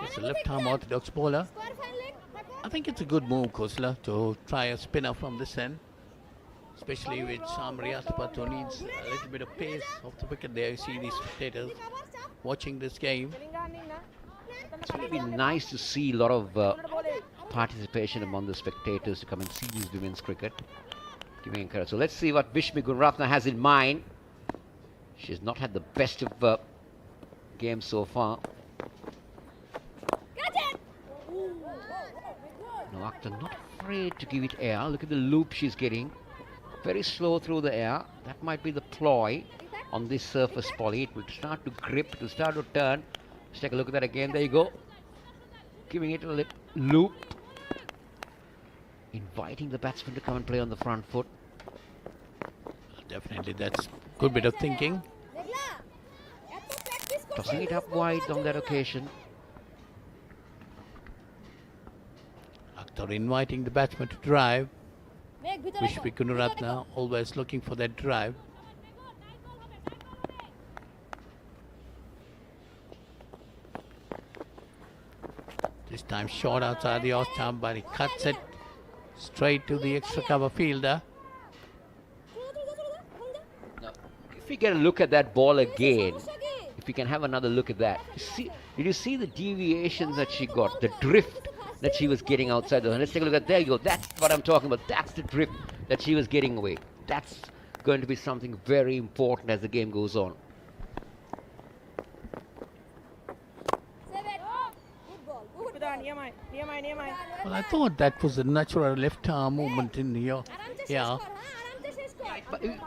It's a left arm orthodox bowler. I think it's a good move, Khosla, to try a spinner from this end, especially with Chamriatpatu, who needs a little bit of pace off the wicket there. You see these spectators watching this game. It's going to be nice to see a lot of participation among the spectators to come and see these women's cricket. Giving encouragement. So let's see what Bishmi Gunratna has in mind. She's not had the best of games so far. No, Akhtar not afraid to give it air. Look at the loop she's getting. Very slow through the air. That might be the ploy on this surface, Polly. It will start to grip, it will start to turn. Let's take a look at that again. There you go. Giving it a loop. Inviting the batsman to come and play on the front foot. Definitely, that's a good bit of thinking. Tossing it up wide on that occasion. Akhtar inviting the batsman to drive. Bishmi Gunratna always looking for that drive. This time short outside the off stump, but he cuts it straight to the extra cover fielder. Now, if we get a look at that ball again, if we can have another look at that. Did you see the deviations that she got, the drift that she was getting outside the... Let's take a look at, there you go, that's what I'm talking about. That's the drift that she was getting away. That's going to be something very important as the game goes on. Well, I thought that was a natural left arm movement in here. Yeah.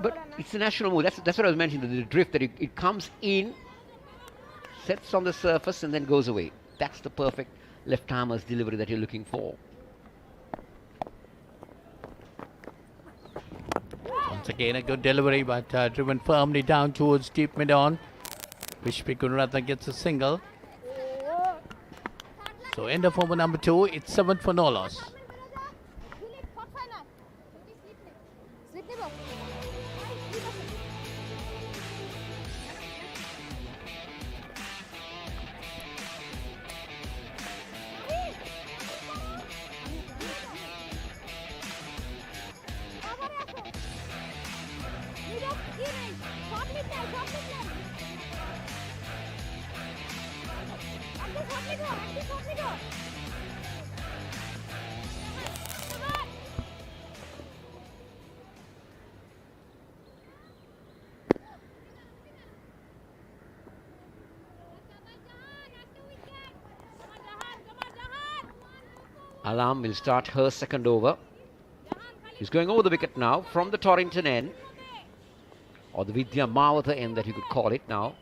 But it's a natural move. That's what I was mentioning, the drift, that it comes in, sets on the surface and then goes away. That's the perfect left-armer's delivery that you're looking for. Once again, a good delivery, but driven firmly down towards deep mid-on. Bishmi Gunratna gets a single. So end of over number 2, it's 7 for no loss. Alam will start her second over. She's going over the wicket now from the Torrington end, or the Vidya Mawatha end that you could call it now.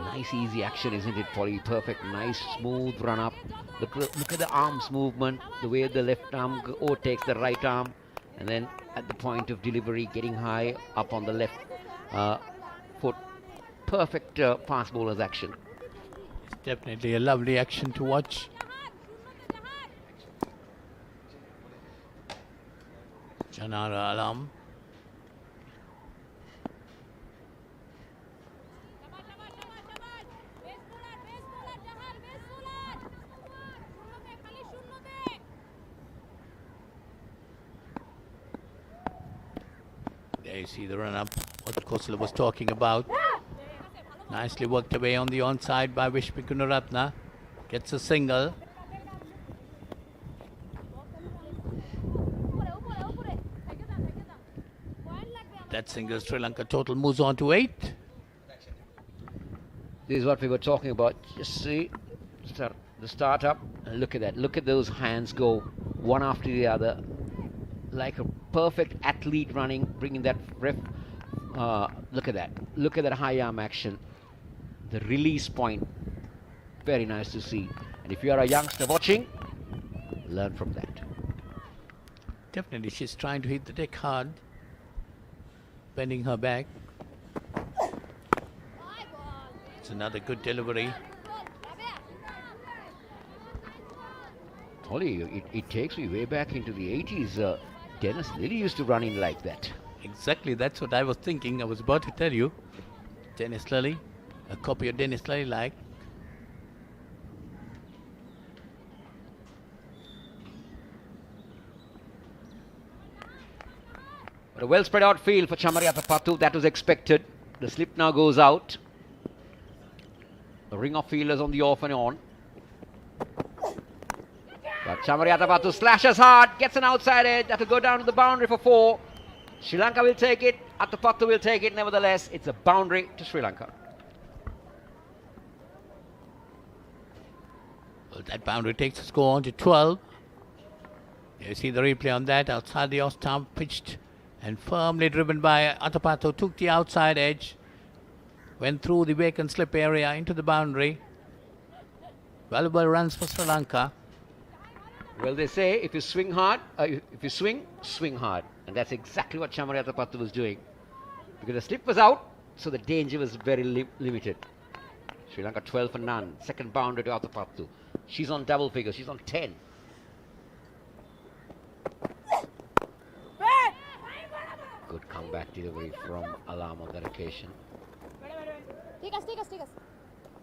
Nice easy action, isn't it, Polly? Perfect, nice smooth run up. Look at the arms movement, the way the left arm overtakes the right arm, and then at the point of delivery getting high up on the left foot. Perfect fast bowler's action. It's definitely a lovely action to watch. Janara Alam. There you see the run up, what Khosla was talking about. Nicely worked away on the onside by Vishnu Gunaratna. Gets a single. That single, Sri Lanka total moves on to 8. This is what we were talking about. Just see the start up, and look at that. Look at those hands go one after the other, like a perfect athlete running, bringing that ref. Look at that. Look at that high arm action. The release point. Very nice to see. And if you are a youngster watching, learn from that. Definitely, she's trying to hit the deck hard, bending her back. It's another good delivery. Ollie, it takes me way back into the 80s. Dennis Lilly used to run in like that. Exactly, that's what I was thinking. I was about to tell you. Dennis Lilly, a copy of Dennis Lilly like. But a well spread out field for Chamariyatha Pattu. That was expected. The slip now goes out. The ring of fielders on the off and on. But Chamariyatha Pattu slashes hard, gets an outside edge. That will go down to the boundary for 4. Sri Lanka will take it. Attapattu will take it. Nevertheless, it's a boundary to Sri Lanka. Well, that boundary takes the score on to 12. You see the replay on that. Outside the off stump, pitched and firmly driven by Attapattu. Took the outside edge. Went through the vacant slip area into the boundary. Valuable runs for Sri Lanka. Well, they say if you swing hard, if you swing hard. And that's exactly what Chamariyatha Pattu was doing. Because the slip was out, so the danger was very limited. Sri Lanka 12 for none. Second boundary to Attapattu. She's on double figures. She's on 10. Good comeback delivery from Alam on that occasion.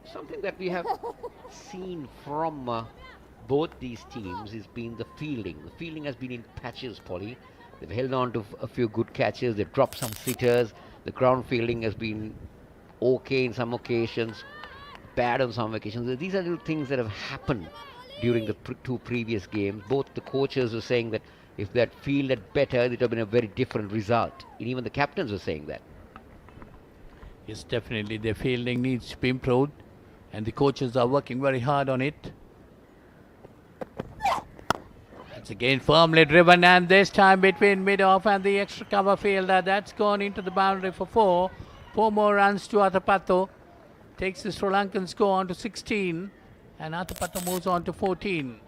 Something that we have seen from both these teams has been the fielding. The fielding has been in patches, Polly. They've held on to a few good catches. They've dropped some sitters. The ground fielding has been okay in some occasions, bad on some occasions. These are little things that have happened during the two previous games. Both the coaches were saying that if they had fielded better, it would have been a very different result. And even the captains were saying that. Yes, definitely. Their fielding needs to be improved, and the coaches are working very hard on it. It's again firmly driven, and this time between mid-off and the extra cover fielder. That's gone into the boundary for 4. 4 more runs to Attapattu. Takes the Sri Lankan score on to 16, and Attapattu moves on to 14.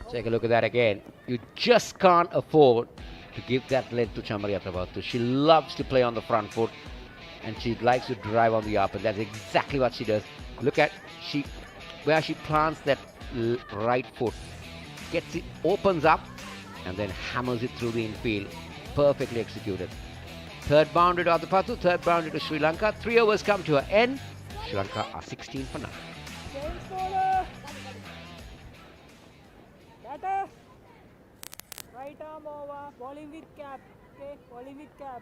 Take a look at that again. You just can't afford to give that length to Chamariyatha Pattu. She loves to play on the front foot, and she likes to drive on the up, and that's exactly what she does. Look at where she plants that right foot, gets it, opens up, and then hammers it through the infield. Perfectly executed. Third boundary to Attapattu, third boundary to Sri Lanka. 3 overs come to an end. Sri Lanka are 16 for 9. Batter. Right arm over. Bowling with cap. Okay, bowling with cap.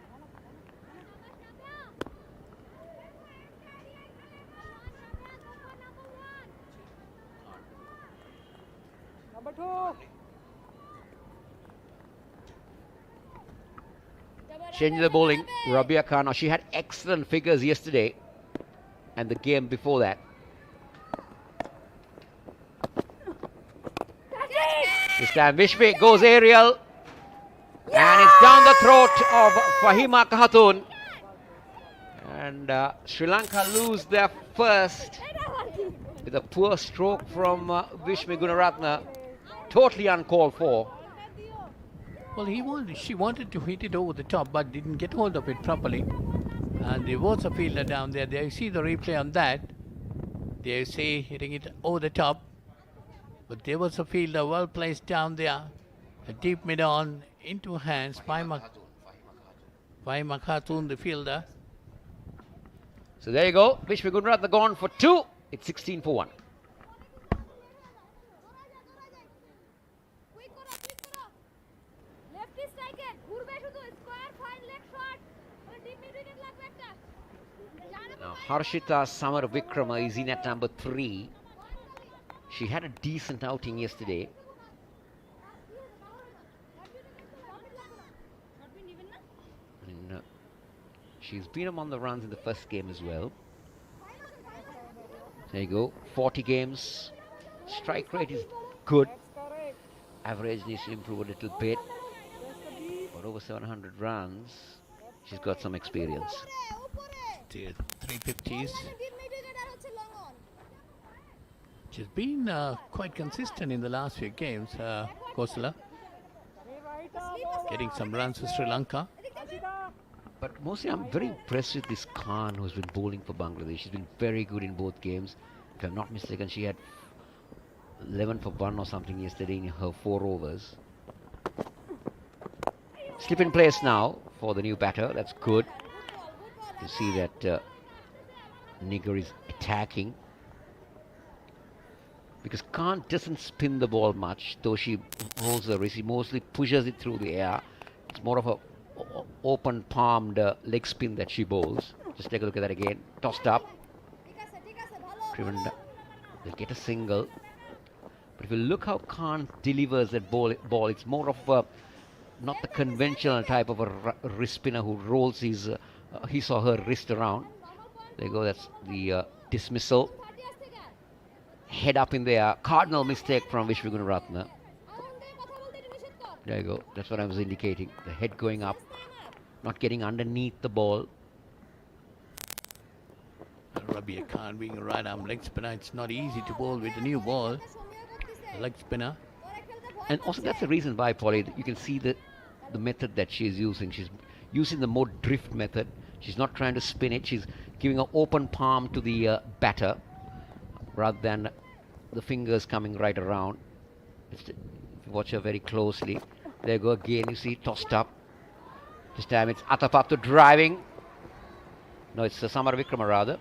Number 2. Changing the bowling, Rabia Khan. Now, she had excellent figures yesterday and the game before that. This time Vishmi goes aerial. And it's down the throat of Fahima Khatun. And Sri Lanka lose their first with a poor stroke from Vishmi Gunaratne. Totally uncalled for. Well, she wanted to hit it over the top, but didn't get hold of it properly. And there was a fielder down there. There you see the replay on that. There you see hitting it over the top. But there was a fielder well placed down there. A deep mid-on into hands. Fahima Khatun, the fielder. So there you go. Vishmi Gunaratne gone for 2. It's 16 for 1. Now Harshita Samar Vikrama is in at number 3. She had a decent outing yesterday. And she's been among the runs in the first game as well. There you go. 40 games. Strike rate is good. Average needs to improve a little bit. But over 700 runs, she's got some experience. 350s. She's been quite consistent in the last few games, Kosala. Getting some runs for Sri Lanka. But mostly I'm very impressed with this Khan who's been bowling for Bangladesh. She's been very good in both games. If I'm not mistaken, she had 11 for 1 or something yesterday in her 4 overs. Slip in place now for the new batter. That's good. You see that Nigger is attacking. Because Khan doesn't spin the ball much, though she rolls the wrist. She mostly pushes it through the air. It's more of a open palmed leg spin that she bowls. Just take a look at that again. Tossed up. They'll get a single. But if you look how Khan delivers that ball, it's more of a, not the conventional type of a wrist spinner who rolls his or her wrist around. There you go. That's the dismissal. Head up in the air. Cardinal mistake from Vishmi Gunaratne. There you go. That's what I was indicating. The head going up, not getting underneath the ball. Rabia Khan being a right arm leg spinner, it's not easy to bowl with the new ball. The leg spinner. And also that's the reason why, Polly, you can see the method that she is using. She's using the more drift method. She's not trying to spin it. She's giving an open palm to the batter rather than the fingers coming right around. If you watch her very closely. There you go again, you see, tossed up. This time it's Atapattu driving. No, it's Samar Vikrama rather.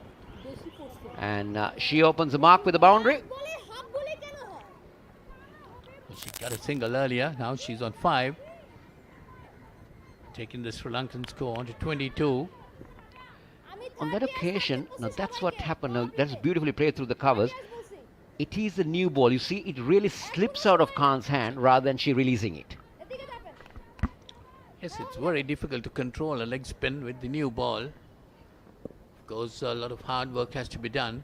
And she opens the mark with the boundary. She got a single earlier, now she's on 5. Taking the Sri Lankan score on to 22. On that occasion, now that's what happened. Now, that's beautifully played through the covers. It is the new ball. You see, it really slips out of Khan's hand rather than she releasing it. Yes, it's very difficult to control a leg spin with the new ball. Of course, a lot of hard work has to be done,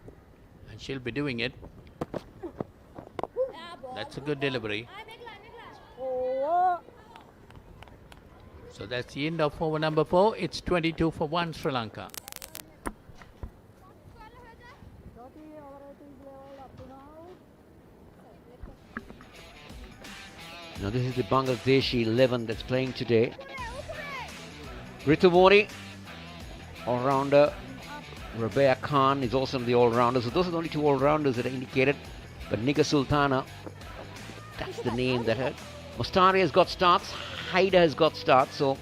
and she'll be doing it. That's a good delivery. So that's the end of over number 4. It's 22 for 1 Sri Lanka. Now this is the Bangladeshi 11 that's playing today. Ritu Mori, all-rounder. Rabia Khan is also the all-rounder. So those are the only 2 all-rounders that are indicated. But Nigar Sultana, that's the name that had. Mostari has got starts. Haida has got starts. So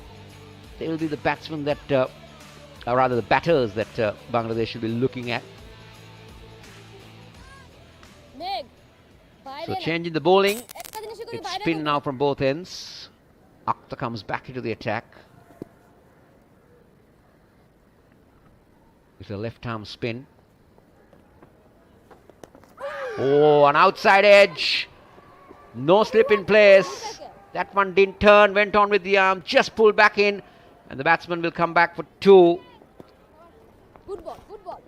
they will be the batsmen that, or rather the batters that Bangladesh will be looking at. So changing the bowling. It's spin now from both ends. Akhtar comes back into the attack. It's a left arm spin. Oh, an outside edge. No slip in place. That one didn't turn, went on with the arm, just pulled back in. And the batsman will come back for 2. Good ball, good ball.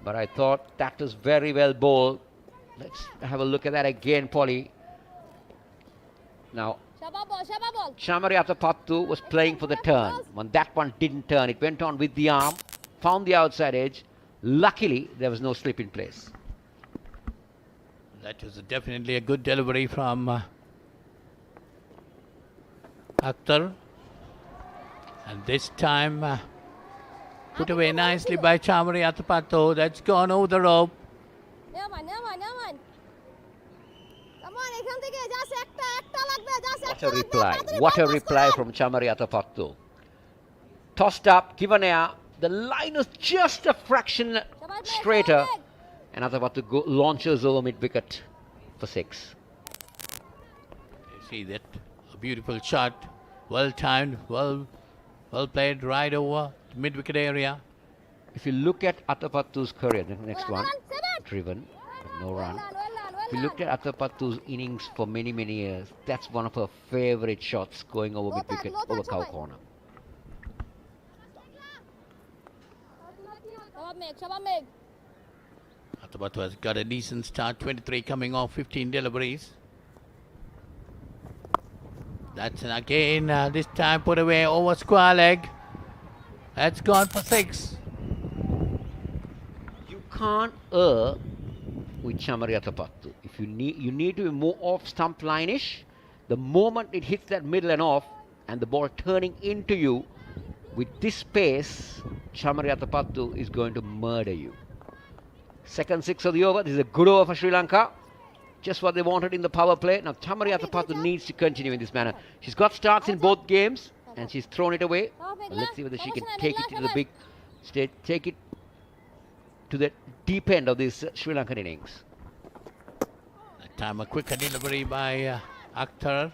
But I thought that was very well bowled. Let's have a look at that again, Polly. Now, Shaba ball. Chamariyatapattu was playing for the turn. When that one didn't turn, it went on with the arm, found the outside edge. Luckily, there was no slip in place. That was definitely a good delivery from Akhtar. And this time, put away nicely by Chamariyatapattu. That's gone over the rope. Never mind. Come on, এখান থেকে just একটা লাগবে, just What একটা a লাগবে, reply. তাড়াতাড়ি What a ball pass reply করেন। from Chamariyatapattu. Tossed up, given air. The line was just a fraction straighter. And Atapattu launches over mid-wicket for 6. You see that? A beautiful shot. Well timed, well played right over the mid-wicket area. If you look at Atapattu's career, the next one, driven, but no run. If you look at Atapattu's innings for many, many years, that's one of her favourite shots, going over mid-wicket, over cow corner. Atapattu has got a decent start, 23 coming off 15 deliveries. That's an again, this time put away over square leg. That's gone for 6. You can't err with Chamariyatapattu. If you need to be more off stump line-ish. The moment it hits that middle and off, and the ball turning into you, with this pace, Chamariyatapattu is going to murder you. Second 6 of the over. This is a good over for Sri Lanka. Just what they wanted in the power play. Now Chamariyatapattu needs to continue in this manner. She's got starts in both games, and she's thrown it away. But let's see whether she can take it to the big stage, take it to the deep end of this Sri Lankan innings. That time a quicker delivery by Akhtar.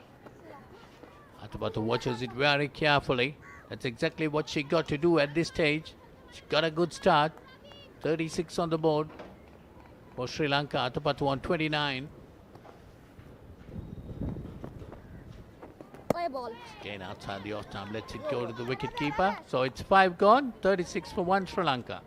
Atapattu watches it very carefully. That's exactly what she got to do at this stage. She got a good start. 36 on the board for Sri Lanka. Atapattu on 29. Ball. Again outside the off stump. Lets it go to the wicket keeper. So it's 5 gone. 36 for 1 Sri Lanka.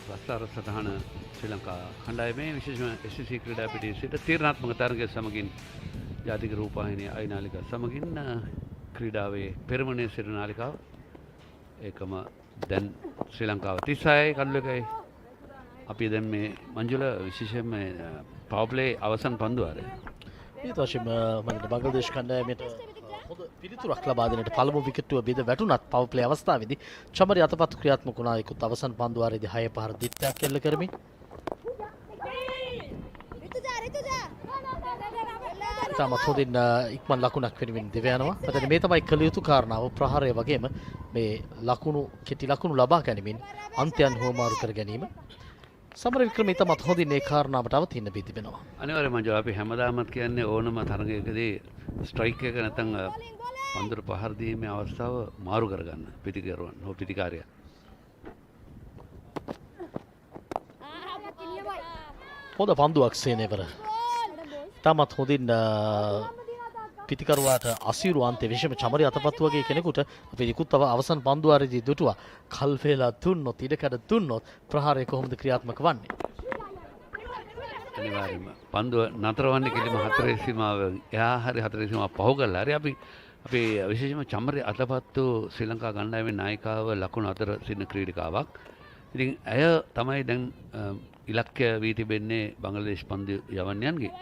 ප්‍රස්ථාර සටහන ශ්‍රී ලංකා කණ්ඩායමේ විශේෂම SCC ක්‍රීඩා පිටියේ සිට තීරණාත්මක තරගය සමගින් ජාතික රූපවාහිනිය අයි නාලිකා සමගින් ක්‍රීඩාවේ පෙරමුණේ සිට නාලිකාව ඒකම දැන් ශ්‍රී ලංකාව 36යි කඩළු එකයි අපි දැන් මේ මංජුල විශේෂයෙන්ම පවර් ප්ලේ අවසන් පන්දුවාරය ඊට වශයෙන්ම මම බංග්ලාදේශ කණ්ඩායමට හොඳ පිළිතුරක් ලබා දෙන්නට පළමු විකට්ටුව බෙද වැටුණත් පවර් ප්ලේ අවස්ථාවේදී චමරියතපත්තු ක්‍රියාත්මක වුණා ඒකුත් අවසන් පන්දුවාරයේදී 6 පහර දිත්තයක් එල්ල කරමින් තමත් හොඳින් ඉක්මන් ලකුණක් වෙනුවෙන් දෙව යනවා. මතන මේ තමයි කළ යුතු කාරණාව ප්‍රහාරය වගේම මේ ලකුණු කෙටි ලකුණු ලබා ගැනීමෙන් අන්තයන් හෝමාරු කර ගැනීම. සමර වික්‍රම තමත් හොඳින් මේ කාරණාවට අවතීන බී තිබෙනවා. අනිවාර්යයෙන්ම මංජුල අපි හැමදාමත් කියන්නේ ඕනම තරගයකදී ස්ට්‍රයික් එක නැත්නම් පන්දුර පහර දීමේ අවස්ථාව මාරු කරගන්න පිටිකරුවන් හෝ පිටිකාරයා. හොඳ පන්දුවක් සේනේවර. තමත් හොඳින් පිටිකරුවාට අසීරු අන්තයේ විශේෂම චමරියතපත්තු වගේ කෙනෙකුට අපි ඉක්ුත් අවසන් පන්දුවාරයේදී දුටුවා. කල් වේලා දුන්නොත් ඉඩකඩ දුන්නොත් ප්‍රහාරය කොහොමද ක්‍රියාත්මක වන්නේ? අනිවාර්යයෙන්ම පන්දුව නතරවන්නේ කිලිම හතරේ සීමාව එහා හරි හතරේ සීමාව පහු කරලා හරි අපි විශේෂයෙන්ම චමරියතපත්තු ශ්‍රී ලංකා ගණ්ඩායමේ නායිකාව ලකුණු අතර සිටින ක්‍රීඩිකාවක්. ඉතින් ඇය තමයි දැන් ඉලක්කය වී තිබෙන්නේ බංග්ලාදේශ පන්දු යවන්නයන්ගේ.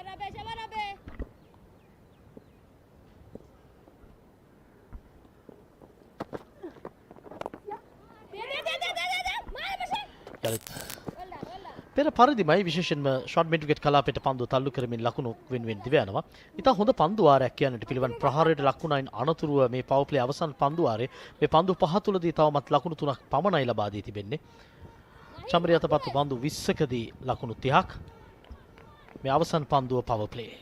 පෙර පරිදිමයි විශේෂයෙන්ම ෂොට් මිඩ් විකට් කලාපයට පන්දුව තල්ලු කරමින් ලකුණු වෙනුවෙන් දිව යනවා. ඉතා හොඳ පන්දුවාරයක් කියන්නට පිළිවන් ප්‍රහාරයට ලකුණයින් අනතුරුව මේ පවර් ප්ලේ අවසන් පන්දුවාරයේ මේ පන්දු පහ තුලදී තවමත් ලකුණු 3ක් පමණයි ලබා දී තිබෙන්නේ. චමරියතපත්තු පන්දු 20කදී ලකුණු 30ක් මේ අවසන් පන්දුව පවර් ප්ලේ.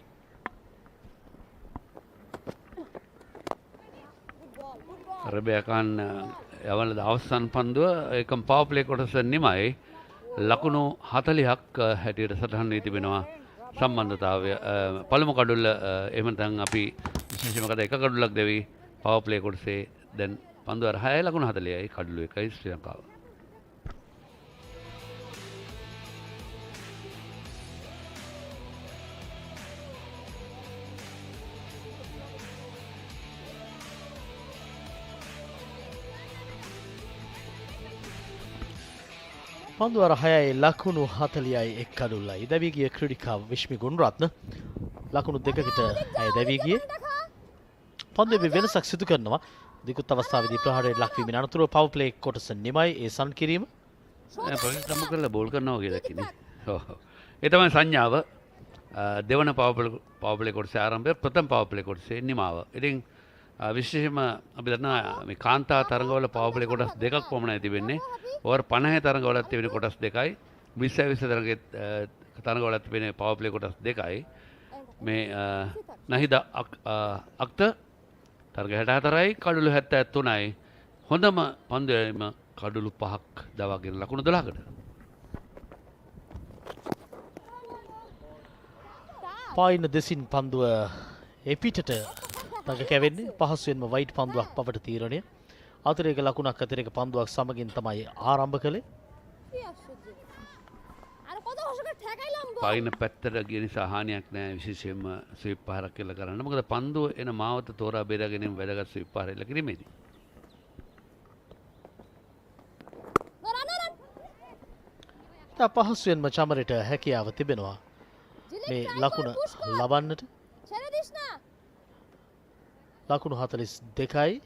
රබයකන් යවල අවසන් පන්දුව ඒකම් පවර් ප්ලේ කොටස නිමයි ලකුණු 40ක් හැටියට සටහන් වී තිබෙනවා සම්බන්ධතාවය පළමු කඩුල්ල එහෙම නැත්නම් අපි විශේෂයෙන්ම කද එක කඩුල්ලක් දෙවි පවර් ප්ලේ කොටසේ දැන් පන්දුව 6 ලකුණු 40යි කඩුල්ල 1යි ශ්‍රී ලංකාව. පන්දුවර 6යි ලකුණු 40යි එක් කඩුල්ලයි. දැවී ගිය ක්‍රීඩිකාව විශ්මි ගුණරත්න ලකුණු 2කට ඇය දැවී ගියේ. පන්දුවේ වෙනසක් සිදු කරනවා. දිකුත් අවස්ථාවේදී ප්‍රහාරයට ලක්වීමෙන් අනතුරුව පවර් ප්ලේ කොටස නිමයි ඒ සන් කිරීම. ප්‍රතික්‍රම කරලා බෝල් කරනවා වගේ දැක්කනේ. ඔව්. ඒ තමයි සංඥාව. දෙවන පවර් ප්ලේ කොටසේ ආරම්භය ප්‍රථම පවර් ප්ලේ කොටසේ නිමාව. ඉතින් විශේෂයෙන්ම අපි දන්නවා මේ කාන්තා තරඟවල පවර් ප්ලේ කොටස් දෙකක් පමණයි තිබෙන්නේ. ඕවර් 50 තරඟවලත් තිබෙන කොටස් දෙකයි. 20 තරඟවලත් තිබෙන පවර් ප්ලේ කොටස් දෙකයි. මේ නහිද අක්ත තරග 64යි කඩුළු 73යි. හොඳම පන්දුවේම කඩුළු 5ක් දවාගෙන ලකුණු 12කට. පායින දෙසින් පන්දුව ඒ පිටට තග කැවෙන්නේ පහසුවෙන්ම වයිට් පන්දුවක් බවට තීරණය. අතිරේක ලකුණක් අතිරේක පන්දුවක් සමගින් තමයි ආරම්භ කළේ. පායින පැත්තට ගිය නිසා හානියක් නැහැ විශේෂයෙන්ම ස්වීප් පහරක් කියලා කරන්න. මොකද පන්දුව එන මාවත තෝරා බේරා ගැනීම වැදගත් ස්වීප් පහර එල්ල කිරීමේදී. පහසුවෙන්ම චමරට හැකියාව තිබෙනවා මේ ලකුණ ලබන්නට. ලකුණු 42යි.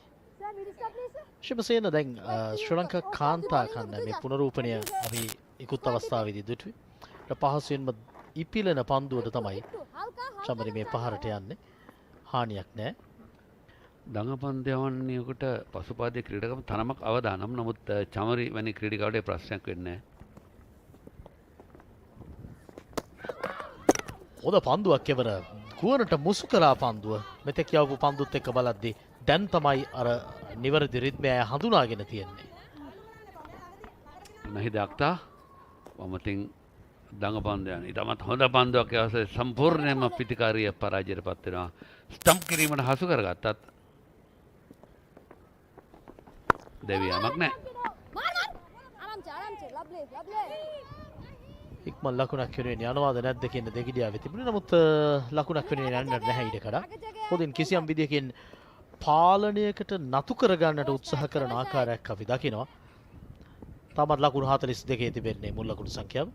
ශිවසේන දැන් ශ්‍රී ලංකා කාන්තා කණ්ඩායමේ පුනරූපණය අපි ඉක්ුත් අවස්ථාවේදී දුටුවේ. පහසුවෙන්ම ඉපිලෙන පන්දුවට තමයි චමරි මේ පහරට යන්නේ. හානියක් නැහැ. දඟපන්දයවන්නේකට පසුපාදයේ ක්‍රීඩකම තරමක් අවදානම්. නමුත් චමරි වැනි ක්‍රීඩිකාවට ප්‍රශ්නයක් වෙන්නේ නැහැ. හොඳ පන්දුවක් කෙවර කුවරට මුසු කළා පන්දුව. මෙතෙක් යවපු පන්දුත් එක්ක බලද්දී දැන් තමයි අර නිවැරදි රිද්මය හඳුනාගෙන තියෙන්නේ. නහිද අක්තා වමතින් දඟපන්දු යන. ඊටමත් හොඳ පන්දුවක් අවශ්‍ය සම්පූර්ණයෙන්ම පිටිකාරිය පරාජයට පත් වෙනවා. ස්ටම්ප් කිරීමට හසු කරගත්තත් දෙවියමක් නැහැ. ඉක්මන් ලකුණක් වෙනුවෙන් යනවාද නැද්ද කියන දෙගිඩියාවේ තිබුණේ. නමුත් ලකුණක් වෙනුවෙන් යන්නට නැහැ ඉඩකඩ. පොදින් කිසියම් විදියකින් පාලනයකට නතු කරගන්නට උත්සාහ කරන ආකාරයක් අපි දකිනවා. තාමත් ලකුණු 42 තිබෙන්නේ මුල් ලකුණු සංඛ්‍යාව.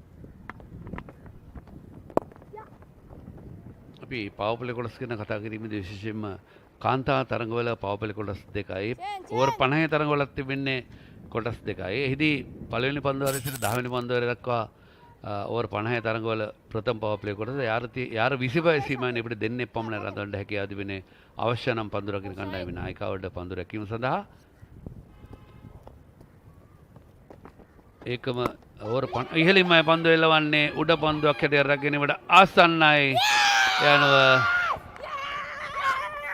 අපි පවර් ප්ලේ කොටස් ගැන කතා කිරීමේදී විශේෂයෙන්ම කාන්තා තරඟවල පවර් ප්ලේ කොටස් දෙකයි. ඕවර් 50 තරඟවලත් තිබෙන්නේ කොටස් දෙකයි. එහිදී පළවෙනි පන්දුවර සිට 10 වෙනි පන්දුවර දක්වා ඕවර් 50 තරඟවල ප්‍රථම පවර් ප්ලේ කොටස යාර 25 සීමාවෙන් අපිට දෙන්නේ පමණ රඳවන්න හැකියාව තිබෙන්නේ. අවශ්‍ය නම් පන්දු රකින්න කණ්ඩායමේ නායකවට පන්දු රැකීම සඳහා ඒකම ඕවර් ඉහළින්ම පන්දු එල්ලවන්නේ උඩ පන්දුවක් හැටියට රැගෙනීමට ආසන්නයි යනුව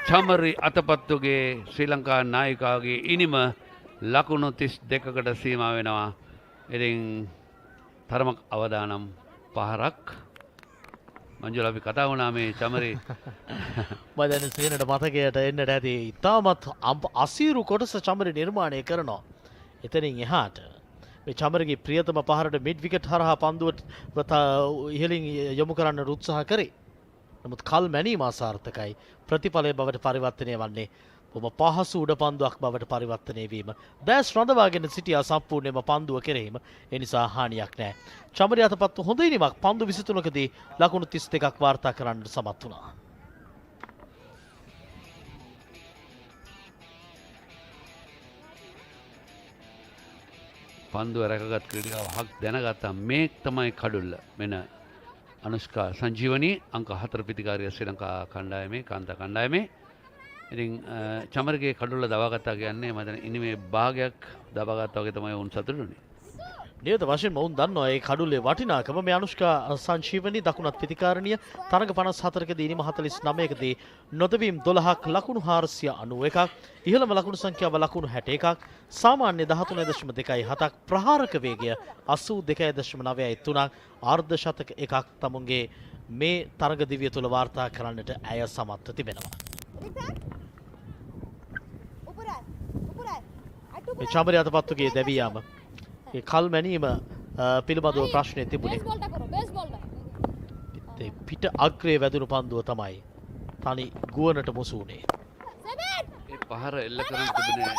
චමරි අතපත්තුගේ ශ්‍රී ලංකා නායිකාගේ ඉනිම ලකුණු 32කට සීමා වෙනවා. ඉතින් තරමක් අවදානම් පහරක්. මංජුල අපි කතා වුණා මේ චමරි මම දැන් සේනට මතකයට එන්නට ඇති. ඉතාමත් අසීරු කොටස චමරි නිර්මාණය කරනවා. එතනින් එහාට මේ චමරිගේ ප්‍රියතම පහරට මිඩ් විකට් හරහා පන්දුවට ඉහළින් යොමු කරන්න උත්සාහ කරේ. නමුත් කල් මැනීම අසාර්ථකයි. ප්‍රතිඵලය බවට පරිවර්තනය වන්නේ බොහොම පහසු උඩ පන්දුවක් බවට පරිවර්තනය වීම. දැස් රඳවාගෙන සිටියා සම්පූර්ණයෙන්ම පන්දුව කෙරෙහිම. ඒ නිසා හානියක් නැහැ. චමරි අතපත්තු හොඳ ඉනිමක් පන්දු 23කදී ලකුණු 32ක් වාර්තා කරන්නට සමත් වුණා. පන්දුව රැකගත් ක්‍රීඩිකාව හක් දැනගත්තා මේ තමයි කඩුල්ල. මෙන්න අනුෂ්කා සංජීවනී අංක 4 පිටිකාරිය ශ්‍රී ලංකා කණ්ඩායමේ කාන්තා කණ්ඩායමේ. ඉතින් චමරිගේ කඩුල්ල දවාගත්තා කියන්නේ මම දැන් ඉනිමේ භාගයක් දවාගත්තා වගේ තමයි උන් සතුටුනේ. නියත වශයෙන් මොවුන් දන්නවා ඒ කඩුල්ලේ වටිනාකම. මේ අනුෂ්කා සංජීවනි දකුණත් ප්‍රතිකාරණීය තරඟ 54කදී ඉනිම 49කදී නොදවීම් 12ක් ලකුණු 491ක් ඉහළම ලකුණු සංඛ්‍යාව ලකුණු 61ක් සාමාන්‍ය 13.27ක් ප්‍රහාරක වේගය 82.93ක් අර්ධ ශතක එකක් තමුන්ගේ මේ තරඟ දිවිය තුල වාර්තා කරන්නට ඇය සමත්ව තිබෙනවා. මේ චාමරි අතපත්තුගේ දැවී යාම ඒ කල් මැනීම පිළිබඳව ප්‍රශ්නය තිබුණේ. පිට අග්‍රයේ වැදුණු පන්දුව තමයි තනි ගුවනට මුසු වුණේ. ඒ පහර එල්ල කරන් තිබුණේ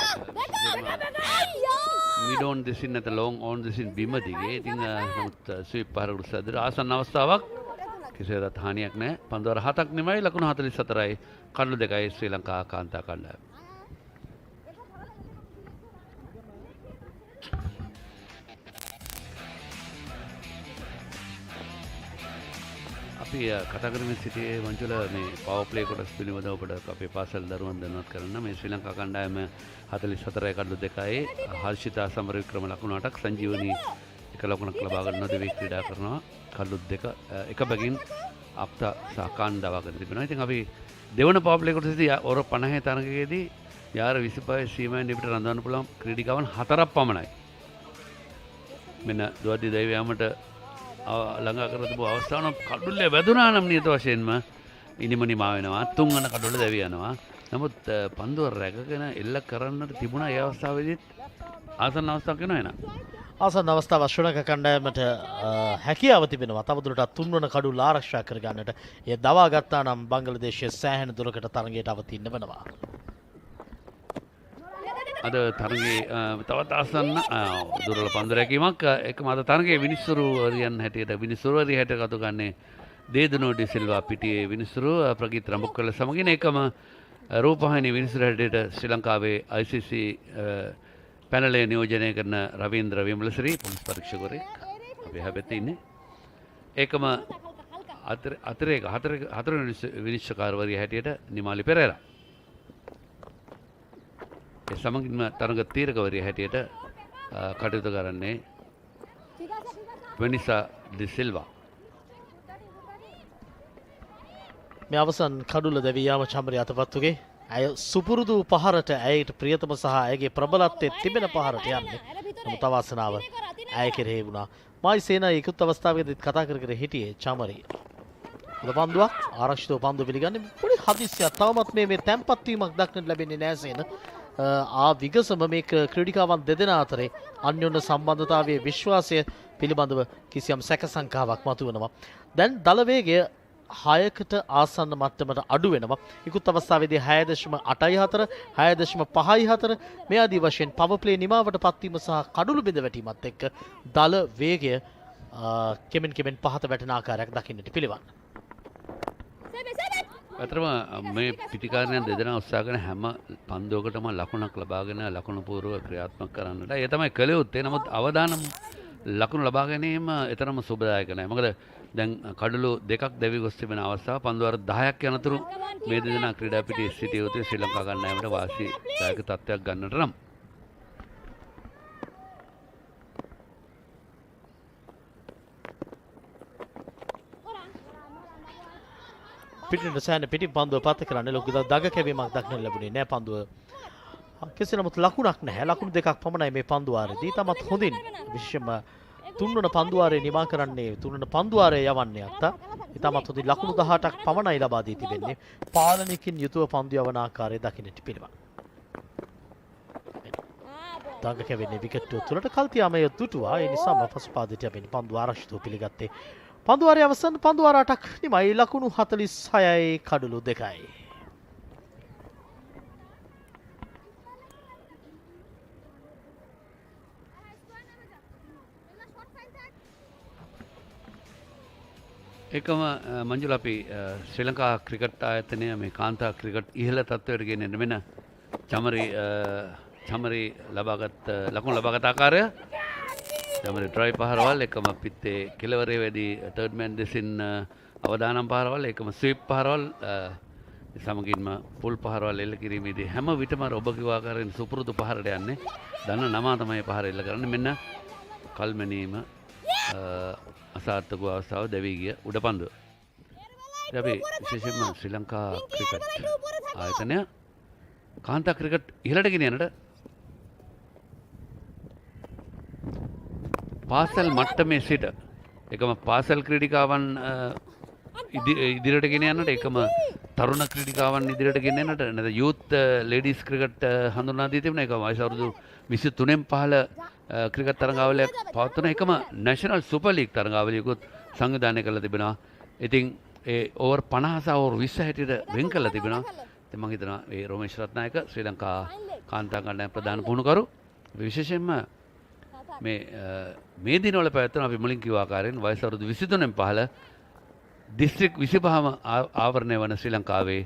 මිඩෝන් දෙසින් නැත ලොන් ඕන් දෙසින් බිම දිගේ. ඉතින් නමුත් ස්වීප් පහර උස්සද්දට ආසන්න අවස්ථාවක් කිසියකට හානියක් නැහැ. පන්දුවර 7ක් නෙමෙයි ලකුණු 44යි කඩලු 2යි ශ්‍රී ලංකා කාන්තා කණ්ඩායම. අපි කතා කරමින් සිටියේ මංජුල මේ පවර් ප්ලේ කොටස් පිළිබඳව ඔබට අපේ පාසල් දරුවන් දැනුවත් කරන්න. මේ ශ්‍රී ලංකා කණ්ඩායම 44යි කඩලු 2යි හර්ෂිතා සමරවික්‍රම ලකුණු 8ක් සංජීවනි එක ලකුණක් ලබා ගන්න දෙවි ක්‍රීඩා කරනවා. කඩලු 2 එක බැගින් අප්ත සහකාන් දවාගෙන තිබෙනවා. ඉතින් අපි දෙවන පවර් ප්ලේ කොටසේදී ඕවර් 50 තරගයේදී යාර 25 සීමාවෙන් දෙපිට රඳවන්න පුළුවන් ක්‍රීඩිකාවන් 4ක් පමණයි. මෙන්න දුවද්දි දෙවි යාමට ළඟා කර තිබූ අවස්ථාවන කඩුල්ලේ වැදුනා නම් නියත වශයෙන්ම ඉනිමනිමා වෙනවා. තුන්වන කඩුල්ල දැවි යනවා. නමුත් පන්දුව රැකගෙන එල්ල කරන්නට තිබුණා. ඒ අවස්ථාවේදීත් ආසන්න අවස්ථාවක් වෙනවා එන. ආසන්න අවස්ථාව ශ්‍රී ලංකා කණ්ඩායමට හැකියාව තිබෙනවා. තවදුරටත් තුන්වන කඩුල්ල ආරක්ෂා කර ගන්නට. ඒ දවා ගත්තා නම් බංග්ලාදේශය සෑහෙන දුරකට තරගයට අවතීර්ණ වෙනවා. අද තරගේ තවත් ආසන්න දුරල පන්දු රැකීමක් එකම අද තරගේ විනිස්සුරුවරියන් හැටියට විනිස්සුරුවරිය හැටියට කතු ගන්නේ දේදනෝ ඩි සිල්වා පිටියේ විනිස්සුරුව ප්‍රගීත් රඹුක්කල සමගින් එකම රූපවාහිනී විනිස්සුරු හැටියට ශ්‍රී ලංකාවේ ICC පැනලය නියෝජනය කරන රවීන්ද්‍ර විමලසිරි පොලිස් පරීක්ෂකවරයෙක් අපි හැබැයි ඉන්නේ. ඒකම හතර විනිශ්චයකාරවරිය හැටියට නිමාලි පෙරේරා. ඒ සමගින්ම තරඟ තීරකවරිය හැටියට කටයුතු කරන්නේ වෙනිසා ඩි සිල්වා. මේ අවසන් කඩුල දැවී යාම චම්බරි අතපත්තුගේ ඇය සුපුරුදු පහරට ඇයට ප්‍රියතම සහ ඇයගේ ප්‍රබලත්වයේ තිබෙන පහරට යන්නේ. නමුත් අවාසනාව ඇය කෙරෙහි වුණා. මායි සේනා ඉක්ුත් අවස්ථාවකදී කතා කර හිටියේ චම්බරි. උද පන්දුවක් ආරක්ෂිතව පන්දුව පිළිගන්නේ පොඩි හදිස්සියක්. තවමත් මේ තැම්පත් වීමක් දක්නට ලැබෙන්නේ නැහැ සේන. විගසම මේ ක්‍රීඩිකාවන් දෙදෙනා අතරේ අන්‍යෝන්‍ය සම්බන්ධතාවයේ විශ්වාසය පිළිබඳව කිසියම් සැක සංකාවක් මතුවෙනවා. දැන් දල වේගය 6කට ආසන්න මට්ටමට අඩු වෙනවා. ඉක්ුත් අවස්ථාවේදී 6.84 6.54 මේ ආදී වශයෙන් පවර් ප්ලේ නිමාවට පත්වීම සහ කඩුළු බිඳ වැටීමත් එක්ක දල වේගය කෙමෙන් පහත වැටෙන ආකාරයක් දකින්නට පිළිවන්. ඇතරම මේ පිටිකාරණයන් දෙදෙනා උත්සාහ කරන හැම පන්දුවකටම ලකුණක් ලබාගෙන ලකුණු පූර්ව ක්‍රියාත්මක කරන්නට. ඒ තමයි කළ යුත්තේ. නමුත් අවදානම් ලකුණු ලබා ගැනීම එතරම් සුබදායක නැහැ. මොකද දැන් කඩලු දෙකක් දැවි ගොස් තිබෙන අවස්ථාව පන්දුවර 10ක් යනතුරු මේ දෙදෙනා ක්‍රීඩා පිටියේ සිටිය යුතුයි ශ්‍රී ලංකා කණ්ඩායමට වාසිදායක තත්ත්වයක් ගන්නට නම්. පිටින් සෑහෙන පිටින් පන්දුව පත් කරන්නේ ලොකු දග කැවීමක් දක්නට ලැබුණේ නැහැ. පන්දුව කෙසේ නමුත් ලකුණක් නැහැ. ලකුණු දෙකක් පමණයි මේ පන්දුවාරේදී. තමත් හොඳින් විශේෂයෙන්ම තුන්වන පන්දුවාරේ නිමා කරන්නේ තුන්වන පන්දුවාරේ යවන්නේ අත්තා. ඊටමත් හොඳින් ලකුණු 18ක් පමණයි ලබා දී තිබෙන්නේ. පාලනයකින් යුතුව පන්දු යවන ආකාරය දකින්නට පිළිවන්. දග කැවෙන්නේ විකට් තුලට කල්තියාමය දුටුවා. ඒ නිසාම පසුපාදයට යමින් පන්දු ආරක්ෂිතව පිළිගත්තේ. පන්දුවාරය අවසන් පන්දුවාර 8ක් නිමයි ලකුණු 46යි කඩලු 2යි. ඒකම මංජුල අපි ශ්‍රී ලංකා ක්‍රිකට් ආයතනය මේ කාන්තා ක්‍රිකට් ඉහළ තත්ත්වයට ගෙනෙන්න වෙන චමරි ලබාගත් ලකුණු ලබාගත් ආකාරය චමරි ට්‍රයි පහරවල් එකම පිත්තේ කෙළවරේ වැඩි තර්ඩ් මෑන් දෙසින් අවදානම් පහරවල් එකම ස්වීප් පහරවල් සමගින්ම පුල් පහරවල් එල්ල කිරීමේදී හැම විටම ඔබ කිව්ව ආකාරයෙන් සුපුරුදු පහරට යන්නේ දන්න නම තමයි පහර එල්ල කරන්නේ. මෙන්න කල්මැනීම අසාර්ථක අවස්ථාව දැවී ගිය උඩ පන්දුව. අපි විශේෂයෙන්ම ශ්‍රී ලංකා ක්‍රිකට් ආයතනය කාන්තා ක්‍රිකට් ඉහළට ගෙනියන්නට පාසල් මට්ටමේ සිට එකම පාසල් ක්‍රීඩිකාවන් ඉදිරියට ගෙන යන්නට එකම තරුණ ක්‍රීඩිකාවන් ඉදිරියට ගෙන යන්නට නැත්නම් යූත් ලේඩීස් ක්‍රිකට් හඳුන්වා දී තිබුණා. ඒක වයස අවුරුදු 23න් පහළ ක්‍රිකට් තරඟාවලියක් පවත්වන එකම නැෂනල් සුපර් ලීග් තරඟාවලියකුත් සංවිධානය කරලා තිබෙනවා. ඉතින් ඒ ඕවර් 50 සහ ඕවර් 20 හැටියට වෙන් කරලා තිබෙනවා. ඉතින් මම හිතනවා මේ රෝමේෂ් රත්නායක ශ්‍රී ලංකා කාන්තා කණ්ඩායම ප්‍රධාන පුහුණුකරු විශේෂයෙන්ම මේ දිනවල පැවැත්වෙන අපි මුලින් කිව්ව ආකාරයෙන් වයස අවුරුදු 23න් පහළ දිස්ත්‍රික් 25ම ආවරණය වන ශ්‍රී ලංකාවේ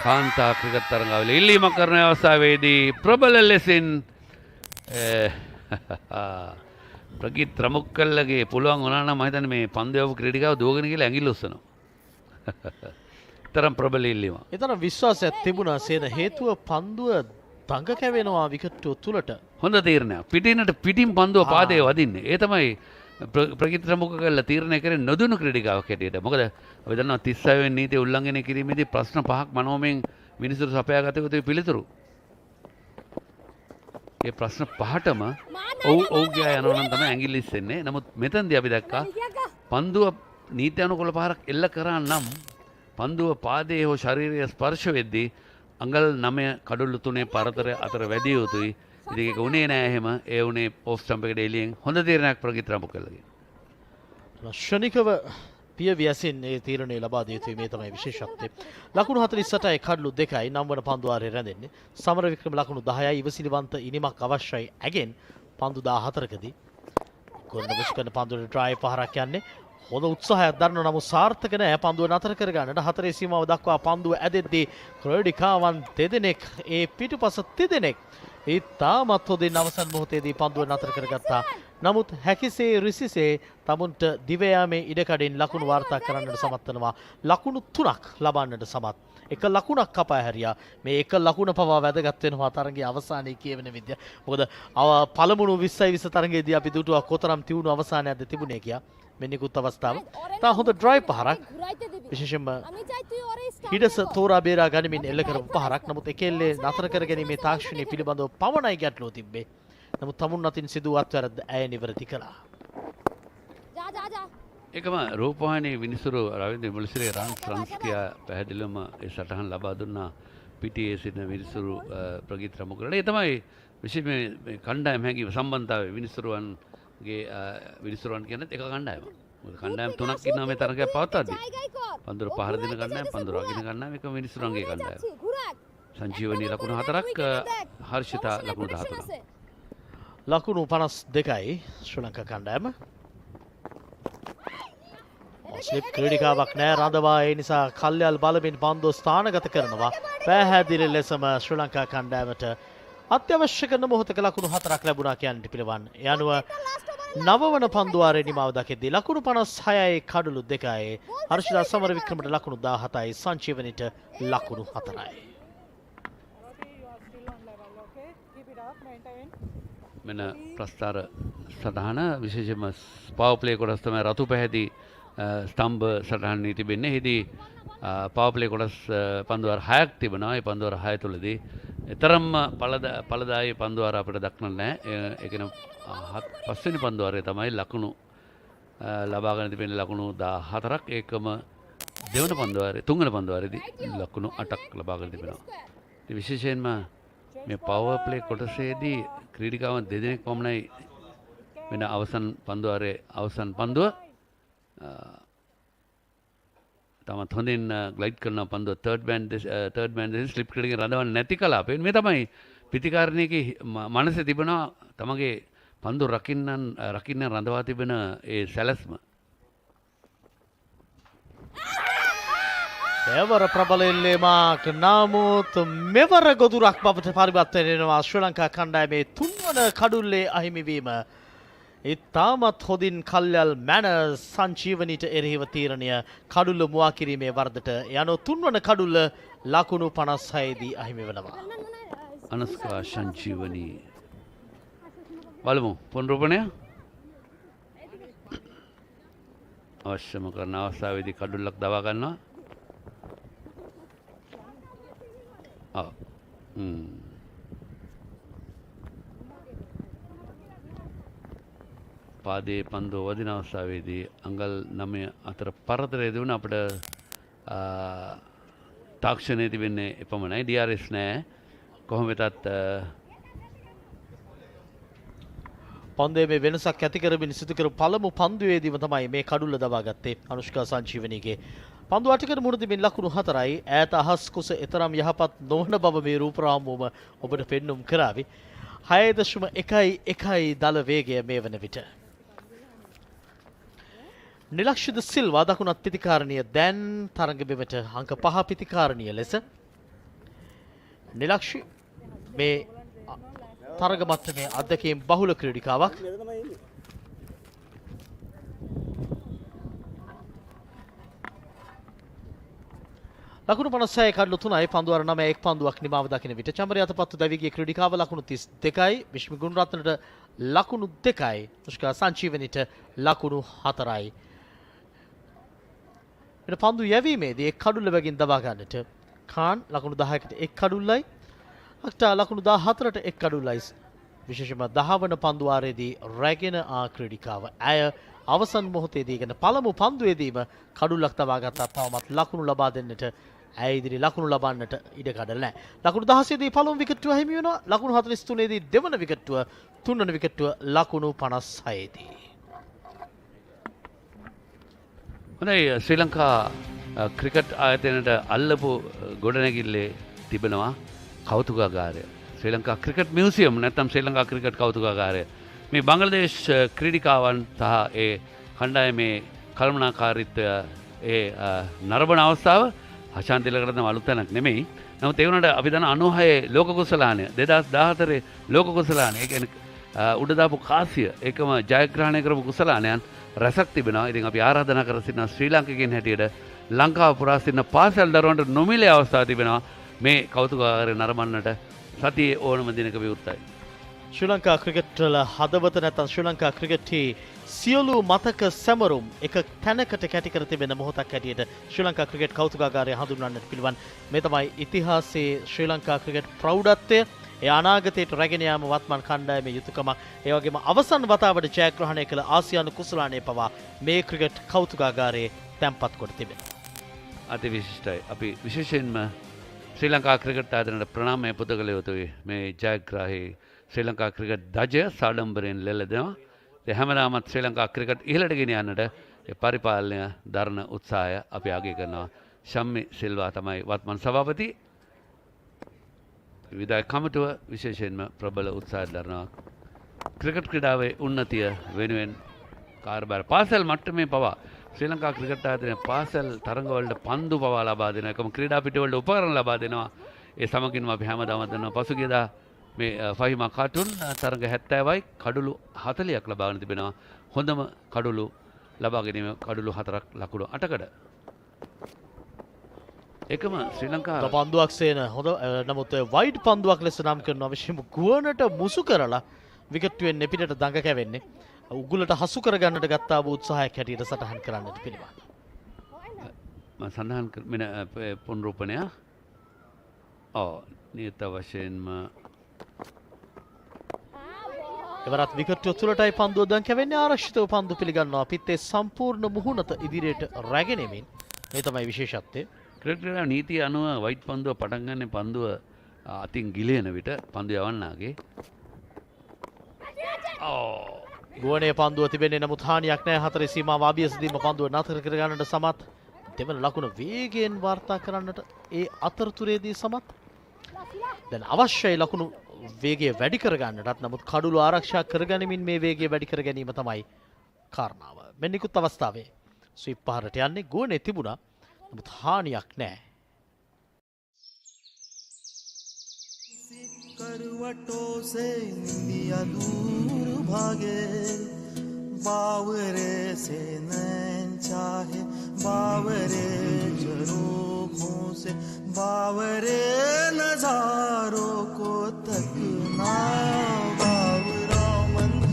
කාන්තා ක්‍රිකට් තරඟාවලිය ඉල්ලීමක් කරන අවස්ථාවේදී ප්‍රබල ලෙසින් ප්‍රගීත් රමුක්කල්ලගේ පුළුවන් වුණා නම් මම හිතන්නේ මේ පන්දු යවපු ක්‍රීඩිකාව දුවගෙන ගිහලා ඇඟිල්ල උස්සනවා. තරම් ප්‍රබල ඉල්ලීමක්. ඒතර විශ්වාසයක් තිබුණා සේන හේතුව පන්දුව දඟ කැවෙනවා විකට් තුලට. හොඳ තීරණයක්. පිටින් පන්දුව පාදයේ වදින්නේ. ඒ තමයි ප්‍රගීත් රමුක්කල්ල තීරණය කරේ නොදුණු ක්‍රීඩිකාවක් හැටියට. මොකද අපි දන්නවා 36 වෙනි නීතිය උල්ලංඝනය කිරීමේදී ප්‍රශ්න 5ක් මනෝමයෙන් මිනිසුරු සපයාගත යුතු පිළිතුරු. ඒ ප්‍රශ්න 5ටම ඔව් ගියා යනවා නම් තමයි ඇඟිල්ල ඉස්සෙන්නේ. නමුත් මෙතනදී අපි දැක්කා පන්දුව නීති අනුකූල පාරක් එල්ල කරා නම් පන්දුව පාදයේ හෝ ශරීරයේ ස්පර්ශ වෙද්දී අඟල් 9 කඩොල්ලු 3 පරතර අතර වැඩි යුතුයි. ඉතින් ඒක උනේ නෑ එහෙම. ඒ උනේ ඔෆ් ස්ටම්ප් එකට එළියෙන් හොඳ තීරණයක් ප්‍රගීත් රමුක්කල්ලගේ. ක්ෂණිකව පියවියසින් ඒ තීරණය ලබා දිය යුතුයි. මේ තමයි විශේෂත්වය. ලකුණු 48යි කඩලු 2යි නම් වන පන්දු වාරයේ රැඳෙන්නේ. සමර වික්‍රම ලකුණු 10යි ඉවසිලිවන්ත ඉනිමක් අවශ්‍යයි. ඇගෙන් පන්දු 14කදී කොරනබුස් කරන පන්දුවේ ඩ්‍රයිව් පහරක් යන්නේ. හොඳ උත්සාහයක් දරන නමුත් සාර්ථක නැහැ. පන්දුව නතර කර ගන්නට 4 සීමාව දක්වා පන්දුව ඇදෙද්දී ක්‍රීඩිකාවන් දෙදෙනෙක් ඒ පිටුපස තිදෙනෙක් ඒ තාමත් හොඳින් අවසන් මොහොතේදී පන්දුව නතර කරගත්තා. නමුත් හැකිසේ රිසිසේ තමුන්ට දිව යාමේ ඉඩකඩින් ලකුණු වාර්තා කරන්නට සමත් වෙනවා. ලකුණු 3ක් ලබන්නට සමත්. එක ලකුණක් කපා හැරියා. මේ එක ලකුණ පවා වැදගත් වෙනවා තරගයේ අවසානයේ කියවෙන විදිය. මොකද පළමුණු 20 තරගයේදී අපි දුටුවා කොතරම් තියුණු අවසානයක්ද තිබුණේ කියා. මේ නිකුත් අවස්ථාව. තා හොඳ ඩ්‍රයිව් පහරක්. විශේෂයෙන්ම හිඩස තෝරා බේරා ගනිමින් එල්ල කරපු පහරක්. නමුත් එකෙල්ලේ නතර කර ගැනීමේ තාක්ෂණය පිළිබඳව පවණයි ගැටලුව තිබ්බේ. නමුත් තමුන් අතින් සිදු අත්වැරද්ද ඇය නිවැරදි කළා. ඒකම රූපවාහිනී විනිසුරු රවින්ද්‍ර මුලසිරේ රන්ස් කියා පැහැදිලිවම ඒ සටහන් ලබා දුන්නා පිටියේ සිටින විනිසුරු ප්‍රගීත් රමුක්කලට. ඒ තමයි විශේෂ මේ කණ්ඩායම හැඟීම සම්බන්ධතාවය විනිසුරුවන්ගේ විනිසුරුවන් කියන්නේ එක කණ්ඩායමක්. මොකද කණ්ඩායම් 3ක් ඉන්නවා මේ තරගයක් පවත්වද්දී. පන්දුර පහර දෙන කණ්ඩායම, පන්දුර අගින කණ්ඩායම, එක විනිසුරුවන්ගේ කණ්ඩායම. සංජීවනී ලකුණු 4ක්, හර්ෂිතා ලකුණු 13ක්. ලකුණු 52යි ශ්‍රී ලංකා කණ්ඩායම. ස්ලිප් ක්‍රීඩිකාවක් නෑ රඳවා ඒ නිසා කල්යල් බලමින් පන්දුව ස්ථානගත කරනවා. පැහැදිලි ලෙසම ශ්‍රී ලංකා කණ්ඩායමට අත්‍යවශ්‍ය කරන මොහොතක ලකුණු 4ක් ලැබුණා කියන්නට පිළිවන්. ඒ අනුව නවවන පන්දු වාරයේ නිමාව දකිද්දී ලකුණු 56යි කඩලු 2යි. හර්ෂිතා සමරවික්‍රමට ලකුණු 17යි. සංජීවනිට ලකුණු 4යි. මෙන්න ප්‍රස්ථාර සටහන විශේෂයෙන්ම පවර් ප්ලේ කොටස් තමයි රතු පැහැති ස්තම්භ සටහන් නීති තිබෙන්නේ. එහිදී පවර් ප්ලේ කොටස් පන්දුවාර 6ක් තිබෙනවා. ඒ පන්දුවාර 6 තුලදී තරම්ම පළදායි පන්දුවාර අපිට දක්නන්න නැහැ. ඒ කියන්නේ පස්වෙනි පන්දුවාරයේ තමයි ලකුණු ලබාගෙන තිබෙන ලකුණු 14ක්. ඒකම දෙවන පන්දුවාරයේ තුන්වෙනි පන්දුවාරයේදී ලකුණු 8ක් ලබාගෙන තිබෙනවා. ඉතින් විශේෂයෙන්ම මේ පවර් ප්ලේ කොටසේදී ක්‍රීඩිකාවන් දෙදෙනෙක් පමණයි වෙන අවසන් පන්දුවාරයේ අවසන් පන්දුව තමත් හොඳින් ග්ලයිඩ් කරන පන්දුව තර්ඩ් මෑන් දෙසින් ස්ලිප් ක්‍රීඩකෙන් රඳවන්න නැති කලාපයෙන් මේ තමයි පිටිකාරණයේගේ මනසේ තිබෙනවා තමගේ පන්දුව රකින්න රඳවා තිබෙන ඒ සැලැස්ම. එවර ප්‍රබල ඉල්ලීමක් නමුත් මෙවර ගොදුරක් බවට පරිවර්තනය වෙනවා ශ්‍රී ලංකා කණ්ඩායමේ තුන්වන කඩුල්ලේ අහිමිවීම. ඉතාමත් හොඳින් කල්යල් මැනර් සංජීවනීට එරෙහිව තීරණය කඩුල්ල මුවා කිරීමේ වරදට යන තුන්වන කඩුල්ල ලකුණු 56 දී අහිමි වෙනවා. අනුස්කා සංජීවනී බලමු පුනරුපණය අවශ්‍යම කරන අවස්ථාවේදී කඩුල්ලක් දවා ගන්නවා. පාදයේ පන්දුව වදින අවස්ථාවේදී අංගල් 9 අතර පරතරය දුවන අපිට තාක්ෂණයේ තිබෙන්නේ එපමණයි. DRS නෑ. කොහොම වෙතත් පන්දුවේ මේ වෙනසක් ඇති කරමින් සිදු කර පළමු පන්දුවේදීම තමයි මේ කඩුල්ල දවා ගත්තේ අනුෂ්කා සංජීවනීගේ. පන්දු අටකට මුහුණ දෙමින් ලකුණු 4යි. ඈත අහස් කුස එතරම් යහපත් නොවන බව මේ රූපරාමුවම ඔබට පෙන්눔 කරાવી. 6.11 දල වේගය මේ වන විට. නිලක්ෂිත සිල්වා දකුණත් පිතිකාරණිය දැන් තරඟ බිමට අංක 5 පිතිකාරණිය ලෙස නිලක්ෂි මේ තරඟ මට්ටමේ අධ්‍යක්ෂකම් බහුල ක්‍රීඩිකාවක්. ලකුණු 56 කඩලු 3යි පන්දුවර 9 එක් පන්දුවක් නිමාව දකින විට චම්බරය අතපත්තු දැවිගේ ක්‍රීඩිකාව ලකුණු 32යි විශ්මි ගුණරත්නට ලකුණු 2යි මුෂ්කා සංජීවනිට ලකුණු 4යි. එන පන්දු යැවීමේදී එක් කඩුල්ල බැගින් දබා ගන්නට කාන් ලකුණු 10කට එක් කඩුල්ලයි අක්ටා ලකුණු 14ට එක් කඩුල්ලයි විශේෂයෙන්ම 10 වන පන්දු වාරයේදී රැගෙන ආ ක්‍රීඩිකාව ඇය අවසන් මොහොතේදී ගැන පළමු පන්දුවේදීම කඩුල්ලක් තබා ගත්තා. තවමත් ලකුණු ලබා දෙන්නට ඇය ඉදිරි ලකුණු ලබන්නට ඉඩ කඩ නැහැ. ලකුණු 16 දී පළමු විකට්ටුව හිමි වෙනවා. ලකුණු 43 දී දෙවන විකට්ටුව, තුන්වන විකට්ටුව ලකුණු 56 දී. හොඳයි ශ්‍රී ලංකා ක්‍රිකට් ආයතනයට අල්ලපු ගොඩනැගිල්ලේ තිබෙනවා කෞතුකාගාරය. ශ්‍රී ලංකා ක්‍රිකට් මියුසියම් නැත්නම් ශ්‍රී ලංකා ක්‍රිකට් කෞතුකාගාරය. මේ බංග්ලාදේශ ක්‍රීඩිකාවන් සහ ඒ කණ්ඩායමේ කළමනාකාරීත්වය ඒ නරඹන අවස්ථාව හෂාන්තිලකට නම් අලුත් තැනක් නෙමෙයි. නමුත් ඒ වුණාට අපි දන්න 96 ලෝක කුසලානය 2014 ලෝක කුසලානය ඒ කියන්නේ උඩ දාපු කාසිය ඒකම ජයග්‍රහණය කරපු කුසලානයන් රසක් තිබෙනවා. ඉතින් අපි ආරාධනා කර සිටින ශ්‍රී ලාංකිකයන් හැටියට ලංකාව පුරා සිටින පාසල් දරුවන්ට නොමිලේ අවස්ථාවක් තිබෙනවා මේ කෞතුකාගාරය නරඹන්නට සතියේ ඕනම දිනක විවෘතයි. ශ්‍රී ලංකා ක්‍රිකට් වල හදවත නැත්නම් ශ්‍රී ලංකා ක්‍රිකට්හි සියලු මතක සැමරුම් එක තැනකට කැටි කර තිබෙන මොහොතක් හැටියට ශ්‍රී ලංකා ක්‍රිකට් කෞතුකාගාරය හඳුන්වන්නට පිළිවන්. මේ තමයි ඉතිහාසයේ ශ්‍රී ලංකා ක්‍රිකට් ප්‍රෞಢත්වය. ඒ අනාගතයට රැගෙන යාම වත්මන් කණ්ඩායමේ යුතුයකමක්. ඒ වගේම අවසන් වතාවට ජයග්‍රහණය කළ ආසියානු කුසලානය පවා මේ ක්‍රිකට් කෞතුකාගාරයේ තැන්පත් කොට තිබෙනවා. අති විශිෂ්ටයි. අපි විශේෂයෙන්ම ශ්‍රී ලංකා ක්‍රිකට් ආයතනයට ප්‍රණාමය පුද කළ යුතුයි. මේ ජයග්‍රාහී ශ්‍රී ලංකා ක්‍රිකට් දජය සාඩම්බරයෙන් ලෙල්ල දෙනවා. ඒ හැමදාමත් ශ්‍රී ලංකා ක්‍රිකට් ඉහළට ගෙන යන්නට ඒ පරිපාලනය දරන උත්සාහය අපි අගය කරනවා. ශම්මි සිල්වා තමයි වත්මන් සභාපති. විදායක කමිටුව විශේෂයෙන්ම ප්‍රබල උත්සාහයක් දරනවා. ක්‍රිකට් ක්‍රීඩාවේ උන්නතිය වෙනුවෙන් කාර්යභාර පාසල් මට්ටමේ පවා ශ්‍රී ලංකා ක්‍රිකට් ආයතනයේ පාසල් තරඟවලට පන්දු පවා ලබා දෙනවා. එකම ක්‍රීඩා පිටවලට උපකරණ ලබා දෙනවා. ඒ සමගින්ම අපි හැමදාම දන්නවා පසුගියදා මේ ෆහිමා කාටුන් තරඟ 70යි කඩුළු 40ක් ලබාගෙන තිබෙනවා. හොඳම කඩුළු ලබා ගැනීම කඩුළු 4ක් ලකුණු 8කට. එකම ශ්‍රී ලංකා පන්දුවක් සේන හොඳ නමුත් වයිඩ් පන්දුවක් ලෙස නම් කරනවා. විශේෂම ගුවනට මුසු කරලා විකට්ටුවෙන් එපිටට දඟ කැවෙන්නේ. උගුලට හසු කරගන්නට ගත්තා වූ උත්සාහයක් හැටියට සටහන් කරන්නට පිළිවන්. මම සඳහන් මෙන්න පුනරුපණය. නියත වශයෙන්ම එවරත් විකට්ටුව තුළටයි පන්දුව දන් කැවෙන්නේ. ආරක්ෂිතව පන්දු පිළිගන්නවා. පිත්තේ සම්පූර්ණ මුහුණත ඉදිරියට රැගෙන එමින් මේ තමයි විශේෂත්වය. ක්‍රිකට් නීතිය අනුව වයිට් පන්දුව පටන් ගන්න පන්දුව අතින් ගිලින විට පන්දුව යවන්නාගේ ගුවනේ පන්දුව තිබෙන්නේ නමුත් හානියක් නැහැ. හතරේ සීමාව අභියසදීම පන්දුව නතර කර ගන්නට සමත්. දෙවන ලකුණ වේගයෙන් වාර්තා කරන්නට ඒ අතරතුරේදී සමත්. දැන් අවශ්‍යයි ලකුණු වේගය වැඩි කර ගන්නටත්. නමුත් කඩුළු ආරක්ෂා කරගනිමින් මේ වේගය වැඩි කර ගැනීම තමයි කාරණාව. මෙන්න නිකුත් අවස්ථාවේ ස්විප් පහරට යන්නේ ගුවනේ තිබුණා. නමුත් හානියක් නැහැ. करवटों से निंदिया दूर भागे बावरे से नैन चाहे बावरे झरोखों से बावरे नजारों को तकना बावरा मंद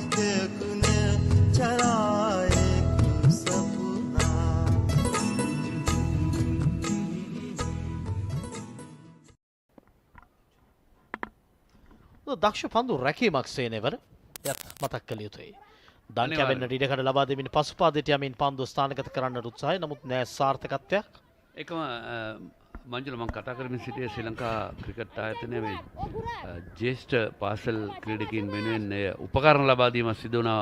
දක්ෂ පන්දු රැකීමක් සේනවර යත් මතක් කළ යුතුයි. දංකැවෙන්න ඉඩකඩ ලබා දෙමින් පසුපාදයට යමින් පන්දු ස්ථානගත කරන්නට උත්සාහය නමුත් නෑ සාර්ථකත්වයක්. එකම මංජුල මං කතා කරමින් සිටියේ ශ්‍රී ලංකා ක්‍රිකට් ආයතනයේ මේ ජ්‍යෙෂ්ඨ පාසල් ක්‍රීඩකයන් වෙනුවෙන් උපකරණ ලබා දීමක් සිදු වුණා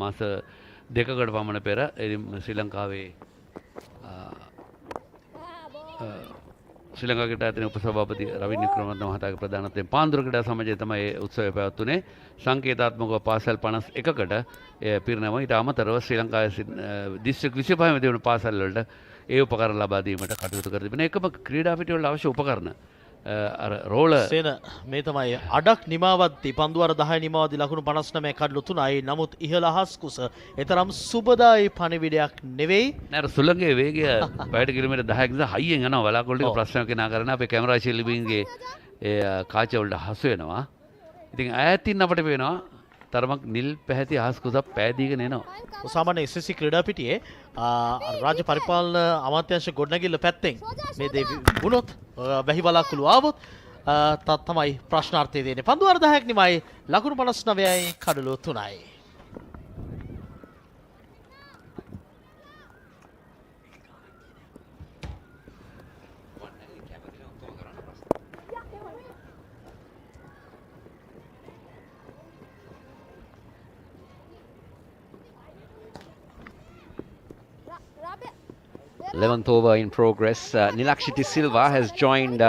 මාස දෙකකට පමණ පෙර ශ්‍රී ලංකාවේ ශ්‍රී ලංකා ක්‍රීඩා ආයතනයේ උපසභාපති රවින්ද්‍ර වික්‍රමරත්න මහතාගේ ප්‍රධානත්වයෙන් පාන්දුර ක්‍රීඩා සමාජයේ තමයි මේ උත්සවය පැවැත්වුනේ. සංකේතාත්මකව පාසල් 51කට පිරිනැම ඊට අමතරව ශ්‍රී ලංකාවේ දිස්ත්‍රික් 25 ම දෙවන පාසල් වලට ඒ උපකරණ ලබා දීමට කටයුතු කර තිබෙනවා. එකම ක්‍රීඩා පිටිවල අවශ්‍ය උපකරණ අර රෝල සේන මේ තමයි අඩක් නිමාවද්දී පන්දුවර 10 නිමාවද්දී ලකුණු 59 කඩලු 3යි. නමුත් ඉහළ අහස් කුස එතරම් සුබදායි පණිවිඩයක් නෙවෙයි. නේද සුළඟේ වේගය පැයට කිලෝමීටර් 10ක නිසා හයියෙන් යනවා. බලාකොල්ල ටික ප්‍රශ්නයක් කෙනා කරන අපේ කැමරා ශිල්පීන්ගේ ඒ කාච වලට හසු වෙනවා. ඉතින් ඈතින් අපිට පේනවා තරමක් නිල් පැහැති අහස් කුසක් පෑදීගෙන එනවා. සාමාන්‍ය SSC ක්‍රීඩා පිටියේ රාජ්‍ය පරිපාලන අමාත්‍යාංශ ගොඩනැගිල්ල පැත්තෙන් මේ දේ වුණොත් වැහි බලාකුළු ආවොත් තමයි ප්‍රශ්නාර්ථය දෙන්නේ. පන්දුවර 10ක් නිමයි ලකුණු 59යි කඩලු 3යි. Eleventh over in progress. Nilakshiti Silva has joined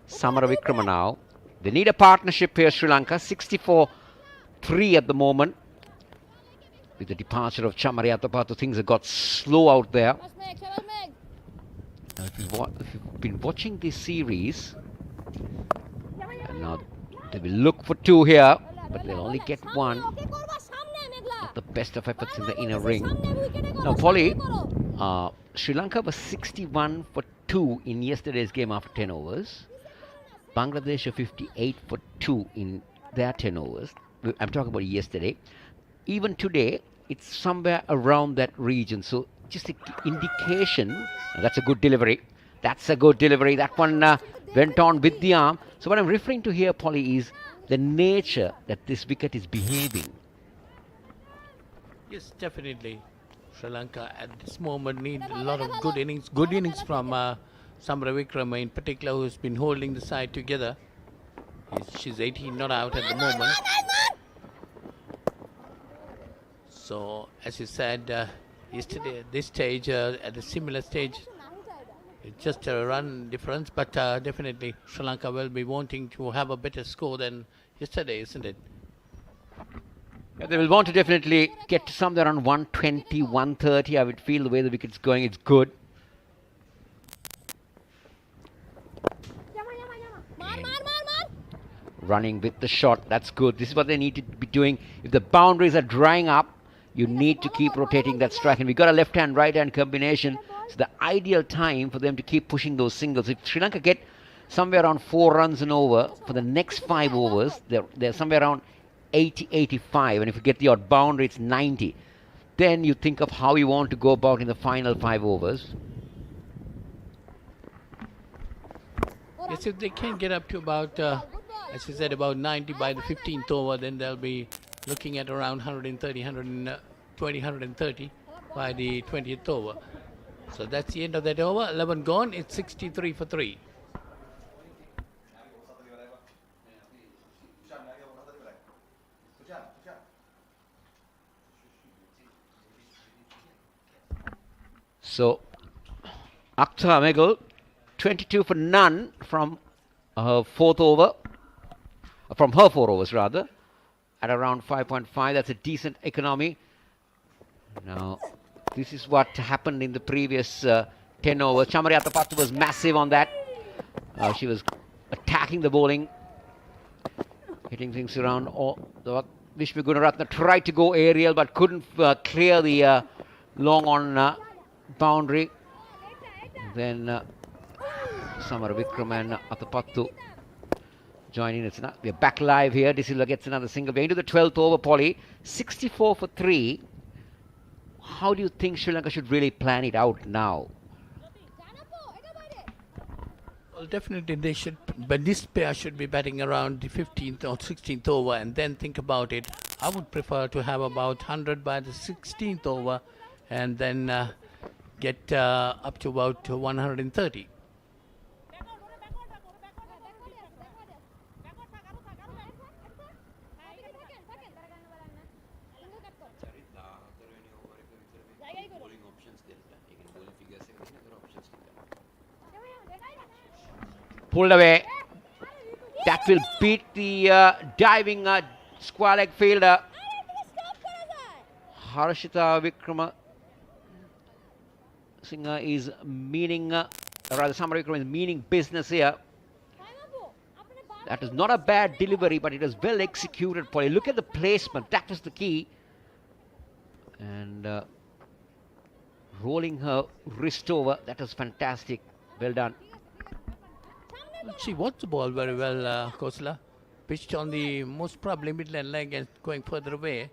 Samara Vikrama now. They need a partnership here, Sri Lanka. 64-3 at the moment. With the departure of Chamariyatapattu, things have got slow out there. Now, if you've been watching this series, and now they will look for two here, but they'll only get one. Not the best of efforts in the inner ring. Now, Polly, Sri Lanka was 61 for 2 in yesterday's game after 10 overs. Bangladesh are 58 for 2 in their 10 overs. I'm talking about yesterday. Even today, it's somewhere around that region. So just an indication. That's a good delivery. That's a good delivery. That one went on with the arm. So what I'm referring to here, Polly, is the nature that this wicket is behaving. Yes, definitely. Sri Lanka at this moment need a lot of good innings from Samara Vikrama in particular, who's been holding the side together. She's 18 not out at the moment. So as you said yesterday, at this stage, at a similar stage, it's just a run difference, but definitely Sri Lanka will be wanting to have a better score than yesterday, isn't it? Yeah, they will want to definitely get to somewhere around 120, 130. I would feel the way the wicket's going, it's good. Running with the shot, that's good. This is what they need to be doing. If the boundaries are drying up, you need to keep rotating that strike. And we got a left-hand, right-hand combination. It's the ideal time for them to keep pushing those singles. If Sri Lanka get somewhere around 4 runs and over for the next 5 overs, they're somewhere around 80, 85, and if you get the odd boundary, it's 90. Then you think of how you want to go about in the final 5 overs. Yes, if they can get up to about, as you said, about 90 by the 15th over, then they'll be looking at around 130, 120, 130 by the 20th over. So that's the end of that over. 11 gone. It's 63 for 3. So, Akhtar Megal, 22 for none from her 4th over, from her 4 overs rather, at around 5.5. That's a decent economy. Now, this is what happened in the previous 10 overs. Chamariyatapattu was massive on that. She was attacking the bowling, hitting things around. Vishnu Gunaratne tried to go aerial but couldn't clear the long on boundary. Then Samara Vikram and Atapattu joining. We're back live here. De Silva gets another single. We're into the 12th over, Polly. 64 for 3. How do you think Sri Lanka should really plan it out now? Well, definitely they should, but this pair should be batting around the 15th or 16th over and then think about it. I would prefer to have about 100 by the 16th over and then get up to about 130. Pulled away. That will beat the diving square leg fielder. Harshita Vikrama Singha is meaning, rather Samara Vikrama is meaning business here. That is not a bad delivery, but it was well executed. Polly, look at the placement. That was the key. And rolling her wrist over. That was fantastic. Well done. She watched the ball very well, Khosla. Pitched on the most probably midland leg and going further away.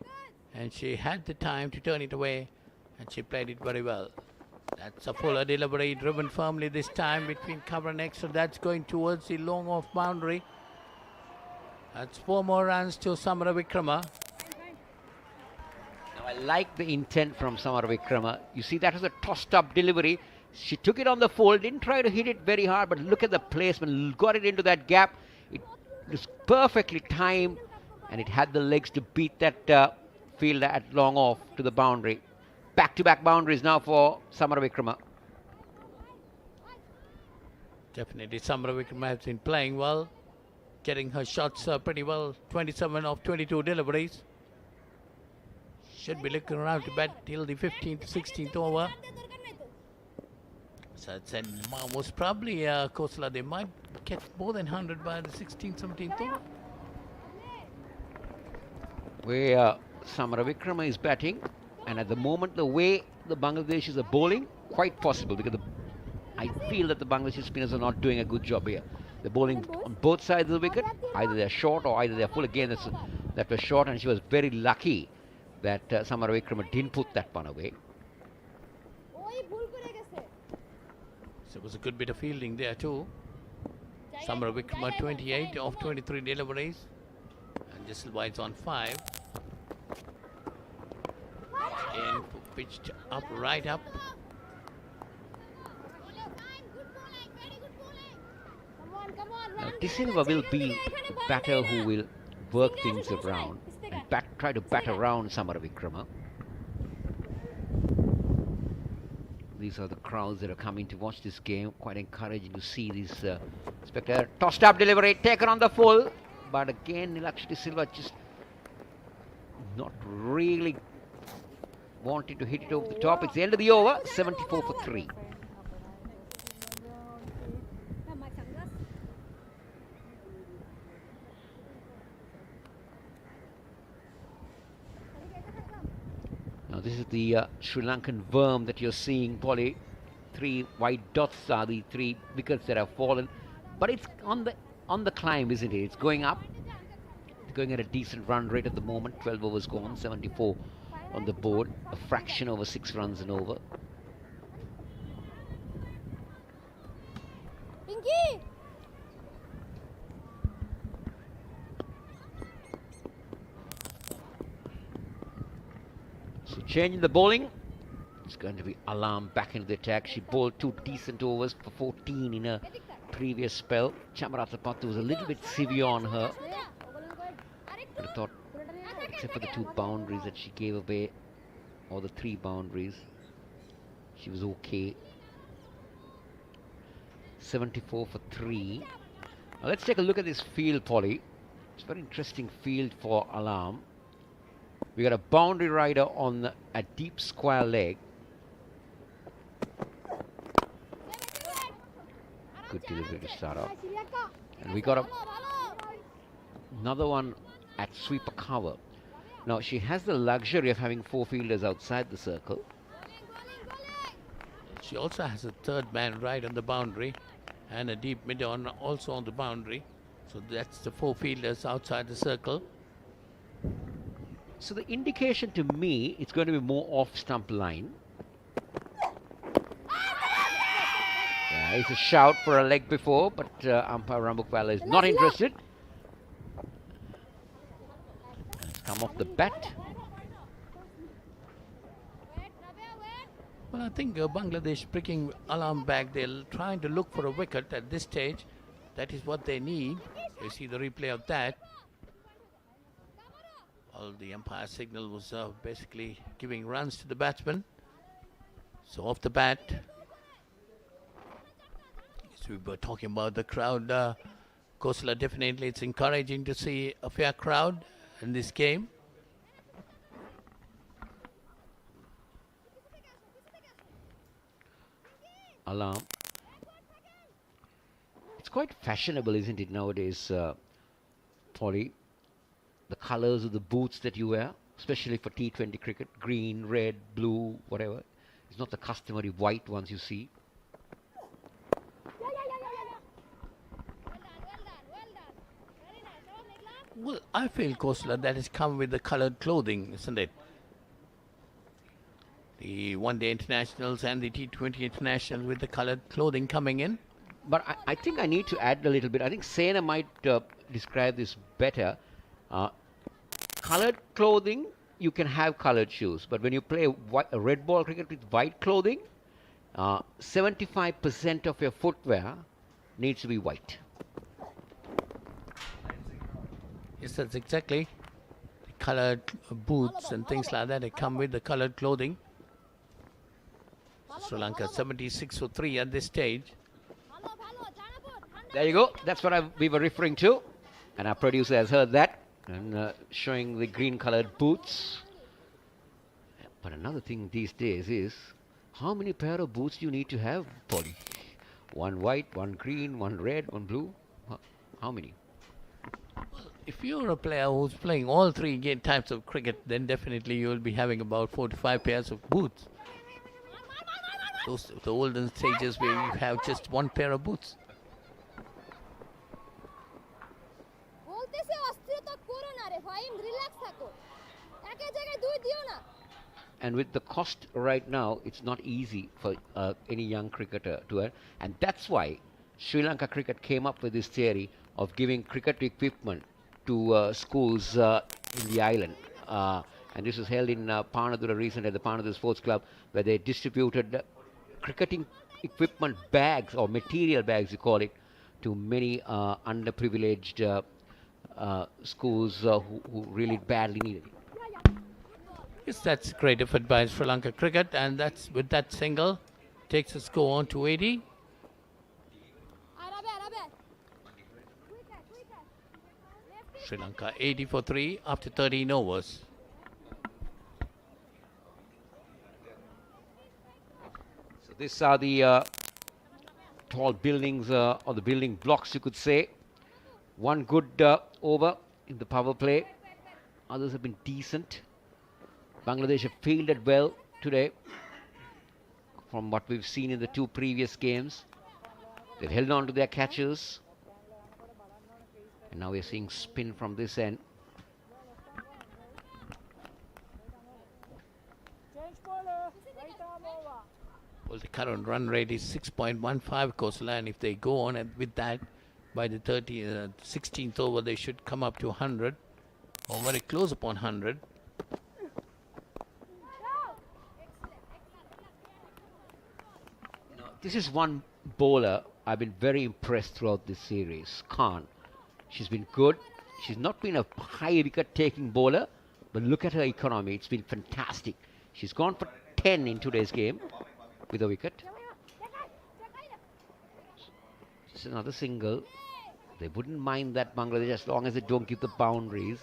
And she had the time to turn it away. And she played it very well. That's a fuller delivery, driven firmly this time between cover and extra. That's going towards the long off boundary. That's 4 more runs to Samara Vikrama. Now I like the intent from Samara Vikrama. You see, that was a tossed up delivery. She took it on the full, didn't try to hit it very hard, but look at the placement, got it into that gap. It was perfectly timed, and it had the legs to beat that fielder at long off to the boundary. Back-to-back boundaries now for Samara Vikrama. Definitely, Samara Vikrama has been playing well, getting her shots pretty well. 27 of 22 deliveries. Should be looking around to bat till the 15th, 16th over. So it's most probably, Khosla, they might get more than 100 by the 16th, 17th over. Where Samara Vikrama is batting, and at the moment the way the Bangladeshis are bowling, quite possible, because I feel that the Bangladeshi spinners are not doing a good job here. They're bowling on both sides of the wicket, either they're short or either they're full. Again, that was short, and she was very lucky that Samara Vikrama didn't put that one away. So it was a good bit of fielding there too. Samara Vikrama 28 of 23 deliveries. And Jessel White's on 5. And pitched up, right up. Now, De Silva will be the batter who will work things around and try to bat around Samara Vikrama. These are the crowds that are coming to watch this game. Quite encouraging to see this spectator. Tossed up delivery, taken on the full. But again, Nilakshi De Silva just not really wanting to hit it over the top. It's the end of the over, 74 for 3. Now this is the Sri Lankan worm that you're seeing, Polly. 3 white dots are the 3 wickets that have fallen. But it's on the climb, isn't it? It's going up. It's going at a decent run rate at the moment. 12 overs gone, 74 on the board. A fraction over 6 runs and over. Pinky! So changing the bowling. It's going to be Alam back into the attack. She bowled 2 decent overs for 14 in her previous spell. Chamarata was a little bit severe on her. But I thought, except for the 2 boundaries that she gave away, or the 3 boundaries, she was okay. 74 for 3. Now let's take a look at this field, Polly. It's a very interesting field for Alam. We got a boundary rider on a deep square leg. Good delivery to start off. And we got another one at sweeper cover. Now she has the luxury of having 4 fielders outside the circle. She also has a 3rd man right on the boundary and a deep mid on also on the boundary. So that's the 4 fielders outside the circle. So the indication to me, it's going to be more off stump line. It's a shout for a leg before, but umpire Rambukvala is not interested. It's come off the bat. Well, I think Bangladesh breaking alarm back. They're trying to look for a wicket at this stage. That is what they need. You see the replay of that. Well, the umpire signal was basically giving runs to the batsman. So off the bat. So we were talking about the crowd. Kosala, definitely it's encouraging to see a fair crowd in this game. Alarm. It's quite fashionable, isn't it, nowadays, Polly? The colors of the boots that you wear, especially for T20 cricket, green, red, blue, whatever. It's not the customary white ones you see. Well, I feel, Kosala, that has come with the colored clothing, isn't it? The one-day internationals and the T20 international with the colored clothing coming in. But I think I need to add a little bit. I think Sena might describe this better. Colored clothing, you can have colored shoes. But when you play a red ball cricket with white clothing, 75% of your footwear needs to be white. Yes, that's exactly. The colored boots and things like that, they come with the colored clothing. Sri Lanka 76 for 3 at this stage. There you go. That's what we were referring to. And our producer has heard that. And showing the green colored boots. But another thing these days is, how many pair of boots do you need to have, Polly? One white, one green, one red, one blue. How many? If you're a player who's playing all three types of cricket, then definitely you will be having about 4 to 5 pairs of boots. Those the olden stages where you have just one pair of boots. And with the cost right now, it's not easy for any young cricketer to earn. And that's why Sri Lanka cricket came up with this theory of giving cricket equipment to schools in the island. And this was held in Panadura recently at the Panadura Sports Club, where they distributed cricketing equipment bags, or material bags you call it, to many underprivileged schools who really badly needed it. Yes, that's great effort by Sri Lanka cricket, and that's with that single takes the score on to 80. Sri Lanka 80 for 3 after 13 overs. So these are the tall buildings, or the building blocks, you could say. One good over in the power play. Others have been decent. Bangladesh have fielded well today from what we've seen in the 2 previous games. They've held on to their catches. And now we're seeing spin from this end. Well, the current run rate is 6.15, Kosala, and if they go on and with that, by the 16th over, they should come up to 100, or very close upon 100. This is one bowler I've been very impressed throughout this series, Khan. She's been good. She's not been a high wicket-taking bowler, but look at her economy. It's been fantastic. She's gone for 10 in today's game with a wicket. It's another single. They wouldn't mind that, Bangladesh, as long as they don't give the boundaries.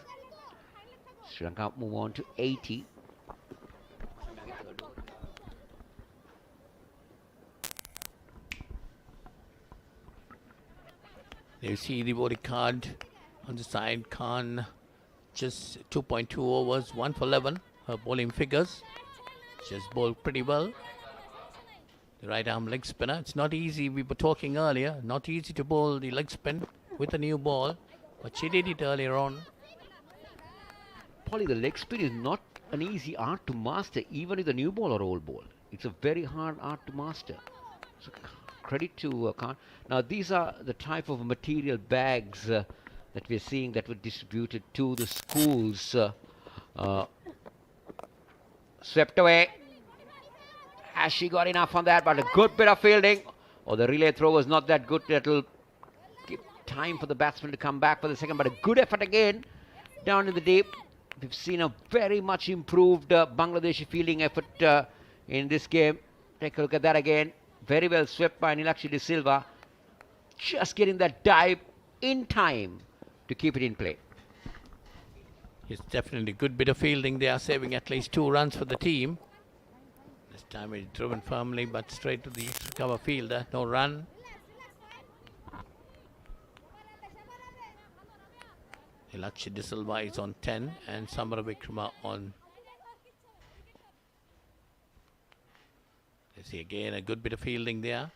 Sri Lanka move on to 80. You see the body card on the side. Khan just 2.2 overs, 1 for 11. Her bowling figures. Just bowled pretty well. The right arm leg spinner. It's not easy. We were talking earlier. Not easy to bowl the leg spin with a new ball. But she did it earlier on. Polly, the leg spin is not an easy art to master, even with a new ball or old ball. It's a very hard art to master. So credit to Khan. Now, these are the type of material bags that we're seeing that were distributed to the schools. Swept away. Has she got enough on that? But a good bit of fielding. Oh, the relay throw was not that good. That'll give time for the batsman to come back for the second. But a good effort again down in the deep. We've seen a very much improved Bangladeshi fielding effort in this game. Take a look at that again. Very well swept by Nilakshi De Silva. Just getting that dive in time to keep it in play. It's definitely a good bit of fielding. They are saving at least 2 runs for the team. This time it's driven firmly, but straight to the extra cover fielder. No run. Nilakshi De Silva is on 10 and Samara Vikrama on. You see again a good bit of fielding there.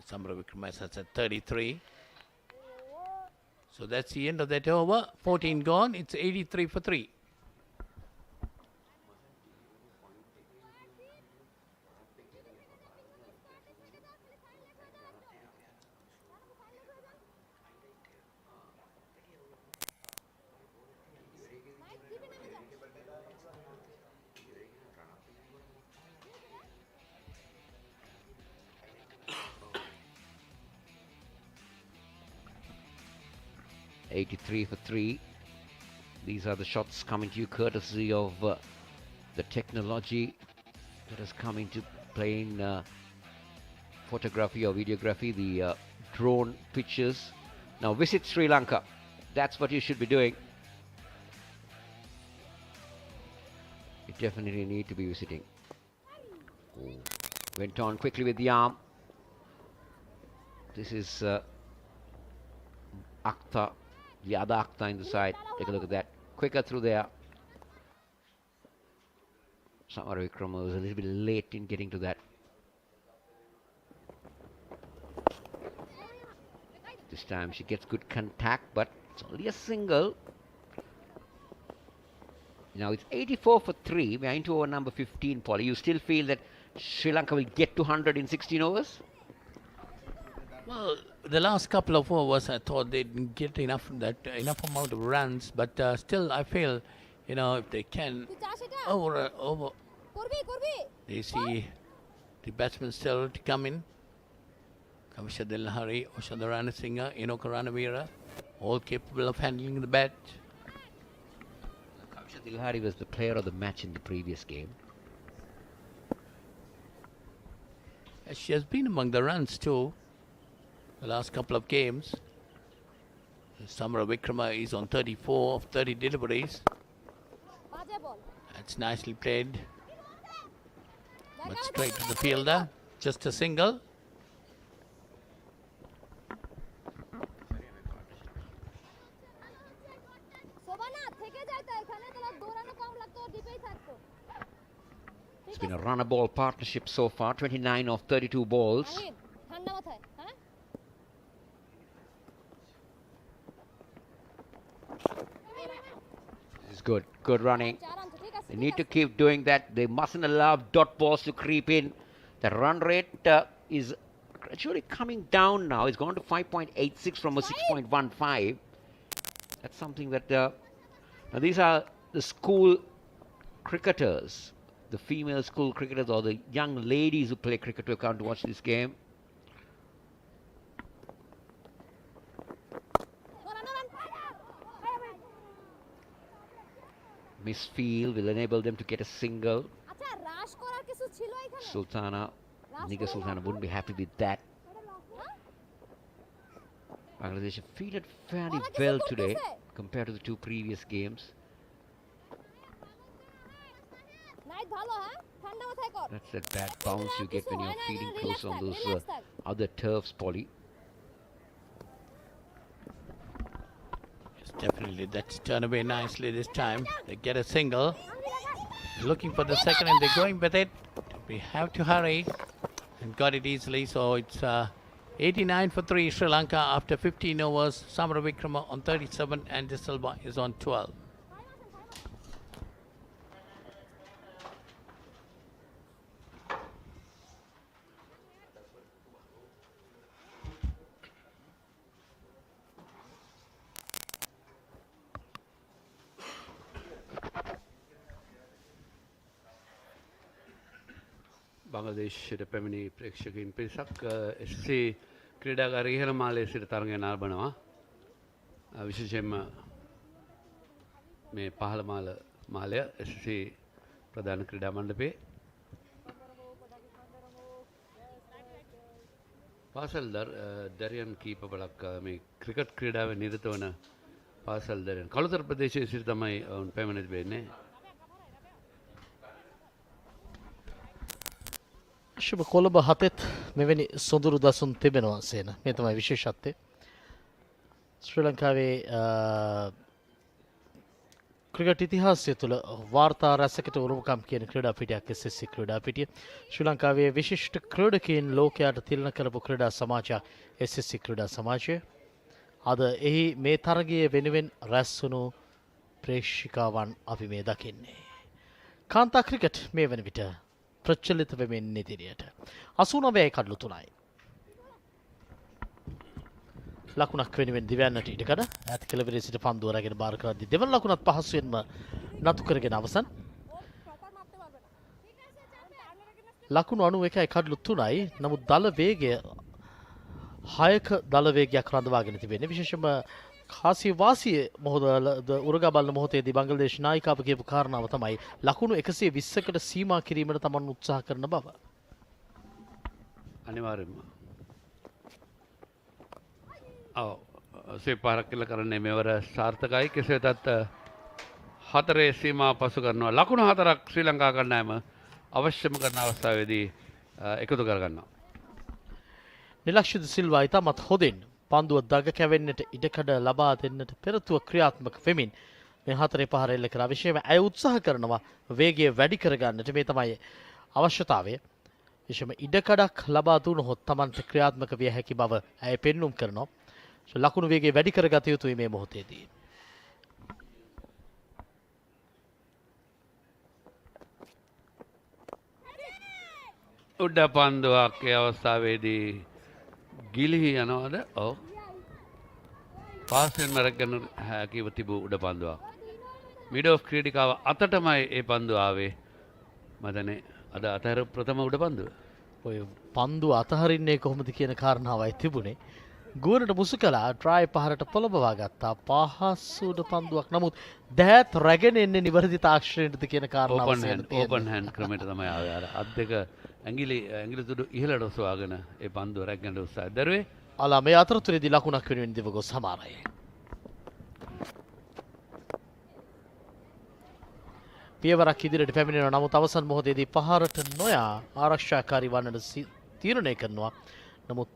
Samara Vikrama is at 33. So that's the end of that over. 14 gone. It's 83 for 3. For 3. These are the shots coming to you courtesy of the technology that has come into play in photography or videography, the drone pictures. Now visit Sri Lanka. That's what you should be doing. You definitely need to be visiting. Oh. Went on quickly with the arm. This is Akhtar. The other Akhtar in the side. Take a look at that. Quicker through there. Samara Vikrama was a little bit late in getting to that. This time she gets good contact, but it's only a single. Now it's 84 for 3. We are into over number 15, Polly. You still feel that Sri Lanka will get to 100 in 16 overs? Well, the last couple of overs, I thought they didn't get enough amount of runs, but still, I feel, if they can over, they see the batsmen still to come in. Kavisha Dilhari, Oshadarana Singha, Enoka Ranavira, all capable of handling the bat. Kavisha Dilhari was the player of the match in the previous game. She has been among the runs too. The last couple of games. Samara Vikrama is on 34 of 30 deliveries. That's nicely played. But straight to the fielder. Just a single. It's been a runner ball partnership so far. 29 of 32 balls. This is good. Good running. They need to keep doing that. They mustn't allow dot balls to creep in. The run rate is gradually coming down now. It's gone to 5.86 from a 6.15. That's something that... now these are the school cricketers. The female school cricketers or the young ladies who play cricket who have come to watch this game. Misfield will enable them to get a single. Sultana, Niga Sultana wouldn't be happy with that. Bangladesh have fielded fairly well today compared to the 2 previous games. That's that bad bounce you get when you're feeding close on those other turfs, Polly. Yes, definitely. That's turned away nicely this time. They get a single. Looking for the second and they're going with it. We have to hurry. And got it easily. So it's 89 for 3 Sri Lanka after 15 overs. Samara Vikrama on 37 and De Silva is on 12. බංගලදේශයට පැමිණි ප්‍රේක්ෂකයින් පිරිසක් SSC ක්‍රීඩාගාරයේ ඉහළ මාලයේ සිට තරඟය නරඹනවා. විශේෂයෙන්ම මේ පහළ මාලය SSC ප්‍රධාන ක්‍රීඩා මණ්ඩපයේ පාසල් දරියන් කීප බලක් මේ ක්‍රිකට් ක්‍රීඩාවේ නිරත වන පාසල් දරියන් කළුතර ප්‍රදේශයේ සිට තමයි ඔවුන් පැමිණ තිබෙන්නේ. ශුභ කොළඹ හතෙත් මෙවැනි සොඳුරු දසුන් තිබෙනවා සේන. මේ තමයි විශේෂත්වය. ශ්‍රී ලංකාවේ ක්‍රිකට් ඉතිහාසය තුළ වාර්තා රැසකට උරුමකම් කියන ක්‍රීඩා පිටියක් SSC ක්‍රීඩා පිටිය. ශ්‍රී ලංකාවේ විශිෂ්ට ක්‍රීඩකයින් ලෝකයට තිලන කරපු ක්‍රීඩා සමාජයක් SSC ක්‍රීඩා සමාජය. අද එහි මේ තරගයේ වෙනුවෙන් රැස් වුණු ප්‍රේක්ෂිකාවන් අපි මේ දකින්නේ. කාන්තා ක්‍රිකට් මේ වන විට ප්‍රචලිත වෙමින් ඉදිරියට 89යි කඩලු 3යි. ලකුණක් වෙනුවෙන් දිවයන්නට ඉඩකඩ ඈත කෙළවරේ සිට පන්දුව රැගෙන බාර කරද්දී දෙවන ලකුණත් පහසුවෙන්ම නතු කරගෙන අවසන්. ලකුණු 91යි කඩලු 3යි. නමුත් දල වේගය 6ක දල වේගයක් රඳවාගෙන තිබෙන්නේ. විශේෂයෙන්ම කාසි වාසිය මොහොත උරගා බලන මොහොතේදී බංග්ලාදේශ නායිකාව කියපු කාරණාව තමයි ලකුණු 120කට සීමා කිරීමට තමන් උත්සාහ කරන බව. අනිවාර්යයෙන්ම පාරක් කියලා කරන්නේ මෙවර සාර්ථකයි. කෙසේ වෙතත් 4 සීමා පසු කරනවා. ලකුණු 4ක් ශ්‍රී ලංකා කණ්ඩායම අවශ්‍යම කරන අවස්ථාවේදී එකතු කරගන්නවා. නිලක්ෂිත සිල්වා ඉතාමත් හොඳින් පන්දුව දග කැවෙන්නට ඉඩකඩ ලබා දෙන්නට පෙරතුව ක්‍රියාත්මක වෙමින් මේ 4 පහර එල්ල කරා. විශේෂයෙන්ම ඇය උත්සාහ කරනවා වේගය වැඩි කරගන්නට. මේ තමයි අවශ්‍යතාවය. විශේෂයෙන්ම ඉඩකඩක් ලබා දුනහොත් Tamante ක්‍රියාත්මක විය හැකි බව ඇය පෙන්눔 කරනවා. ලකුණු වේගය වැඩි කරගත යුතුයි මේ මොහොතේදී. උඩ පන්දුවක් ඒ අවස්ථාවේදී ගිලිහි යනවාද? ඔව්. පාසෙන් මරගෙන හැකිව තිබූ උඩ පන්දුවක්. මිඩ් ඔෆ් ක්‍රීඩිකාව අතටමයි ඒ පන්දුව ආවේ. මදනේ අද අතහැර ප්‍රථම උඩ පන්දුව. ඔය පන්දුව අතහරින්නේ කොහොමද කියන කාරණාවයි තිබුණේ. ගුවනට මුසු කළා ට්‍රයි පහරට පොළඹවා ගත්තා. පහසුට පන්දුවක්. නමුත් දෑත් රැගෙන එන්නේ නිවැරදි තාක්ෂණයටද කියන කාරණාව ඕපන් හෑන්ඩ් ක්‍රමයට තමයි ආවේ. අර අත් දෙක ඇඟිලි තුඩු ඉහළට ඔසවාගෙන ඒ පන්දුව රැගෙන උත්සාහ දරුවේ. අලා මේ අතරතුරේදී ලකුණක් වෙනුවෙන් දිව ගොස් සමාරයි. පියවරක් ඉදිරියට පැමිණෙනවා. නමුත් අවසන් මොහොතේදී පහරට නොයා ආරක්ෂාකාරී වන්නට තීරණය කරනවා. නමුත්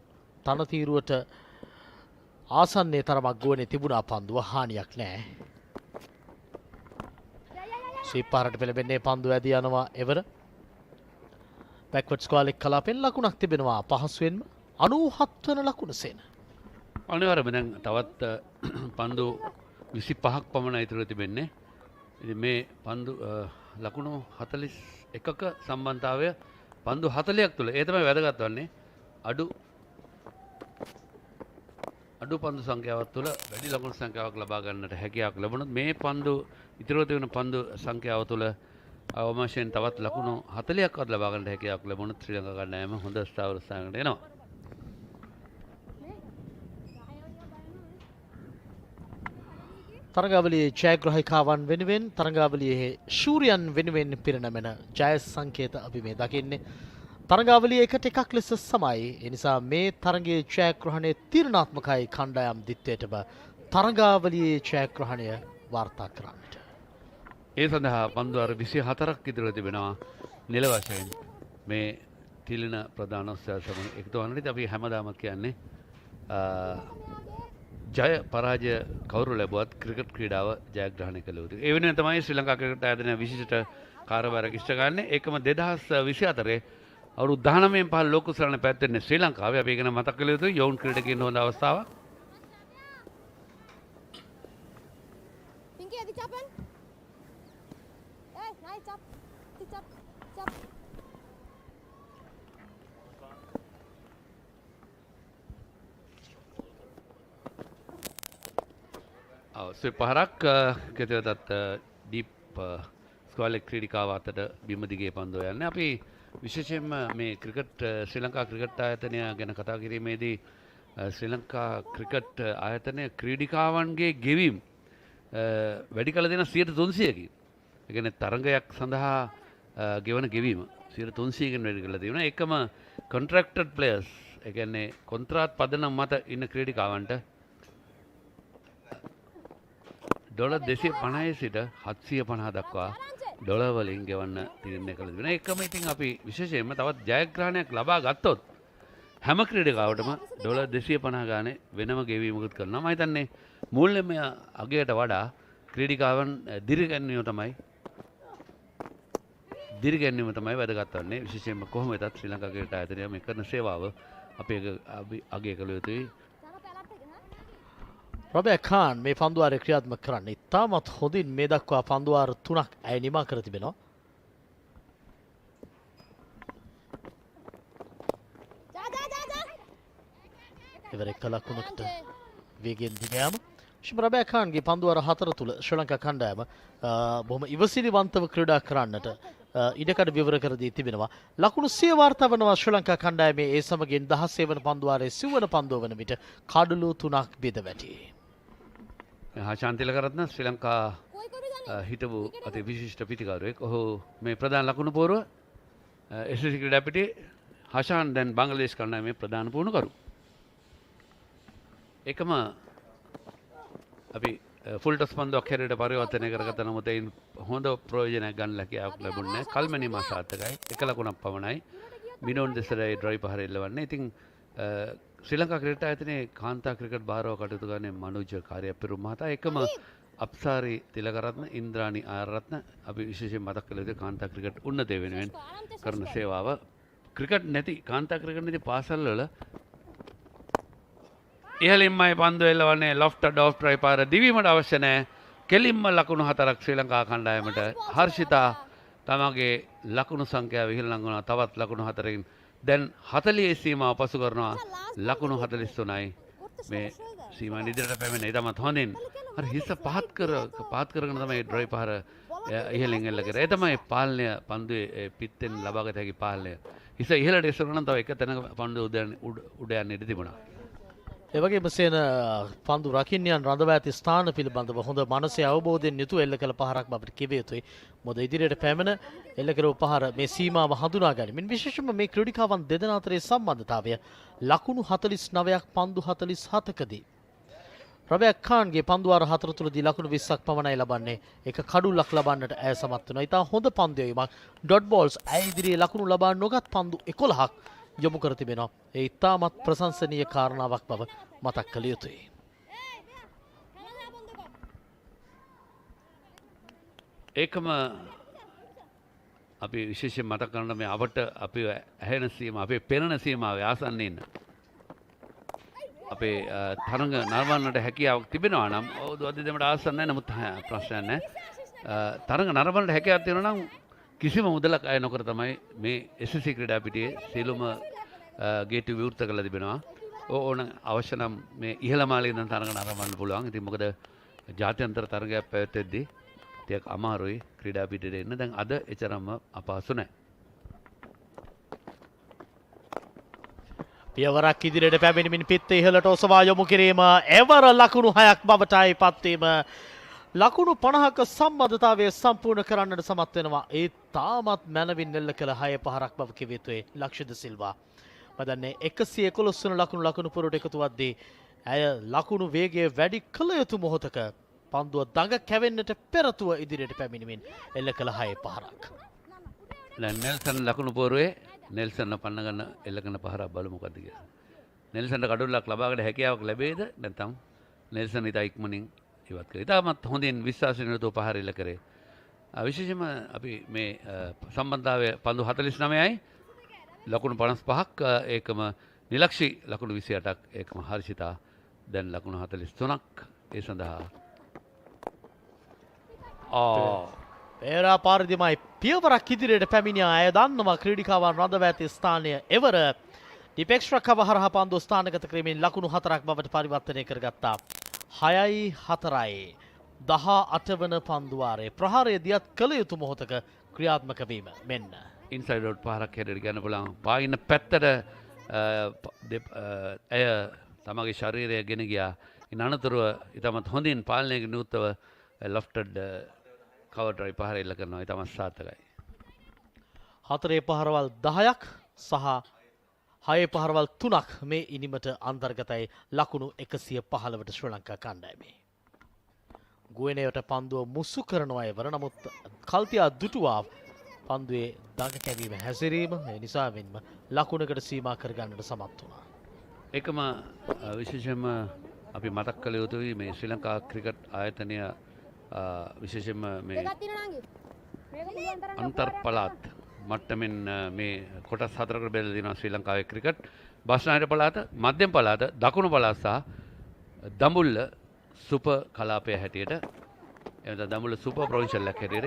තනතිරුවට ආසන්නයේ තරමක් ගුවනේ තිබුණා පන්දුව. හානියක් නැහැ. ස්වීප් පාරට පෙළඹෙන්නේ පන්දුව ඇදී යනවා එවර. බැක්වර්ඩ් ස්ක්වාලෙක් කලාපෙන් ලකුණක් තිබෙනවා පහසුවෙන්ම 97 වන ලකුණ සේන. අනිවාර්යයෙන්ම දැන් තවත් පන්දු 25ක් පමණ ඉතුරු තිබෙන්නේ. ඉතින් මේ පන්දු ලකුණු 41ක සම්බන්ධතාවය පන්දු 40ක් තුල ඒ තමයි වැදගත් වන්නේ. අඩු පන්දු සංඛ්‍යාවක් තුළ වැඩි ලකුණු සංඛ්‍යාවක් ලබා ගන්නට හැකියාවක් ලැබුණොත් මේ පන්දු ඉතිරිව තියෙන පන්දු සංඛ්‍යාව තුළ අවශ්‍යයෙන් තවත් ලකුණු 40ක්වත් ලබා ගන්නට හැකියාවක් ලැබුණොත් ශ්‍රී ලංකා කණ්ඩායම හොඳ ස්ථාවර ස්ථානයකට එනවා. තරගාවලියේ ජයග්‍රාහිකාවන් වෙනුවෙන් තරගාවලියේ ශූරයන් වෙනුවෙන් පිරිනමන ජය සංකේත අපි මේ දකින්නේ. තරගාවලිය එකට එකක් ලෙස සමයි. ඒ නිසා මේ තරගයේ ජයග්‍රහණය තීරණාත්මකයි කණ්ඩායම් දිත්තේටම තරගාවලියේ ජයග්‍රහණය වාර්තා කරන්නට. ඒ සඳහා පන්දුවර 24ක් ඉදිරියට තිබෙනවා නිල වශයෙන් මේ තිලින ප්‍රධාන උත්සව සමග එකතු වන්නට. අපි හැමදාම කියන්නේ ජය පරාජය කවුරු ලැබුවත් ක්‍රිකට් ක්‍රීඩාව ජයග්‍රහණය කළ යුතුයි. ඒ වෙනුවෙන් තමයි ශ්‍රී ලංකා ක්‍රිකට් ආයතනය විශිෂ්ට කාර්යභාරයක් ඉෂ්ට ගන්නේ. ඒකම 2024 අවුරුදු 19න් පහළ ලෝක කුසලාන පැවැත්වෙන්නේ ශ්‍රී ලංකාවේ. අපි ඒක නම් මතක් කළ යුතුයි. යෝන් ක්‍රීඩකයන් හොඳ අවස්ථාවක්. පහරක් කෙතෙවතත් ඩීප් ස්ක්වාලෙක් ක්‍රීඩිකාව අතට බිම දිගේ පන්දුව යන්නේ. අපි විශේෂයෙන්ම මේ ක්‍රිකට් ශ්‍රී ලංකා ක්‍රිකට් ආයතනය ගැන කතා කිරීමේදී ශ්‍රී ලංකා ක්‍රිකට් ආයතනය ක්‍රීඩිකාවන්ගේ ගෙවීම් වැඩි කළ දෙන 300%කින්. ඒ කියන්නේ තරඟයක් සඳහා ගෙවන ගෙවීම 300%කින් වැඩි කළා තියෙනවා. ඒකම කොන්ට්‍රැක්ටඩ් ප්ලේයර්ස් ඒ කියන්නේ කොන්ත්‍රාත් පදනම් මත ඉන්න ක්‍රීඩිකාවන්ට ඩොලර් 250 සිට 750 දක්වා ඩොලර් වලින් ගෙවන්න තීරණය කළා තියෙනවා. ඒකම ඉතින් අපි විශේෂයෙන්ම තවත් ජයග්‍රහණයක් ලබා ගත්තොත් හැම ක්‍රීඩකාවටම ඩොලර් 250 ගානේ වෙනම ගෙවීමකුත් කරනවා. මම හිතන්නේ මූල්‍යමය අගයට වඩා ක්‍රීඩිකාවන් දිරිගැන්වීම තමයි වැදගත් වන්නේ. විශේෂයෙන්ම කොහොම වෙතත් ශ්‍රී ලංකා ක්‍රිකට් ආයතනය මේ කරන සේවාව අපි අගය කළ යුතුයි. රොබේ ඛාන් මේ පන්දුවාරය ක්‍රියාත්මක කරන්නේ ඉතාමත් හොඳින් මේ දක්වා පන්දුවාර 3ක් ඇය නිමා කර තිබෙනවා. ඉවරෙක් ලකුණකට වේගෙන් දිග යාම. රොබේ ඛාන්ගේ පන්දුවාර 4 තුල ශ්‍රී ලංකා කණ්ඩායම බොහොම ඉවසිලිවන්තව ක්‍රීඩා කරන්නට ඉඩකඩ විවර කර දී තිබෙනවා. ලකුණු 100 වාර්තා වනවා ශ්‍රී ලංකා කණ්ඩායමේ. ඒ සමගින් 16 වන පන්දුවාරයේ 9 වන පන්දුව වන විට කඩලු 3ක් බෙද වැටි. හාෂාන්තිලකරත්න ශ්‍රී ලංකා හිටපු අති විශිෂ්ට පිටිකරුවෙක්. ඔහු මේ ප්‍රධාන ලකුණු පෝරුව SSC ක්‍රීඩා පිටියේ හාෂාන් දැන් බංග්ලාදේශ කණ්ඩායමේ ප්‍රධාන පුහුණුකරු. එකම අපි ෆුල් ටොස් පන්දුවක් හැරෙට පරිවර්තනය කරගත්ත නමුත් එයින් හොඳ ප්‍රයෝජනයක් ගන්න හැකියාවක් ලැබුණේ නැහැ. කල්මැනීම සාර්ථකයි. එක ලකුණක් පමණයි. මිනෝන් දෙසරේ ඩ්‍රයි පහර එල්ලවන්නේ. ඉතින් ශ්‍රී ලංකා ක්‍රිකට් ආයතනයේ කාන්තා ක්‍රිකට් භාරව කටයුතු කරන්නේ මනෝජ් කාර්යපිරුම් මහතා. එකම අප්සාරි තිලකරත්න ඉන්ද්‍රාණි ආරරත්න අපි විශේෂයෙන් මතක් කළ යුතු කාන්තා ක්‍රිකට් උන්නතය වෙනුවෙන් කරන සේවාව. ක්‍රිකට් නැති කාන්තා ක්‍රිකට් නැති පාසල් වල ඉහළින්මයි පන්දු එල්ලවන්නේ ලොෆ්ටඩ් ඔෆ් ට්‍රයි පාර දිවීමට අවශ්‍ය නැහැ. කෙලින්ම ලකුණු 4ක් ශ්‍රී ලංකා කණ්ඩායමට. හර්ෂිතා තමගේ ලකුණු සංඛ්‍යාව ඉහළ ලංගනවා. තවත් ලකුණු 4කින් දැන් 40 සීමාව පසු කරනවා. ලකුණු 43යි මේ සීමාව ඉදිරියට පැමිණෙන. ඒ තමයි හොඳින් අර හිස පහත් කරගෙන තමයි ඩ්‍රයි පාර ඉහළින් එල්ල කරේ. ඒ තමයි පාලනය පන්දුවේ පිත්තෙන් ලබාගත හැකි පාලනය. හිස ඉහළට එසවන නම් තව එක තැනක පන්දුව උඩ යන්න ඉඩ තිබුණා. එවගේම සේන පන්දු රකින්නයන් රඳවා ඇති ස්ථාන පිළිබඳව හොඳ මනසේ අවබෝධයෙන් යුතුව එල්ල කළ පහරක් බවට කිව යුතුයි. මොකද ඉදිරියට පැමිණ එල්ල කරපු පහර මේ සීමාව හඳුනා ගනිමින් විශේෂයෙන්ම මේ ක්‍රීඩිකාවන් දෙදෙනා අතරේ සම්බන්ධතාවය ලකුණු 49ක් පන්දු 47කදී රොබේ ඛාන්ගේ පන්දුවාර 4 තුලදී ලකුණු 20ක් පමණයි ලබන්නේ. ඒක කඩුල්ලක් ලබන්නට ඇය සමත් වෙනවා. ඉතා හොඳ පන්දු යීමක්. ඩොට් බෝල්ස් ඇය ඉදිරියේ ලකුණු ලබා නොගත් පන්දු 11ක් යොමු කර තිබෙනවා. ඒ ඉතාමත් ප්‍රශංසනීය කාරණාවක් බව මතක් කළ යුතුයි. ඒකම අපි විශේෂයෙන් මතක් කරන මේ අපට අපි ඇහෙන සීමාව අපේ පෙනෙන සීමාවේ ආසන්නයේ ඉන්න අපේ තරඟ නරඹන්නට හැකියාවක් තිබෙනවා නම් අද දෙමට ආසන්න නැහැ. නමුත් ප්‍රශ්නයක් නැහැ. තරඟ නරඹන්නට හැකියාවක් තියෙනවා නම් කිසිම මුදලක් අය නොකර තමයි මේ SSC ක්‍රීඩා පිටියේ සියලුම ගේට්ටු විවෘත කරලා තිබෙනවා. ඕන අවශ්‍ය නම් මේ ඉහළ මාලේ ඉඳන් තරඟ නරඹන්න පුළුවන්. ඉතින් මොකද ජාත්‍යන්තර තරඟයක් පැවැත්වෙද්දී ටිකක් අමාරුයි ක්‍රීඩා පිටියට එන්න. දැන් අද එතරම්ම අපහසු නැහැ. පියවරක් ඉදිරියට පැමිණෙමින් පිත්ත ඉහළට ඔසවා යොමු කිරීම එවර ලකුණු 6ක් බවටයි පත්වීම. ලකුණු 50ක සම්බන්ධතාවය සම්පූර්ණ කරන්නට සමත් වෙනවා. ඒ තාමත් මැනවින් එල්ල කළ 6 පහරක් බව කිව යුතුයි ලක්ෂිත සිල්වා. මදන්නේ 111 වන ලකුණු පුරට එකතු වද්දී ඇය ලකුණු වේගය වැඩි කළ යුතු මොහොතක පන්දුව දඟ කැවෙන්නට පෙරතුව ඉදිරියට පැමිණෙමින් එල්ල කළ 6 පහරක්. නෙල්සන් ලකුණු පෝරුවේ නෙල්සන් පන්න ගන්න එල්ල කරන පහරක් බලමු මොකද්ද කියලා. නෙල්සන්ට කඩුල්ලක් ලබාගන්න හැකියාවක් ලැබෙයිද නැත්නම් නෙල්සන් ඉතා ඉක්මනින් ඉවත් කරේ. ඉතාමත් හොඳින් විශ්වාසයෙන් යුතුව පහර එල්ල කරේ. විශේෂයෙන්ම අපි මේ සම්බන්ධතාවය පන්දු 49යි ලකුණු 55ක් ඒකම නිලක්ෂි ලකුණු 28ක් ඒකම හර්ෂිතා දැන් ලකුණු 43ක් ඒ සඳහා පේරා පාරදිමයි පියවරක් ඉදිරියට පැමිණියා. ඇය දන්නවා ක්‍රීඩිකාවන් රඳවා ඇති ස්ථානය එවර ඩිපෙක්ස්ට්‍රා කව හරහා පන්දුව ස්ථානගත කිරීමෙන් ලකුණු 4ක් බවට පරිවර්තනය කරගත්තා. 6-4යි 18 වන පන්දුවාරයේ ප්‍රහාරය දියත් කළ යුතු මොහොතක ක්‍රියාත්මක වීම මෙන්න ඉන්සයිඩ් අවුට් පහරක් හැටියට ගන්න පුළුවන්. පායින පැත්තට ඇය තමගේ ශරීරය ගෙන ගියා. ඉන් අනතුරුව ඉතාමත් හොඳින් පාලනයකින් යුක්තව ලොෆ්ටඩ් කවර් ඩ්‍රයිව් පහර එල්ල කරනවා. ඉතාමත් සාර්ථකයි. 4 පහරවල් 10ක් සහ 6 පහරවල් 3ක් මේ ඉනිමට අන්තර්ගතයි ලකුණු 115ට ශ්‍රී ලංකා කණ්ඩායමේ. ගුවනයට පන්දුව මුසු කරනවා එවර නමුත් කල්තියා දුටුවා පන්දුවේ දඟ කැවීම හැසිරීම ඒ නිසාවෙන්ම ලකුණකට සීමා කරගන්නට සමත් වුණා. එකම විශේෂයෙන්ම අපි මතක් කළ යුතුයි මේ ශ්‍රී ලංකා ක්‍රිකට් ආයතනය විශේෂයෙන්ම මේ අන්තර් පළාත් මට්ටමින් මේ කොටස් 4කට බෙදලා දෙනවා ශ්‍රී ලංකාවේ ක්‍රිකට්. බස්නාහිර පළාත, මධ්‍යම පළාත, දකුණු පළාත සහ දඹුල්ල සුපර් කලාපය හැටියට එතන දඹුල්ල සුපර් ප්‍රොවින්ෂල් එකක් හැටියට.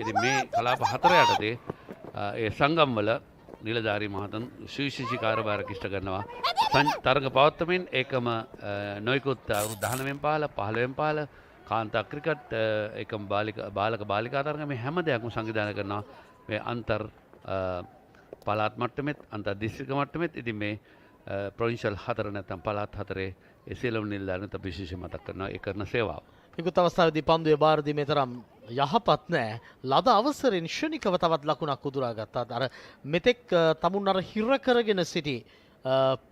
ඉතින් මේ කලාප 4 යටතේ ඒ සංගම් වල නිලධාරී මහතුන් සුවිශේෂී කාර්යභාරයක් ඉෂ්ට කරනවා. තරග පවත්වමින් ඒකම නොයිකුත් 19 15 15 කාන්තා ක්‍රිකට් ඒකම බාලක බාලිකා තරග මේ හැම දෙයක්ම සංවිධානය කරනවා. මේ අන්තර් පළාත් මට්ටමෙත් අන්තර් දිස්ත්‍රික්ක මට්ටමෙත් ඉතින් මේ ප්‍රොවින්ෂල් 4 නැත්නම් පළාත් 4 ඒ සියලුම නිලධාරීන්ට විශේෂ මතක් කරනවා ඒ කරන සේවාව. නිකුත් අවස්ථාවේදී පන්දුවේ බාර දීමේ තරම් යහපත් නෑ. ලද අවසරෙන් ශනිකව තවත් ලකුණක් උදුරා ගත්තා. අර මෙතෙක් තමුන් අර හිර කරගෙන සිටි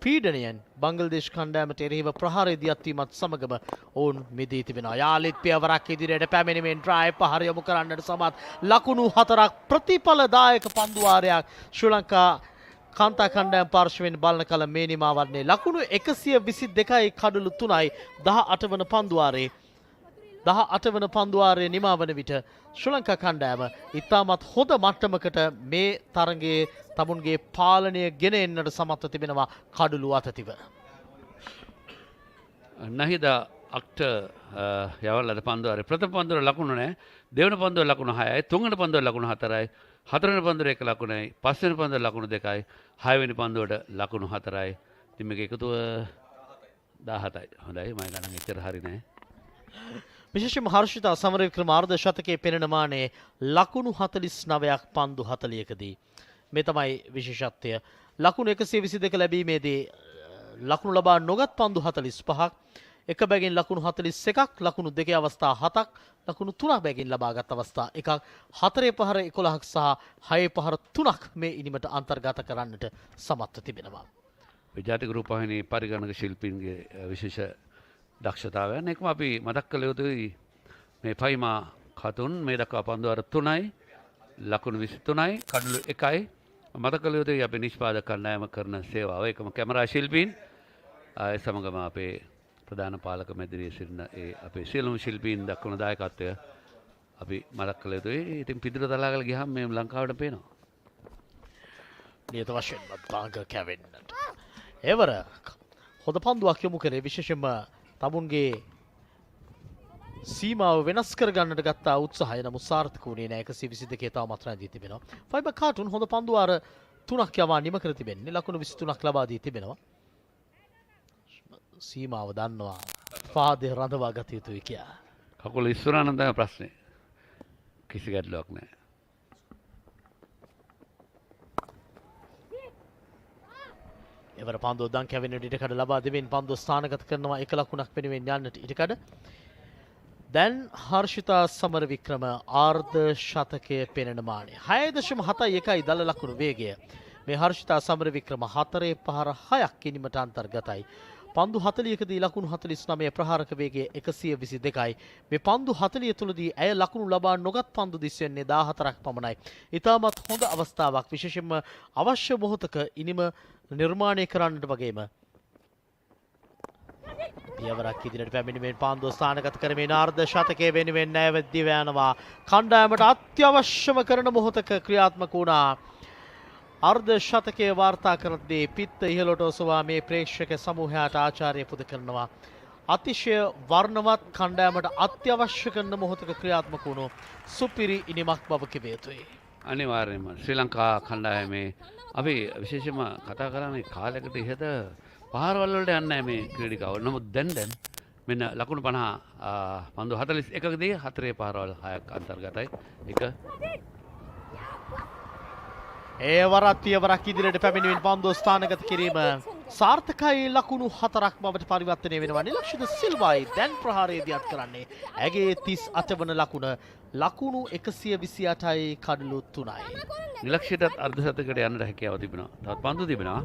පීඩනයෙන් බංග්ලාදේශ කණ්ඩායමට එරෙහිව ප්‍රහාරය දියත්වීමත් සමගම ඔවුන් මිදී තිබෙනවා. යාලිත් පියවරක් ඉදිරියට පැමිණීමෙන් ඩ්‍රයිව් පහර යොමු කරන්නට සමත් ලකුණු 4ක් ප්‍රතිඵලදායක පන්දුවාරයක් ශ්‍රී ලංකා කාන්තා කණ්ඩායම් පාර්ශවයෙන් බලන කල මේ නිමා වන්නේ ලකුණු 122යි කඩලු 3යි 18 වන පන්දුවාරේ 18 වන පන්දුවාරයේ නිමා වන විට ශ්‍රී ලංකා කණ්ඩායම ඉතාමත් හොඳ මට්ටමකට මේ තරගයේ තමුන්ගේ පාලනය ගෙන එන්නට සමත්ව තිබෙනවා කඩලු අතතිව. නහිදා අක්ට යවල්ලද පන්දුවාරේ ප්‍රථම පන්දුවර ලකුණු නැහැ. දෙවන පන්දුවර ලකුණු 6යි, තුන්වෙනි පන්දුවර ලකුණු 4යි, හතරවෙනි පන්දුවර 1 ලකුණයි, පස්වෙනි පන්දුවර ලකුණු 2යි, හයවෙනි පන්දුවට ලකුණු 4යි. ඉතින් මේක එකතුව 17යි. හොඳයි මම ගණන් එච්චර හරි නැහැ. විශේෂයෙන්ම හර්ෂිතා සමරවික්‍රම අර්ධ ශතකයේ පෙනෙන මානේ ලකුණු 49ක් පන්දු 40කදී. මේ තමයි විශේෂත්වය. ලකුණු 122 ලැබීමේදී ලකුණු ලබා නොගත් පන්දු 45ක්, එක බැගින් ලකුණු 41ක්, ලකුණු 2 අවස්ථා 7ක්, ලකුණු 3 බැගින් ලබාගත් අවස්ථා 1ක්, 4 පහර 11ක් සහ 6 පහර 3ක් මේ ඉනිමට අන්තර්ගත කරන්නට සමත්ව තිබෙනවා. විජාතික රූපවාහිනී පරිගණක ශිල්පීන්ගේ විශේෂ දක්ෂතාවයන් එකම අපි මතක් කළ යුතුයි. මේ පයිමා කතුන් මේ දක්වා පන්දුවාර 3යි, ලකුණු 23යි, කඩලු 1යි. මතක් කළ යුතුයි අපි නිෂ්පාදක කණ්ඩායම කරන සේවාව. ඒකම කැමරා ශිල්පීන් ඒ සමගම අපේ ප්‍රධාන පාලක මැදිරියේ සිටින ඒ අපේ සියලුම ශිල්පීන් දක්වන දායකත්වය අපි මතක් කළ යුතුයි. ඉතින් පිටුර තලාගල ගියාම මේ ලංකාවට පේනවා. නියත වශයෙන්ම දාග කැවෙන්නට. එවර හොඳ පන්දුවක් යොමු කරේ විශේෂයෙන්ම තමුන්ගේ සීමාව වෙනස් කරගන්නට ගත්තා උත්සාහය නමුත් සාර්ථක වුණේ නැහැ. 122 තවමත් රැඳී තිබෙනවා. ෆයිබර් කාටුන් හොඳ පන්දුවාර 3ක් යවා නිම කර තිබෙන්නේ. ලකුණු 23ක් ලබා දී තිබෙනවා. සීමාව දන්නවා. පාදේ රඳවා ගත යුතුයි කියලා. කකුල ඉස්සරහා නම් තමයි ප්‍රශ්නේ. කිසි ගැටලුවක් නැහැ. එවර පන්දුව දන් කැවෙන්නට ඉඩකඩ ලබා දෙමින් පන්දුව ස්ථානගත කරනවා 1 ලකුණක් වෙනුවෙන් යන්නට ඉඩකඩ. දැන් හර්ෂිතා සමරවික්‍රම ආර්ධ ශතකය පෙනෙන මානය 6.71යි දල ලකුණු වේගය. මේ හර්ෂිතා සමරවික්‍රම 4 පහර 6ක් කිනීමට අන්තර්ගතයි. පන්දු 40කදී ලකුණු 49 ප්‍රහාරක වේගය 122යි. මේ පන්දු 40 තුලදී ඇය ලකුණු ලබා නොගත් පන්දු දිස්වෙන්නේ 14ක් පමණයි. ඉතාමත් හොඳ අවස්ථාවක් විශේෂයෙන්ම අවශ්‍ය මොහොතක ඉනිම නිර්මාණය කරන්නට වගේම පියවරක් ඉදිරියට පැමිණීමෙන් පන්දුව ස්ථානගත කරමින් ආර්ධ ශතකයේ වෙනුවෙන් නැවැද්දී යනවා. කණ්ඩායමට අත්‍යවශ්‍යම කරන මොහොතක ක්‍රියාත්මක වුණා. අර්ධ ශතකයේ වාර්තා කරද්දී පිත්ත ඉහළට ඔසවා මේ ප්‍රේක්ෂක සමූහයාට ආචාර්ය පුද කරනවා. අතිශය වර්ණවත් කණ්ඩායමට අත්‍යවශ්‍ය කරන මොහොතක ක්‍රියාත්මක වුණු සුපිරි ඉනිමක් බව කිව යුතුයි. අනිවාර්යයෙන්ම ශ්‍රී ලංකා කණ්ඩායමේ අපි විශේෂයෙන්ම කතා කරන්නේ කාලයකට ඉහත පහරවල් වලට යන්නේ නැහැ මේ ක්‍රීඩිකාව. නමුත් දැන් මෙන්න ලකුණු 50 පන්දු 41කදී 4 පහරවල් 6ක් අන්තර්ගතයි. එක ඒ වරත් පියවරක් ඉදිරියට පැමිණීමෙන් පන්දුව ස්ථානගත කිරීම සාර්ථකයි. ලකුණු 4ක් බවට පරිවර්තනය වෙනවා. නිලක්ෂිත සිල්වායි දැන් ප්‍රහාරයේදී අත් කරන්නේ. ඇගේ 38 වන ලකුණ. ලකුණු 128යි කඩලු 3යි. නිලක්ෂිතත් අර්ධශතකයට යන්නට හැකියාව තිබෙනවා. තවත් පන්දු තිබෙනවා.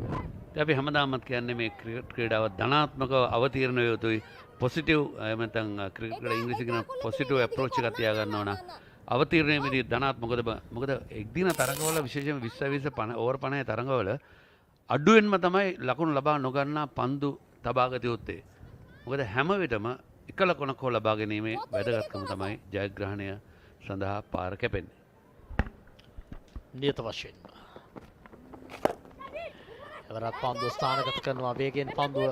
ඉතින් අපි හැමදාමත් කියන්නේ මේ ක්‍රිකට් ක්‍රීඩාව ධනාත්මකව අවතීර්ණ විය යුතුයි. පොසිටිව් නැත්නම් ක්‍රිකට් වල ඉංග්‍රීසි කියන පොසිටිව් අප්‍රෝච් එකක් තියාගන්න ඕන. අවතීර්ණයේදී ධනාත්මකද මොකද එක්දින තරඟවල විශේෂයෙන්ම 20 20 ඕවර් 50 තරඟවල අඩුවෙන්ම තමයි ලකුණු ලබා නොගන්නා පන්දු තබාගත යුත්තේ. මොකද හැම විටම එක ලකුණක් හෝ ලබා ගැනීමේ වැදගත්කම තමයි ජයග්‍රහණය සඳහා පාර කැපෙන්නේ. නියත වශයෙන්. එවරත් පන්දුව ස්ථානගත කරනවා. වේගෙන් පන්දුව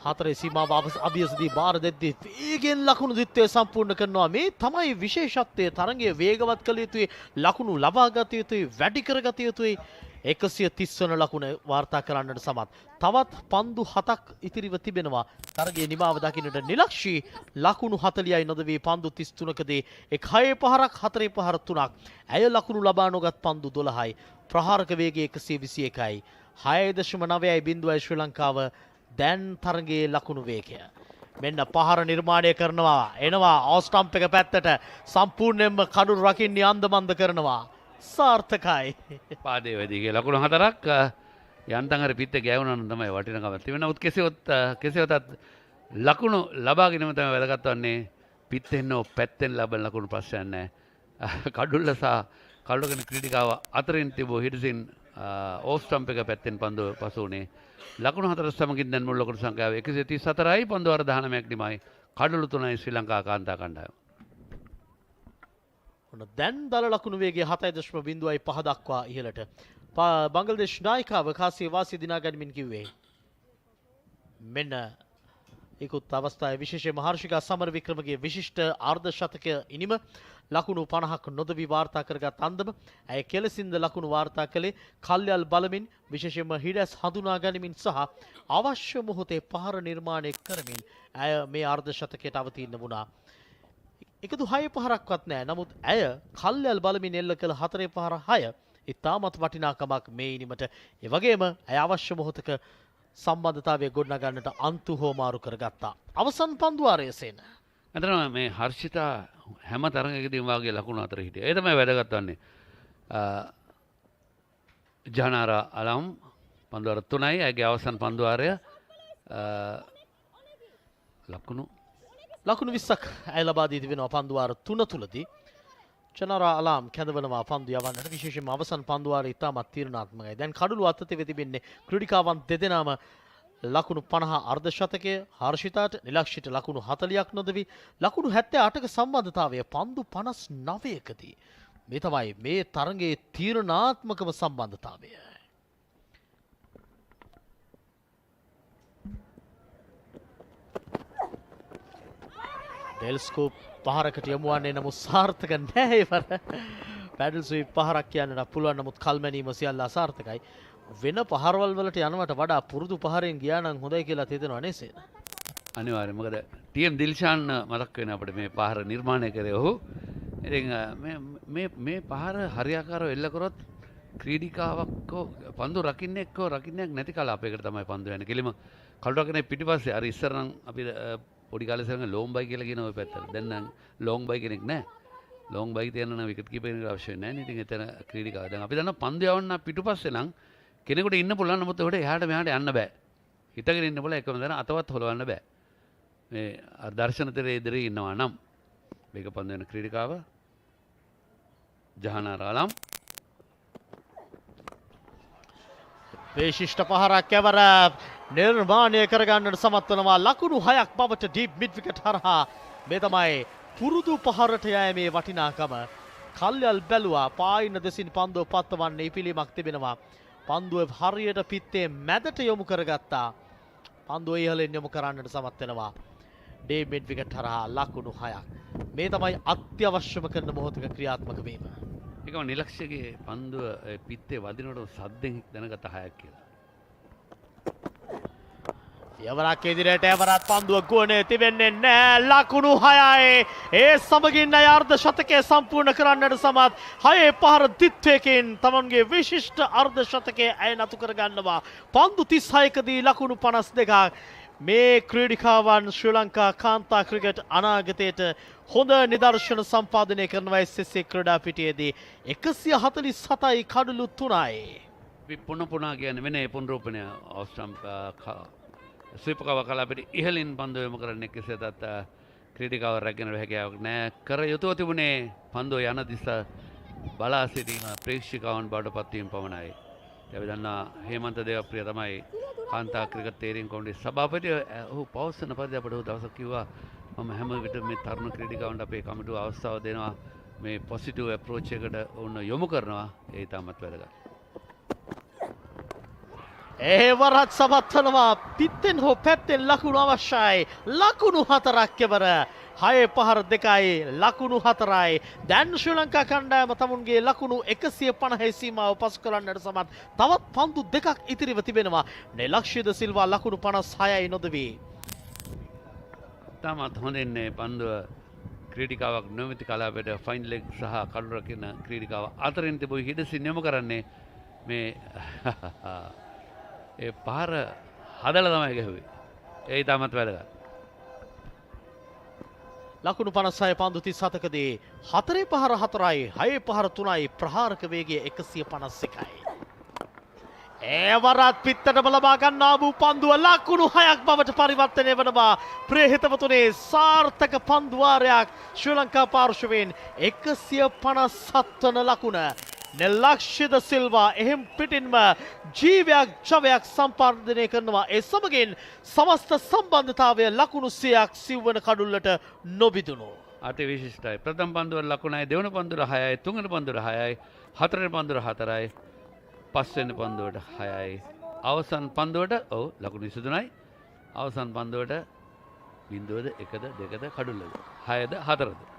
හතරේ සීමාව අභියසදී බාර දෙද්දී වේගෙන් ලකුණු දිත්තේ සම්පූර්ණ කරනවා. මේ තමයි විශේෂත්වය. තරඟයේ වේගවත් කළ යුතුයි. ලකුණු ලබා ගත යුතුයි. වැඩි කරගත යුතුයි. 130 වන ලකුණ වාර්තා කරන්නට සමත්. තවත් පන්දු 7ක් ඉතිරිව තිබෙනවා. තරගයේ නිමාව දකින්නට නිලක්ෂී ලකුණු 40යි නොදවී පන්දු 33කදී 6 පහරක් 4 පහර 3ක්. ඇය ලකුණු ලබා නොගත් පන්දු 12යි. ප්‍රහාරක වේගය 121යි. 6.9යි බිඳුවයි ශ්‍රී ලංකාව දැන් තරගයේ ලකුණු වේගය. මෙන්න පහර නිර්මාණය කරනවා. එනවා ඕස්ටම්ප් එක පැත්තට සම්පූර්ණයෙන්ම කඩුරු රකින්නේ අන්දමන්ද කරනවා. සාර්ථකයි. පාදයේ වැඩිගේ ලකුණු 4ක් යන්තම් හරි පිට ගෑවුණා නම් තමයි වටිනකම තිබෙනවා. උත් කෙසේවත් ලකුණු ලබා ගැනීම තමයි වැදගත් වන්නේ. පිටෙන් හෝ පැත්තෙන් ලබන ලකුණු ප්‍රශ්නයක් නැහැ. කඩුල්ල සහ කඩුල්ලගෙන ක්‍රීඩිකාව අතරින් තිබූ හිටසින් ඕස්ටම්ප් එක පැත්තෙන් පන්දුව පසු වුණේ. ලකුණු 4 සමගින් දැන් මුල් ලකුණු සංඛ්‍යාව 134යි. පන්දුව වර 19ක් නිමයි. කඩුළු 3යි ශ්‍රී ලංකා කාන්තා කණ්ඩායම. දැන් දල ලකුණු වේගය 7.05 දක්වා ඉහළට. බංග්ලාදේශ නායිකාව කාසිය වාසිය දිනා ගනිමින් කිව්වේ. මෙන්න ඉක්ුත් අවස්ථාවේ විශේෂයෙන්ම හර්ෂිකා සමරවික්‍රමගේ විශිෂ්ට අර්ධ ශතකය ඉනිම ලකුණු 50ක් නොදවි වාර්තා කරගත් අන්දම ඇය කෙලසින්ද ලකුණු වාර්තා කළේ කල්යල් බලමින් විශේෂයෙන්ම හිඩැස් හඳුනා ගනිමින් සහ අවශ්‍ය මොහොතේ පහර නිර්මාණය කරමින් ඇය මේ අර්ධ ශතකයට අවතීර්ණ වුණා. එකදු 6 පහරක්වත් නැහැ. නමුත් ඇය කල්යල් බලමින් එල්ල කළ 4 පහර 6 ඉතාමත් වටිනාකමක් මේ ඉනිමට. ඒ වගේම ඇය අවශ්‍ය මොහොතක සම්බන්ධතාවය ගොඩනගන්නට අන්තු හෝමාරු කරගත්තා. අවසන් පන්දුවාරය සේන. අතන මේ හර්ෂිතා හැම තරඟයකදීම වාගේ ලකුණු අතර හිටියා. ඒ තමයි වැදගත් වන්නේ. ජහනාරා අලම් පන්දුවාර 3යි. ඇගේ අවසන් පන්දුවාරය ලකුණු 20ක් ඇය ලබා දී තිබෙනවා පන්දුවාර 3 තුලදී. චනරා අලාම් කැඳවනවා පන්දු යවන්නට. විශේෂයෙන්ම අවසන් පන්දුවාරය ඉතාමත් තීරණාත්මකයි. දැන් කඩුළු අතතේ තිබෙන්නේ ක්‍රීඩිකාවන් දෙදෙනාම ලකුණු 50 අර්ධ ශතකය. හර්ෂිතාට නිලක්ෂිට ලකුණු 40ක් නොදවි ලකුණු 78ක සම්බන්ධතාවය පන්දු 59කදී. මේ තමයි මේ තරගයේ තීරණාත්මකම සම්බන්ධතාවය. ඩෙල්ස්කෝප් පහරකට යොමු වන්නේ නමුත් සාර්ථක නැහැ ඉවර. පැඩල් ස්වීප් පහරක් කියන්නට පුළුවන් නමුත් කල්මැනීම සියල්ල අසාර්ථකයි. වෙන පහරවල් වලට යනවට වඩා පුරුදු පහරෙන් ගියා නම් හොඳයි කියලා හිතෙනවා නේද සේන? අනිවාර්යයෙන්. මොකද ටීම් දිල්ෂාන් මතක් වෙන අපිට මේ පහර නිර්මාණය කරේ ඔහු. ඉතින් මේ පහර හරියාකාරව එල්ල කරොත් ක්‍රීඩිකාවක් පන්දු රකින්නෙක් නැති කලාපයකට තමයි පන්දු යන්නේ. කෙලිම කල්ටෝකනේ පිටිපස්සේ අර ඉස්සර නම් අපි පොඩි කාලේ සරන ලොං බයි කියලා කියන ඔය පැත්තට. දැන් නම් ලොං බයි කෙනෙක් නැහැ. ලොං බයි තියන නම් විකට් කීපර් කෙනෙක් අවශ්‍ය නැහැ නේ. ඉතින් එතන ක්‍රීඩිකාව. දැන් අපි දන්නවා පන්දු යවන්න පිටුපස්සේ නම් කෙනෙකුට ඉන්න පුළුවන්. නමුත් උඩට එහාට මෙහාට යන්න බෑ. හිටගෙන ඉන්න බල එකම දන අතවත් හොලවන්න බෑ. මේ දර්ශන තෙරේ ඉදිරියේ ඉන්නවා නම් මේක පන්දු වෙන ක්‍රීඩිකාව ජහනාරාලම් විශිෂ්ට පහරක් ඇවර නිර්මාණය කරගන්නට සමත් වෙනවා. ලකුණු 6ක් බවට ඩීප් මිඩ් විකට් හරහා. මේ තමයි පුරුදු පහරට යෑමේ වටිනාකම. කල්යල් බැලුවා පායින දෙසින් පන්දුව පත්වන්න ඉපිලීමක් තිබෙනවා. පන්දුව හරියට පිත්තේ මැදට යොමු කරගත්තා. පන්දුව ඉහළින් යොමු කරන්නට සමත් වෙනවා. ඩීප් මිඩ් විකට් හරහා ලකුණු 6ක්. මේ තමයි අත්‍යවශ්‍යම කරන මොහොතක ක්‍රියාත්මක වීම. ඒකම නිලක්ෂගේ පන්දුව පිත්තේ වදිනකොට සද්දෙන් දැනගත 6ක් කියලා. යවරක් ඉදිරියට එවරත් පන්දුව ගෝනේ තිබෙන්නේ නෑ ලකුණු 6යි ඒ සමගින් අර්ධ ශතකය සම්පූර්ණ කරන්නට සමත් 6 පහර දිත්වයකින් තමන්ගේ විශිෂ්ට අර්ධ ශතකය ඇය නතු කර ගන්නවා පන්දු 36කදී ලකුණු 52ක් මේ ක්‍රීඩිකාවන් ශ්‍රී ලංකා කාන්තා ක්‍රිකට් අනාගතයට හොඳ නිදර්ශන සම්පාදනය කරනවා SSC ක්‍රීඩා පිටියේදී 147යි කඩලු 3යි පුන පුනා කියන්නේ වෙන පුනරූපණය ස්වීපකව කලාපිට ඉහලින් පන්දු යොමු කරන්නේ කෙසේදත් ක්‍රීඩිකාව රැගෙන හැකියාවක් නෑ කර යුතුව තිබුණේ පන්දුව යන දිස බලා සිටීම ප්‍රේක්ෂකයන් බවට පත්වීම පමණයි. අපි දන්නා හේමන්ත දේවප්‍රිය තමයි කාන්තා ක්‍රිකට් තීරීම් කොමිටුවේ සභාපති. ඔහු පවසන පරිදි අපට ඔහු දවසක් කිව්වා මම හැම විටම මේ තරුණ ක්‍රීඩිකාවන්ට අපේ කමිටුව අවස්ථාව දෙනවා මේ පොසිටිව් අප්‍රෝච් එකට ඔවුන් යොමු කරනවා. ඒ ඉතාමත් වැදගත්. ඒවරත් සමත්වනවා පිත්තෙන් හෝ පැත්තෙන් ලකුණු අවශ්‍යයි ලකුණු 4ක් කෙවර 6 පහර 2යි ලකුණු 4යි දැන් ශ්‍රී ලංකා කණ්ඩායම තමුන්ගේ ලකුණු 150 සීමාව පසු කරන්නට සමත් තවත් පන්දු දෙකක් ඉතිරිව තිබෙනවා නෙලක්ෂිද සිල්වා ලකුණු 56යි නොදවි තාමත් හොඳින්නේ පන්දුව ක්‍රීඩිකාවක් නොමිති කලාපයට ෆයින් ලෙග් සහ කඩු රකින ක්‍රීඩිකාව අතරින් තිබූ හිඩසින් යොමු කරන්නේ මේ ඒ පහර හදලා තමයි ගැහුවේ. ඒ ඉතාමත් වැදගත්. ලකුණු 56 පන්දු 37කදී 4 පහර 4යි 6 පහර 3යි ප්‍රහාරක වේගය 151යි. ඒවරත් පිටතටම ලබා ගන්නා වූ පන්දුව ලකුණු 6ක් බවට පරිවර්තනය වෙනවා. ප්‍රේහිතවතුනේ සාර්ථක පන්දු වාරයක් ශ්‍රී ලංකා පාර්ශවයෙන් 157 වන ලකුණ. නෙලක්ෂිද සිල්වා එහෙම් පිටින්ම ජීවයක් ජවයක් සම්පාදනය කරනවා. ඒ සමගින් සමස්ත සම්බන්ධතාවය ලකුණු 100ක් සිව්වන කඩුල්ලට නොබිදුණු. අති විශිෂ්ටයි. ප්‍රථම පන්දුව ලකුණයි, දෙවන පන්දුව 6යි, තුන්වෙනි පන්දුව 6යි, හතරවෙනි පන්දුව 4යි, පස්වෙනි පන්දුවට 6යි. අවසන් පන්දුවට ලකුණු 23යි. අවසන් පන්දුවට බිඳුවද 1ද 2ද කඩුල්ලද 6ද 4ද.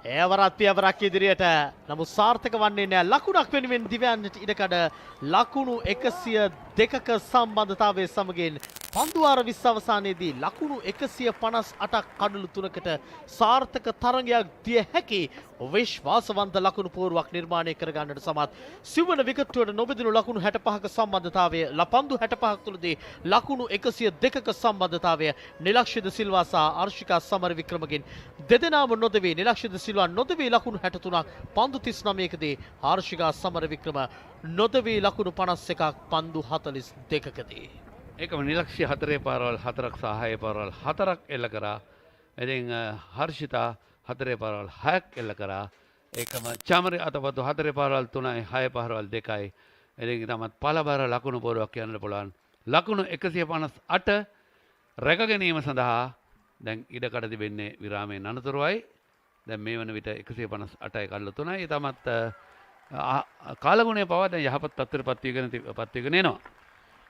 ඒවරත් පියවරක් ඉදිරියට නමුත් සාර්ථක වන්නේ නැහැ ලකුණක් වෙනුවෙන් දිවයන්ට ඉඩකඩ ලකුණු 102ක සම්බන්ධතාවයේ සමගින් පන්දුවාර 20 අවසානයේදී ලකුණු 158ක් කඩලු 3කට සාර්ථක තරගයක් දිය හැකි විශ්වාසවන්ත ලකුණු පුවරුවක් නිර්මාණය කර ගන්නට සමත් සිව්වන විකට්ටුවට නොබෙදුණු ලකුණු 65ක සම්බන්ධතාවය පන්දු 65ක් තුළදී ලකුණු 102ක සම්බන්ධතාවය නිලක්ෂිත සිල්වා සහ අර්ශිකා සමරවික්‍රමගෙන් දෙදෙනාම නොදවී නිලක්ෂිත සිල්වා නොදවී ලකුණු 63ක් පන්දු 39කදී ආර්ශිකා සමරවික්‍රම නොදවී ලකුණු 51ක් පන්දු 42කදී ඒකම නිලක්ෂි 4 පාරවල් 4ක් සහ 6 පාරවල් 4ක් එල්ල කරා. ඉතින් හර්ෂිතා 4 පාරවල් 6ක් එල්ල කරා. ඒකම චමරි අතපතු 4 පාරවල් 3යි 6 පාරවල් 2යි. ඉතින් තමත් පළබර ලකුණු පොරුවක් කියන්න පුළුවන්. ලකුණු 158 රැක ගැනීම සඳහා දැන් ඉඩකඩ තිබෙන්නේ විරාමයෙන් අනතුරුවයි. දැන් මේ වන විට 158යි කඩලු 3යි. තමත් කාලගුණය පවා දැන් යහපත් තත්ත්වයට පත්වීගෙන එනවා.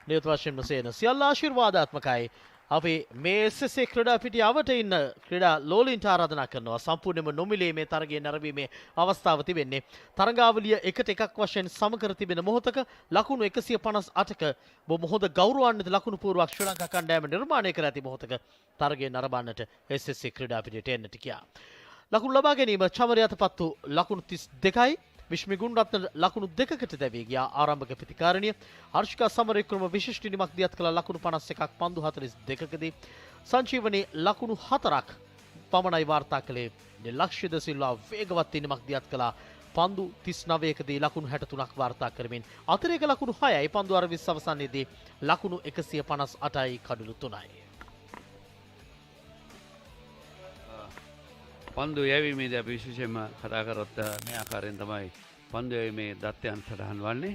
නියත වශයෙන්ම සේන සියල්ල ආශිර්වාදාත්මකයි. අපි මේ SSC ක්‍රීඩා පිටියවට ඉන්න ක්‍රීඩා ලෝලීන්ට ආරාධනා කරනවා සම්පූර්ණයෙන්ම නොමිලේ මේ තරගය නැරඹීමේ අවස්ථාව තිබෙන්නේ. තරගාවලිය එකට එකක් වශයෙන් සම කර තිබෙන මොහොතක ලකුණු 158ක බොහොම හොඳ ගෞරවාන්විත ලකුණු පුවරුවක් ශ්‍රී ලංකා කණ්ඩායම නිර්මාණය කර ඇති මොහොතක තරගය නරඹන්නට SSC ක්‍රීඩා පිටියට එන්නට කියා. ලකුණු ලබා ගැනීම චමරි අතපත්තු ලකුණු 32යි. විශ්මි ගුණරත්න ලකුණු 2කට දැවී ගියා ආරම්භක ප්‍රතිකාරණිය. හර්ෂිකා සමරවික්‍රම විශිෂ්ට නිමක් දියත් කළ ලකුණු 51ක් පන්දු 42කදී සංජීවනී ලකුණු 4ක් පමණයි වාර්තා කළේ. ලක්ෂිද සිල්වා වේගවත් නිමක් දියත් කළා පන්දු 39කදී ලකුණු 63ක් වාර්තා කරමින් අතිරේක ලකුණු 6යි පන්දු 20 අවසානයේදී ලකුණු 158යි කඩලු 3යි. පන්දු යැවීමේදී අපි විශේෂයෙන්ම කතා කරොත් මේ ආකාරයෙන් තමයි පන්දු යැවීමේ දත්තයන් සටහන් වන්නේ.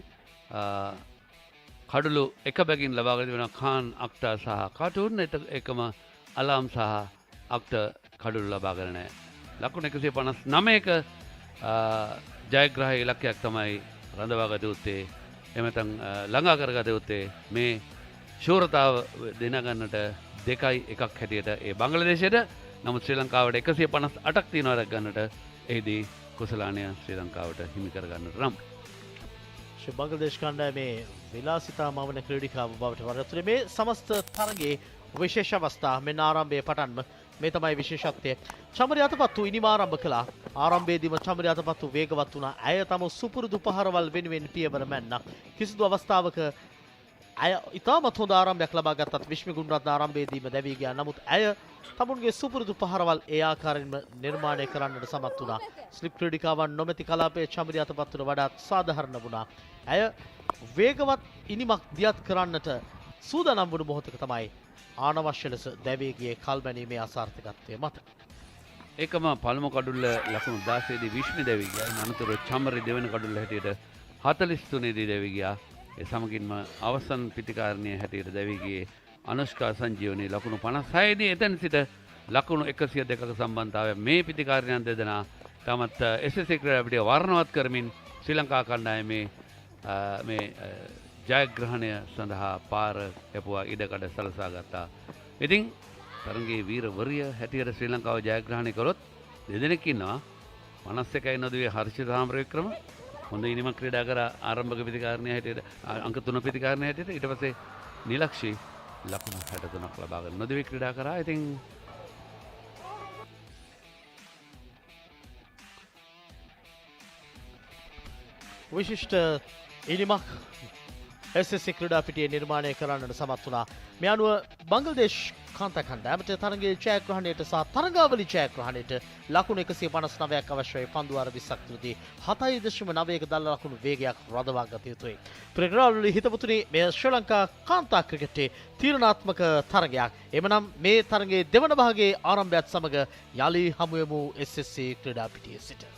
කඩලු එක බැගින් ලබාගෙන වෙන ખાન අක්ටර් සහ කාටූන් එකම අලාම් සහ අක්ටර් කඩලු ලබාගෙන නැහැ. ලකුණු 159ක ජයග්‍රාහී ඉලක්කයක් තමයි රඳවාගත යුත්තේ. එමෙතන් ළඟා කරගත යුත්තේ මේ ශූරතාව දෙන ගන්නට 2-1ක් හැටියට ඒ බංග්ලාදේශයට. නමුත් ශ්‍රී ලංකාවට 158ක් තියෙනවා රැක ගන්නට. එහිදී කුසලානය ශ්‍රී ලංකාවට හිමි කර ගන්නට නම් බංග්ලාදේශ කණ්ඩායමේ විලාසිතා මවන ක්‍රීඩිකාව බවට වරතුනේ මේ සමස්ත තරගයේ විශේෂ අවස්ථා මෙන්න ආරම්භයේ පටන්ම මේ තමයි විශේෂත්වය. චමරි අතපත්තු ඉනිම ආරම්භ කළා. ආරම්භයේදීම චමරි අතපත්තු වේගවත් වුණා. ඇය තම සුපුරුදු පහරවල් වෙනුවෙන් පියවර මැන්නා. කිසිදු අවස්ථාවක ඇය ඉතාමත් හොඳ ආරම්භයක් ලබා ගත්තත් විශ්ම ගුණරත්න ආරම්භයේදීම දැවී ගියා. නමුත් ඇය තමුන්ගේ සුපුරුදු පහරවල් ඒ ආකාරයෙන්ම නිර්මාණය කරන්නට සමත් වුණා. ස්ලිප් ක්‍රීඩිකාවන් නොමැති කලාපයේ චමරි අතපත්තුට වඩාත් සාධාරණ වුණා. ඇය වේගවත් ඉනිමක් දියත් කරන්නට සූදානම් වුණු මොහොතක තමයි ආනවශ්‍ය ලෙස දැවී ගියේ කල්බැනීමේ අසාර්ථකත්වය මත. ඒකම පළමු කඩුල්ල ලකුණු 16 දී විශ්මි දැවී ගියා. අනතුරු චමරි දෙවන කඩුල්ල හැටියට 43 දී දැවී ගියා. ඒ සමගින්ම අවසන් පිටිකාරණිය හැටියට දැවී ගියේ අනුෂ්කා සංජීවනී ලකුණු 56 දී එතන සිට ලකුණු 102ක සම්බන්ධතාවය මේ පිටිකාරණයන් දෙදෙනා තමත් SSC ක්‍රීඩාපිටිය වර්ණවත් කරමින් ශ්‍රී ලංකා කණ්ඩායමේ මේ ජයග්‍රහණය සඳහා පාර කැපුවා ඉඩකඩ සලසා ගත්තා. ඉතින් තරගයේ වීරවරිය හැටියට ශ්‍රී ලංකාව ජයග්‍රහණය කළොත් දෙදෙනෙක් ඉන්නවා. 51යි නොදුවේ හර්ෂිත සාමරවික්‍රම හොඳ ඉනිමක් ක්‍රීඩා කර ආරම්භක පිටිකාරණය හැටියට අංක 3 පිටිකාරණය හැටියට ඊට පස්සේ නිලක්ෂි ලකුණු 63ක් ලබා ගන්න නොදුවේ ක්‍රීඩා කරා. ඉතින් විශිෂ්ට ඉනිමක් SSC ක්‍රීඩාපිටියේ නිර්මාණය කරන්නට සමත් වුණා. මේ අනුව බංග්ලාදේශ කාන්තා කණ්ඩායමට තරගයේ ජයග්‍රහණයට සහ තරගාවලි ජයග්‍රහණයට ලකුණු 159ක් අවශ්‍යයි. පන්දු වාර 20ක් තුළදී 7.9ක දල ලකුණු වේගයක් රඳවා ගත යුතුයි. ප්‍රග්‍රාවලි හිතපුතුනි මේ ශ්‍රී ලංකා කාන්තා ක්‍රිකට්යේ තීරණාත්මක තරගයක්. එමනම් මේ තරගයේ දෙවන භාගයේ ආරම්භයත් සමග යලි හමු වෙමු SSC ක්‍රීඩාපිටියේ සිට.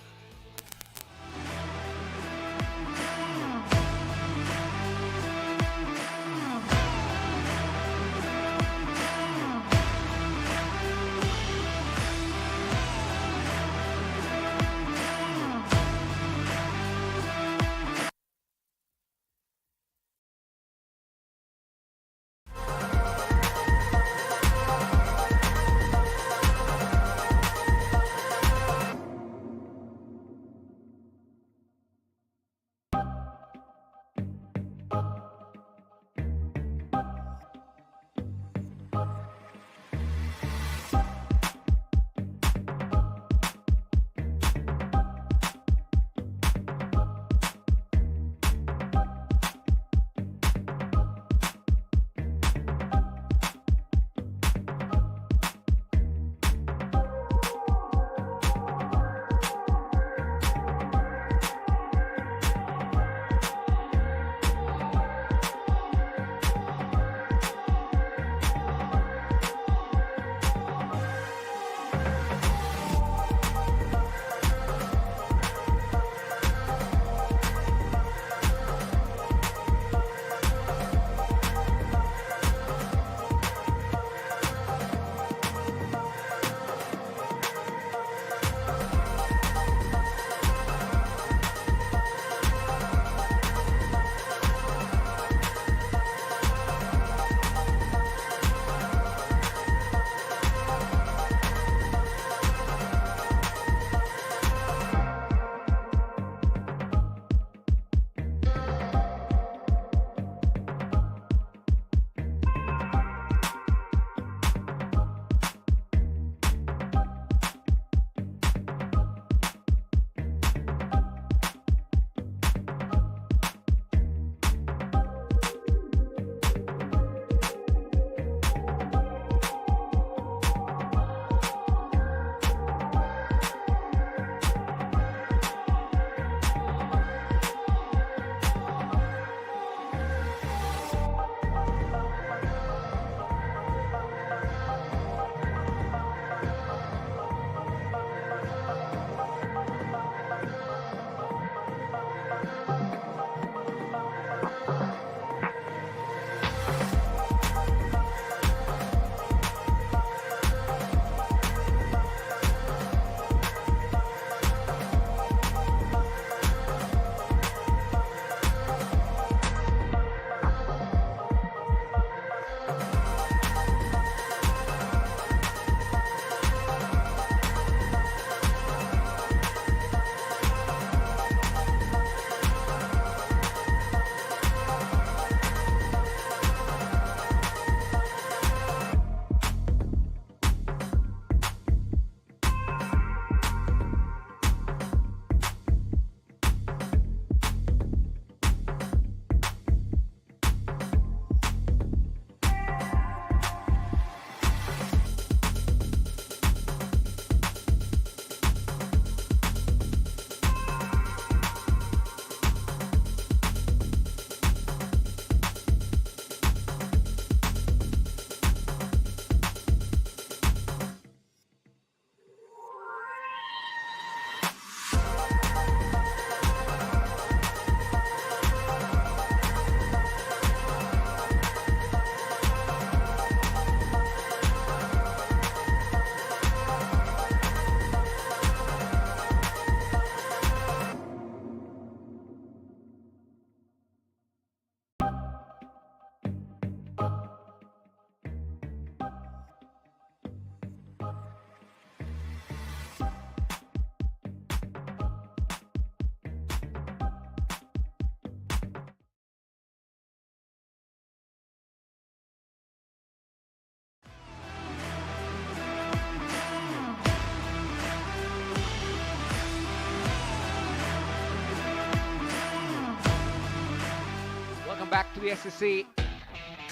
the SSC.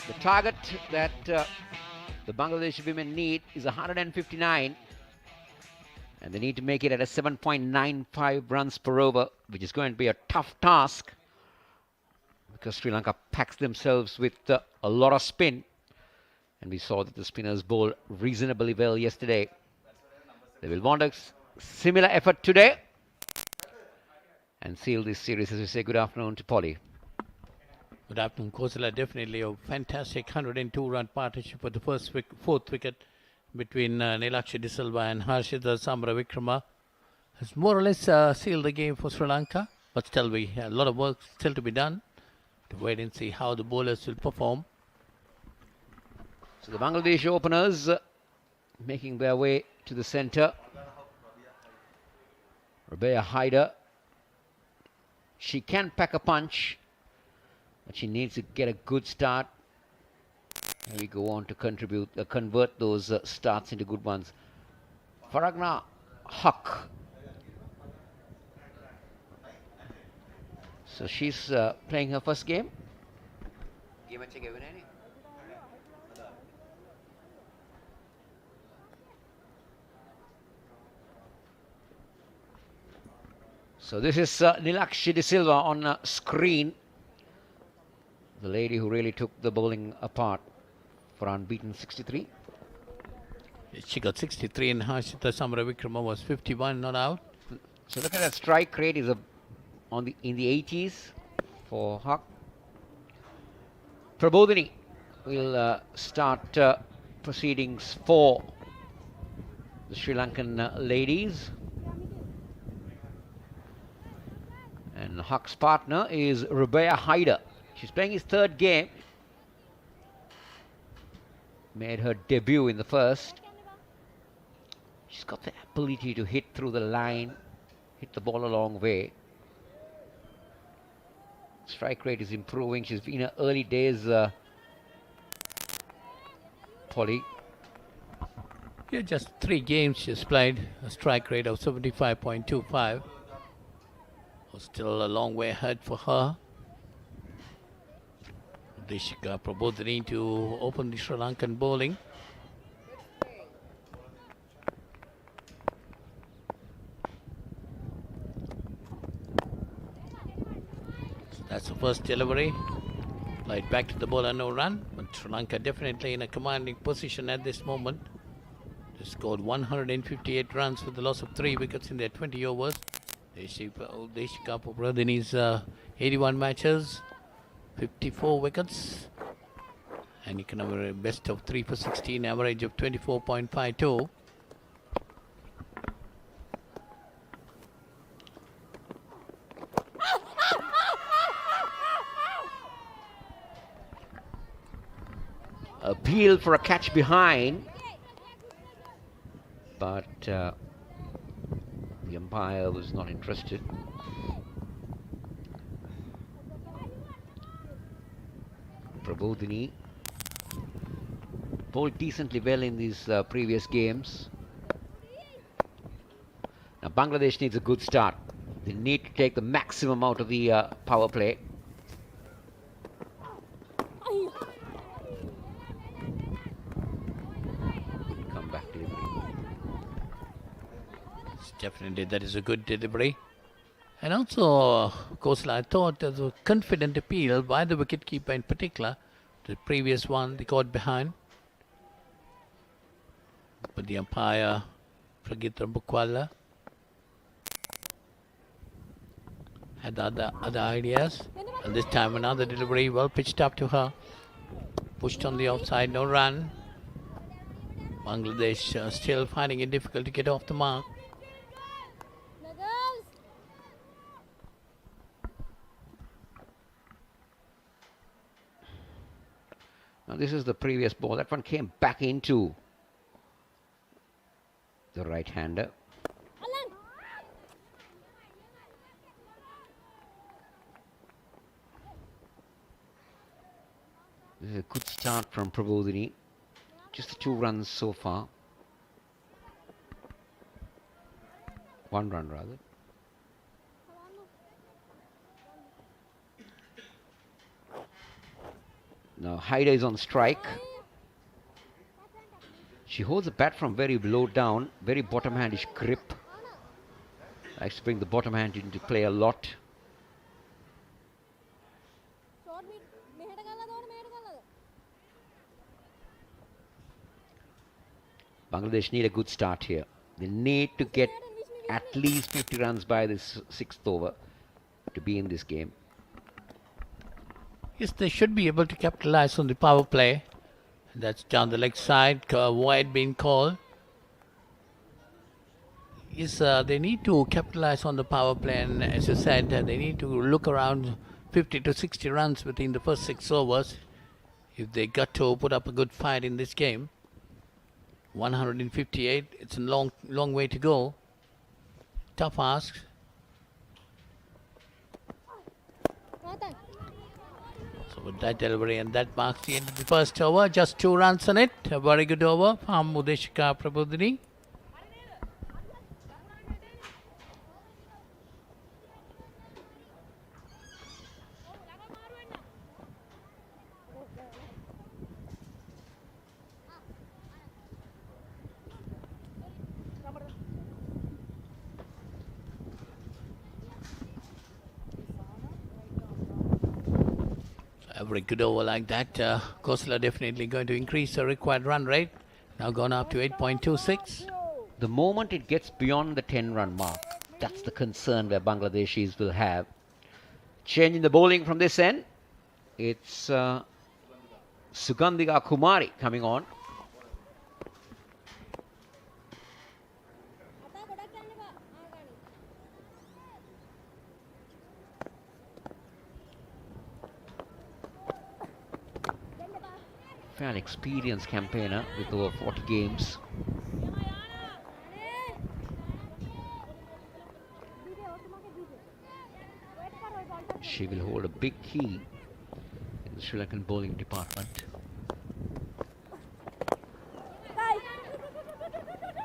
The target that the Bangladeshi women need is 159. And they need to make it at a 7.95 runs per over, which is going to be a tough task because Sri Lanka packs themselves with a lot of spin. And we saw that the spinners bowled reasonably well yesterday. They will want a similar effort today and seal this series as we say good afternoon to Polly. Good afternoon, Kosala. Definitely a fantastic 102-run partnership for the fourth wicket between Nilakshi De Silva and Harshita Samaravikrama. Has more or less sealed the game for Sri Lanka, but still we have a lot of work still to be done to wait and see how the bowlers will perform. So the Bangladesh openers making their way to the centre. Rabea Haider. She can pack a punch, but she needs to get a good start. And we go on to convert those starts into good ones. Faragna Haq. So she's playing her first game. So this is Nilakshi De Silva on screen. The lady who really took the bowling apart for unbeaten 63. She got 63 and Harshita Samaravikrama was 51 not out. So look at that strike rate is in the 80s for Haq. Prabodhini will start proceedings for the Sri Lankan ladies. And Haq's partner is Rabea Haider. She's playing his third game. Made her debut in the first. She's got the ability to hit through the line, hit the ball a long way. Strike rate is improving. She's been in her early days, Polly. Yeah, just 3 games she's played, a strike rate of 75.25. Still a long way ahead for her. Deshika Prabodhini to open the Sri Lankan bowling. So that's the first delivery. Played back to the bowler, no run. But Sri Lanka definitely in a commanding position at this moment. They scored 158 runs with the loss of 3 wickets in their 20 overs. Deshika Prabodhini's 81 matches. 54 wickets, and you can have a best of 3 for 16, average of 24.52. Appeal for a catch behind, but the umpire was not interested. Prabodhini bowled decently well in these previous games. Now Bangladesh needs a good start. They need to take the maximum out of the power play. Comeback delivery. Definitely, that is a good delivery. And also, of course, I thought there was a confident appeal by the wicketkeeper in particular. The previous one, they got behind. But the umpire, Pragita Bukwala, had other ideas. And this time another delivery, well pitched up to her. Pushed on the outside, no run. Bangladesh still finding it difficult to get off the mark. Now this is the previous ball. That one came back into the right-hander. This is a good start from Prabodhini. Just 2 runs so far. 1 run rather. Now Haida is on strike. She holds the bat from very low down, very bottom handish grip. Likes to bring the bottom hand into play a lot. Bangladesh need a good start here. They need to get at least 50 runs by this 6th over to be in this game. Yes, they should be able to capitalize on the power play. That's down the leg side, wide being called. Yes, they need to capitalize on the power play, and as you said, they need to look around 50 to 60 runs within the first 6 overs if they got to put up a good fight in this game. 158, it's a long way to go. Tough ask. So with that delivery, and that marks the end of the first over. Just 2 runs on it. A very good over from Udeshika Prabodhini. A very good over like that. Khosla definitely going to increase the required run rate. Now gone up to 8.26. The moment it gets beyond the 10-run mark, that's the concern where Bangladeshis will have. Changing the bowling from this end. It's Sugandhika Kumari coming on. Fairly experienced campaigner with over 40 games. She will hold a big key in the Sri Lankan bowling department.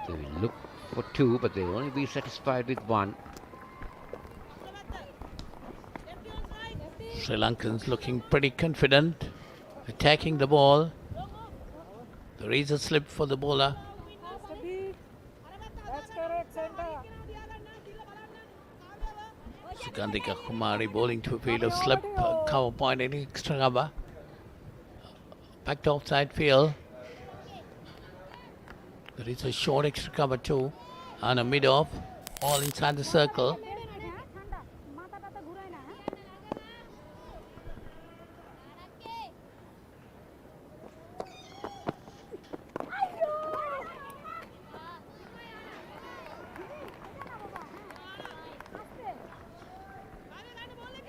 They will look for 2, but they will only be satisfied with 1. Sri Lankans looking pretty confident, attacking the ball. There is a slip for the bowler. Sugandhika Kumari bowling to a field of slip, cover point, any extra cover. Back to offside field. There is a short extra cover too, and a mid-off, all inside the circle.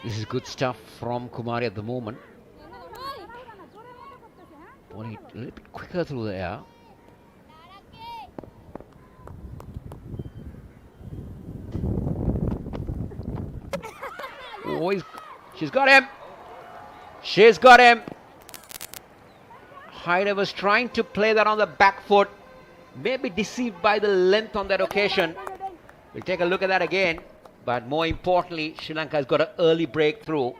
This is good stuff from Kumari at the moment. Bowling a little bit quicker through the air. Oh, she's got him. She's got him. Haida was trying to play that on the back foot. Maybe deceived by the length on that occasion. We'll take a look at that again. But more importantly, Sri Lanka has got an early breakthrough.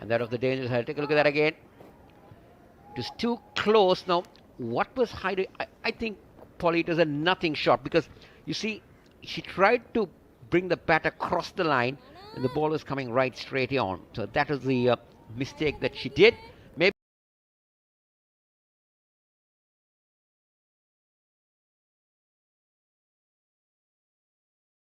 And that of the dangerous side. Take a look at that again. It was too close. Now, what was Haida? I think, Polly, it was a nothing shot. Because, you see, she tried to bring the bat across the line. And the ball was coming right straight on. So that was the mistake that she did.